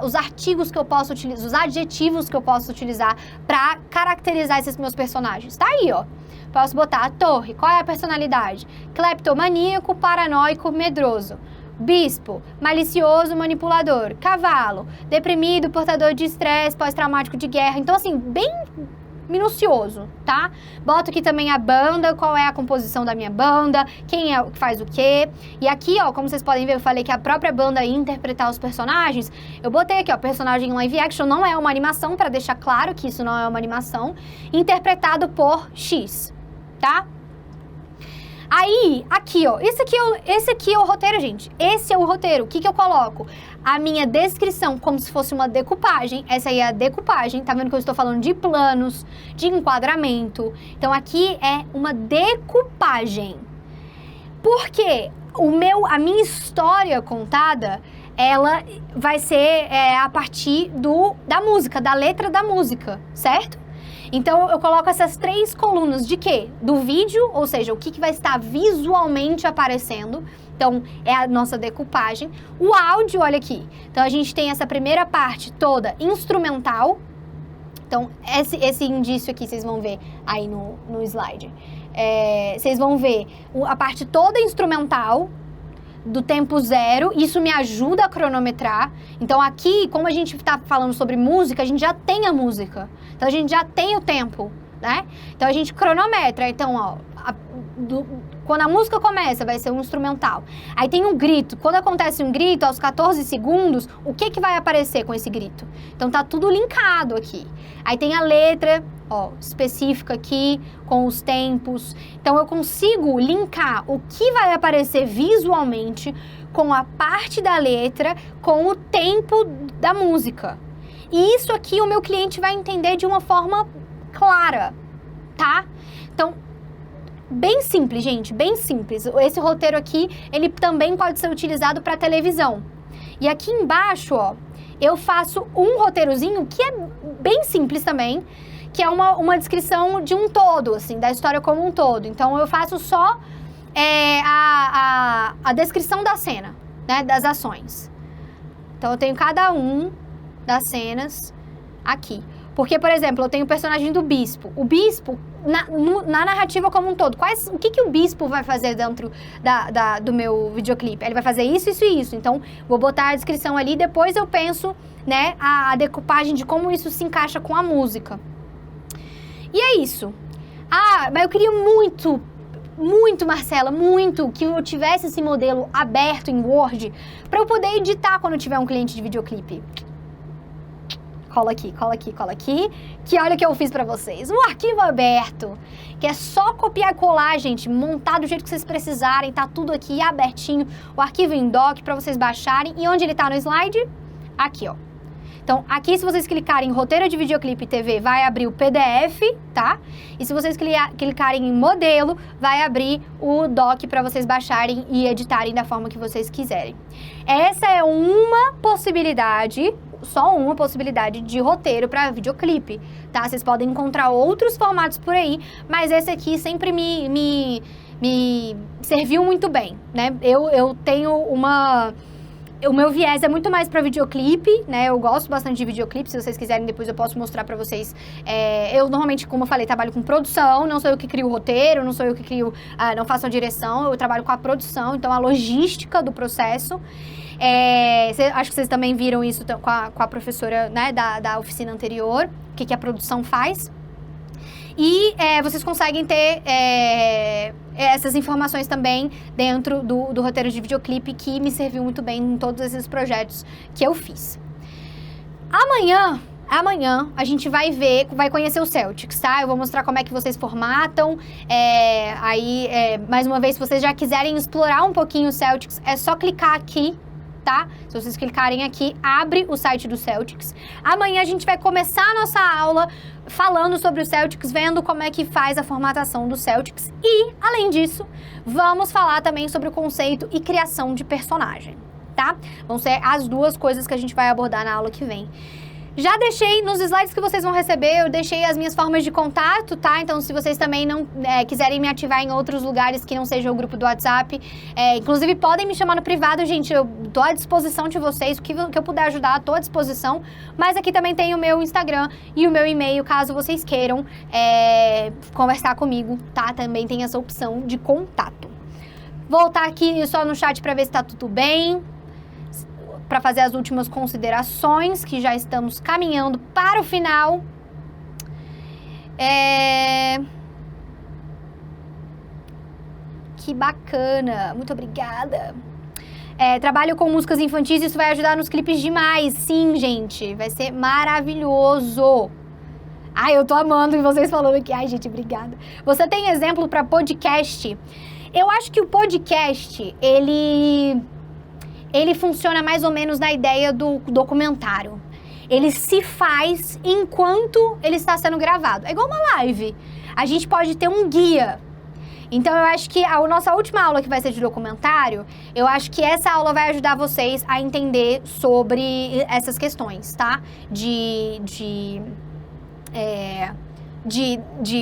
os artigos que eu posso utilizar, os adjetivos que eu posso utilizar para caracterizar esses meus personagens? Tá aí, ó. Posso botar a torre, qual é a personalidade? Cleptomaníaco, paranoico, medroso. Bispo, malicioso, manipulador. Cavalo, deprimido, portador de estresse, pós-traumático de guerra. Então, assim, bem minucioso, tá? Boto aqui também a banda, qual é a composição da minha banda, quem é que faz o quê. E aqui, ó, como vocês podem ver, eu falei que a própria banda ia interpretar os personagens. Eu botei aqui, ó, personagem live action, não é uma animação, para deixar claro que isso não é uma animação, interpretado por X, tá? Aí, aqui, ó, esse aqui é o roteiro, gente. Esse é o roteiro. O que eu coloco? A minha descrição, como se fosse uma decupagem. Essa aí é a decupagem. Tá vendo que eu estou falando de planos, de enquadramento. Então, aqui é uma decupagem. Por quê? A minha história contada, ela vai ser a partir da música, da letra da música, certo? Então, eu coloco essas 3 colunas de quê? Do vídeo, ou seja, o que vai estar visualmente aparecendo. Então, é a nossa decupagem. O áudio, olha aqui. Então, a gente tem essa primeira parte toda instrumental. Então, esse indício aqui, vocês vão ver aí no slide. Vocês vão ver a parte toda instrumental, do tempo 0, isso me ajuda a cronometrar. Então aqui, como a gente está falando sobre música, a gente já tem a música. Então a gente já tem o tempo, né? Então a gente cronometra. Então, ó, quando a música começa, vai ser um instrumental. Aí tem um grito. Quando acontece um grito, aos 14 segundos, o que vai aparecer com esse grito? Então tá tudo linkado aqui. Aí tem a letra, ó, específica aqui, com os tempos. Então, eu consigo linkar o que vai aparecer visualmente com a parte da letra, com o tempo da música. E isso aqui o meu cliente vai entender de uma forma clara, tá? Então, bem simples, gente, bem simples. Esse roteiro aqui, ele também pode ser utilizado para televisão. E aqui embaixo, ó, eu faço um roteirozinho que é bem simples também, que é uma descrição de um todo, assim, da história como um todo. Então, eu faço só a descrição da cena, né, das ações. Então, eu tenho cada um das cenas aqui. Porque, por exemplo, eu tenho o personagem do bispo. O bispo, na narrativa como um todo, o que o bispo vai fazer dentro do meu videoclipe? Ele vai fazer isso, isso e isso. Então, vou botar a descrição ali, depois eu penso, né, a decupagem de como isso se encaixa com a música. E é isso. Ah, mas eu queria muito, Marcela, muito que eu tivesse esse modelo aberto em Word para eu poder editar quando eu tiver um cliente de videoclipe. Cola aqui, que olha o que eu fiz pra vocês. Um arquivo aberto, que é só copiar e colar, gente, montar do jeito que vocês precisarem, tá tudo aqui abertinho, o arquivo em doc pra vocês baixarem. E onde ele tá no slide? Aqui, ó. Então, aqui se vocês clicarem em roteiro de videoclipe TV, vai abrir o PDF, tá? E se vocês clicarem em modelo, vai abrir o doc para vocês baixarem e editarem da forma que vocês quiserem. Essa é uma possibilidade, só uma possibilidade de roteiro para videoclipe, tá? Vocês podem encontrar outros formatos por aí, mas esse aqui sempre me serviu muito bem, né? Eu tenho o meu viés é muito mais para videoclipe, né? Eu gosto bastante de videoclipe. Se vocês quiserem, depois eu posso mostrar para vocês. Eu normalmente, como eu falei, trabalho com produção. Não sou eu que crio o roteiro, não sou eu que crio, não faço a direção. Eu trabalho com a produção, então a logística do processo. Acho que vocês também viram isso com a professora, né, da oficina anterior, o que a produção faz. E vocês conseguem ter essas informações também dentro do roteiro de videoclipe, que me serviu muito bem em todos esses projetos que eu fiz. Amanhã a gente vai conhecer o Celtics, tá? Eu vou mostrar como é que vocês formatam. Mais uma vez, se vocês já quiserem explorar um pouquinho o Celtics, é só clicar aqui, tá? Se vocês clicarem aqui, abre o site do Celtics. Amanhã a gente vai começar a nossa aula falando sobre o Celtics, vendo como é que faz a formatação do Celtics. E, além disso, vamos falar também sobre o conceito e criação de personagem, tá? Vão ser as duas coisas que a gente vai abordar na aula que vem. Já deixei nos slides que vocês vão receber, eu deixei as minhas formas de contato, tá? Então, se vocês também não quiserem me ativar em outros lugares que não seja o grupo do WhatsApp, inclusive podem me chamar no privado, gente, eu tô à disposição de vocês, o que eu puder ajudar, tô à disposição. Mas aqui também tem o meu Instagram e o meu e-mail, caso vocês queiram conversar comigo, tá? Também tem essa opção de contato. Voltar aqui só no chat pra ver se tá tudo bem, para fazer as últimas considerações, que já estamos caminhando para o final. Que bacana, muito obrigada. Trabalho com músicas infantis, isso vai ajudar nos clipes demais. Sim, gente, vai ser maravilhoso. Ai, eu tô amando vocês falando aqui. Ai, gente, obrigada. Você tem exemplo para podcast? Eu acho que o podcast, ele funciona mais ou menos na ideia do documentário. Ele se faz enquanto ele está sendo gravado. É igual uma live. A gente pode ter um guia. Então, eu acho que a nossa última aula, que vai ser de documentário, eu acho que essa aula vai ajudar vocês a entender sobre essas questões, tá? De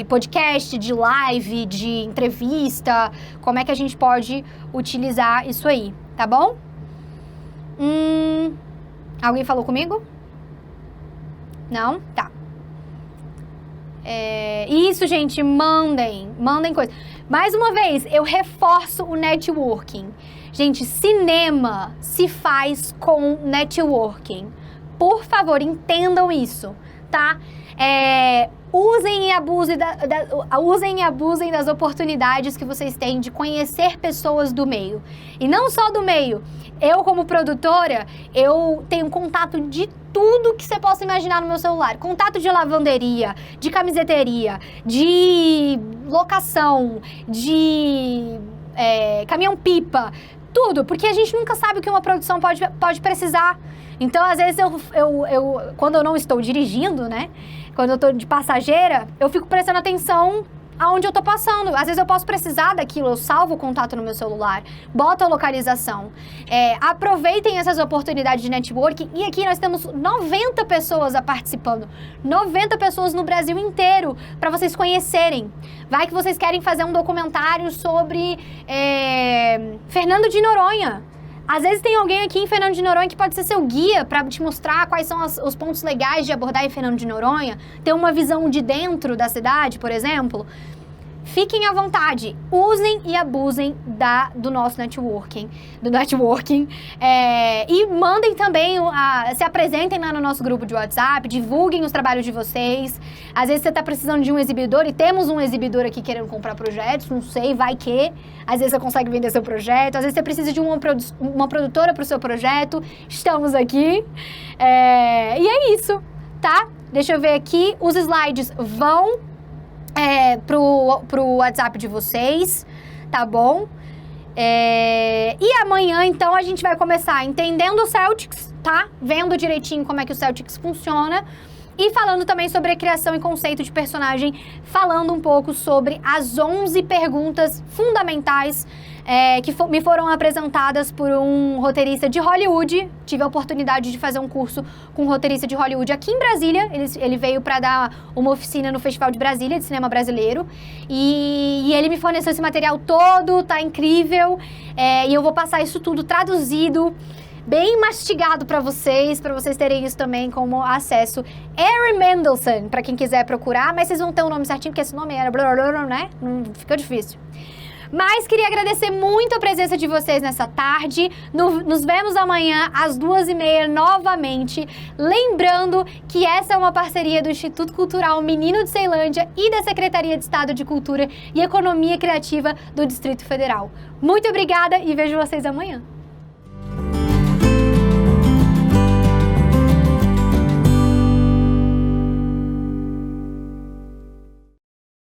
podcast, de live, de entrevista, como é que a gente pode utilizar isso aí, tá bom? Alguém falou comigo? Não? Tá. Isso, gente, mandem coisa. Mais uma vez, eu reforço o networking. Gente, cinema se faz com networking. Por favor, entendam isso, tá? Usem e abusem das oportunidades que vocês têm de conhecer pessoas do meio. E não só do meio. Eu, como produtora, eu tenho contato de tudo que você possa imaginar no meu celular. Contato de lavanderia, de camiseteria, de locação, de caminhão-pipa, tudo. Porque a gente nunca sabe o que uma produção pode precisar. Então, às vezes, quando eu não estou dirigindo, né? Quando eu tô de passageira, eu fico prestando atenção aonde eu tô passando. Às vezes eu posso precisar daquilo, eu salvo o contato no meu celular, boto a localização. Aproveitem essas oportunidades de networking. E aqui nós temos 90 pessoas participando. 90 pessoas no Brasil inteiro, para vocês conhecerem. Vai que vocês querem fazer um documentário sobre Fernando de Noronha. Às vezes tem alguém aqui em Fernando de Noronha que pode ser seu guia para te mostrar quais são os pontos legais de abordar em Fernando de Noronha, ter uma visão de dentro da cidade, por exemplo. Fiquem à vontade, usem e abusem do nosso networking, e mandem também, se apresentem lá no nosso grupo de WhatsApp, divulguem os trabalhos de vocês. Às vezes você está precisando de um exibidor e temos um exibidor aqui querendo comprar projetos, não sei, vai que. Às vezes você consegue vender seu projeto, às vezes você precisa de uma produtora para o seu projeto, estamos aqui. E é isso, tá? Deixa eu ver aqui, os slides vão pro WhatsApp de vocês, tá bom? E amanhã, então, a gente vai começar entendendo o Celtics, tá? Vendo direitinho como é que o Celtics funciona e falando também sobre a criação e conceito de personagem, falando um pouco sobre as 11 perguntas fundamentais que me foram apresentadas por um roteirista de Hollywood. Tive a oportunidade de fazer um curso com um roteirista de Hollywood aqui em Brasília. Ele veio para dar uma oficina no Festival de Brasília, de cinema brasileiro. E ele me forneceu esse material todo, tá incrível. E eu vou passar isso tudo traduzido, bem mastigado para vocês terem isso também como acesso. Erin Mendelsohn, para quem quiser procurar, mas vocês vão ter o nome certinho, porque esse nome era né? Não fica difícil. Mas queria agradecer muito a presença de vocês nessa tarde. Nos vemos amanhã às 2h30 novamente. Lembrando que essa é uma parceria do Instituto Cultural Menino de Ceilândia e da Secretaria de Estado de Cultura e Economia Criativa do Distrito Federal. Muito obrigada e vejo vocês amanhã.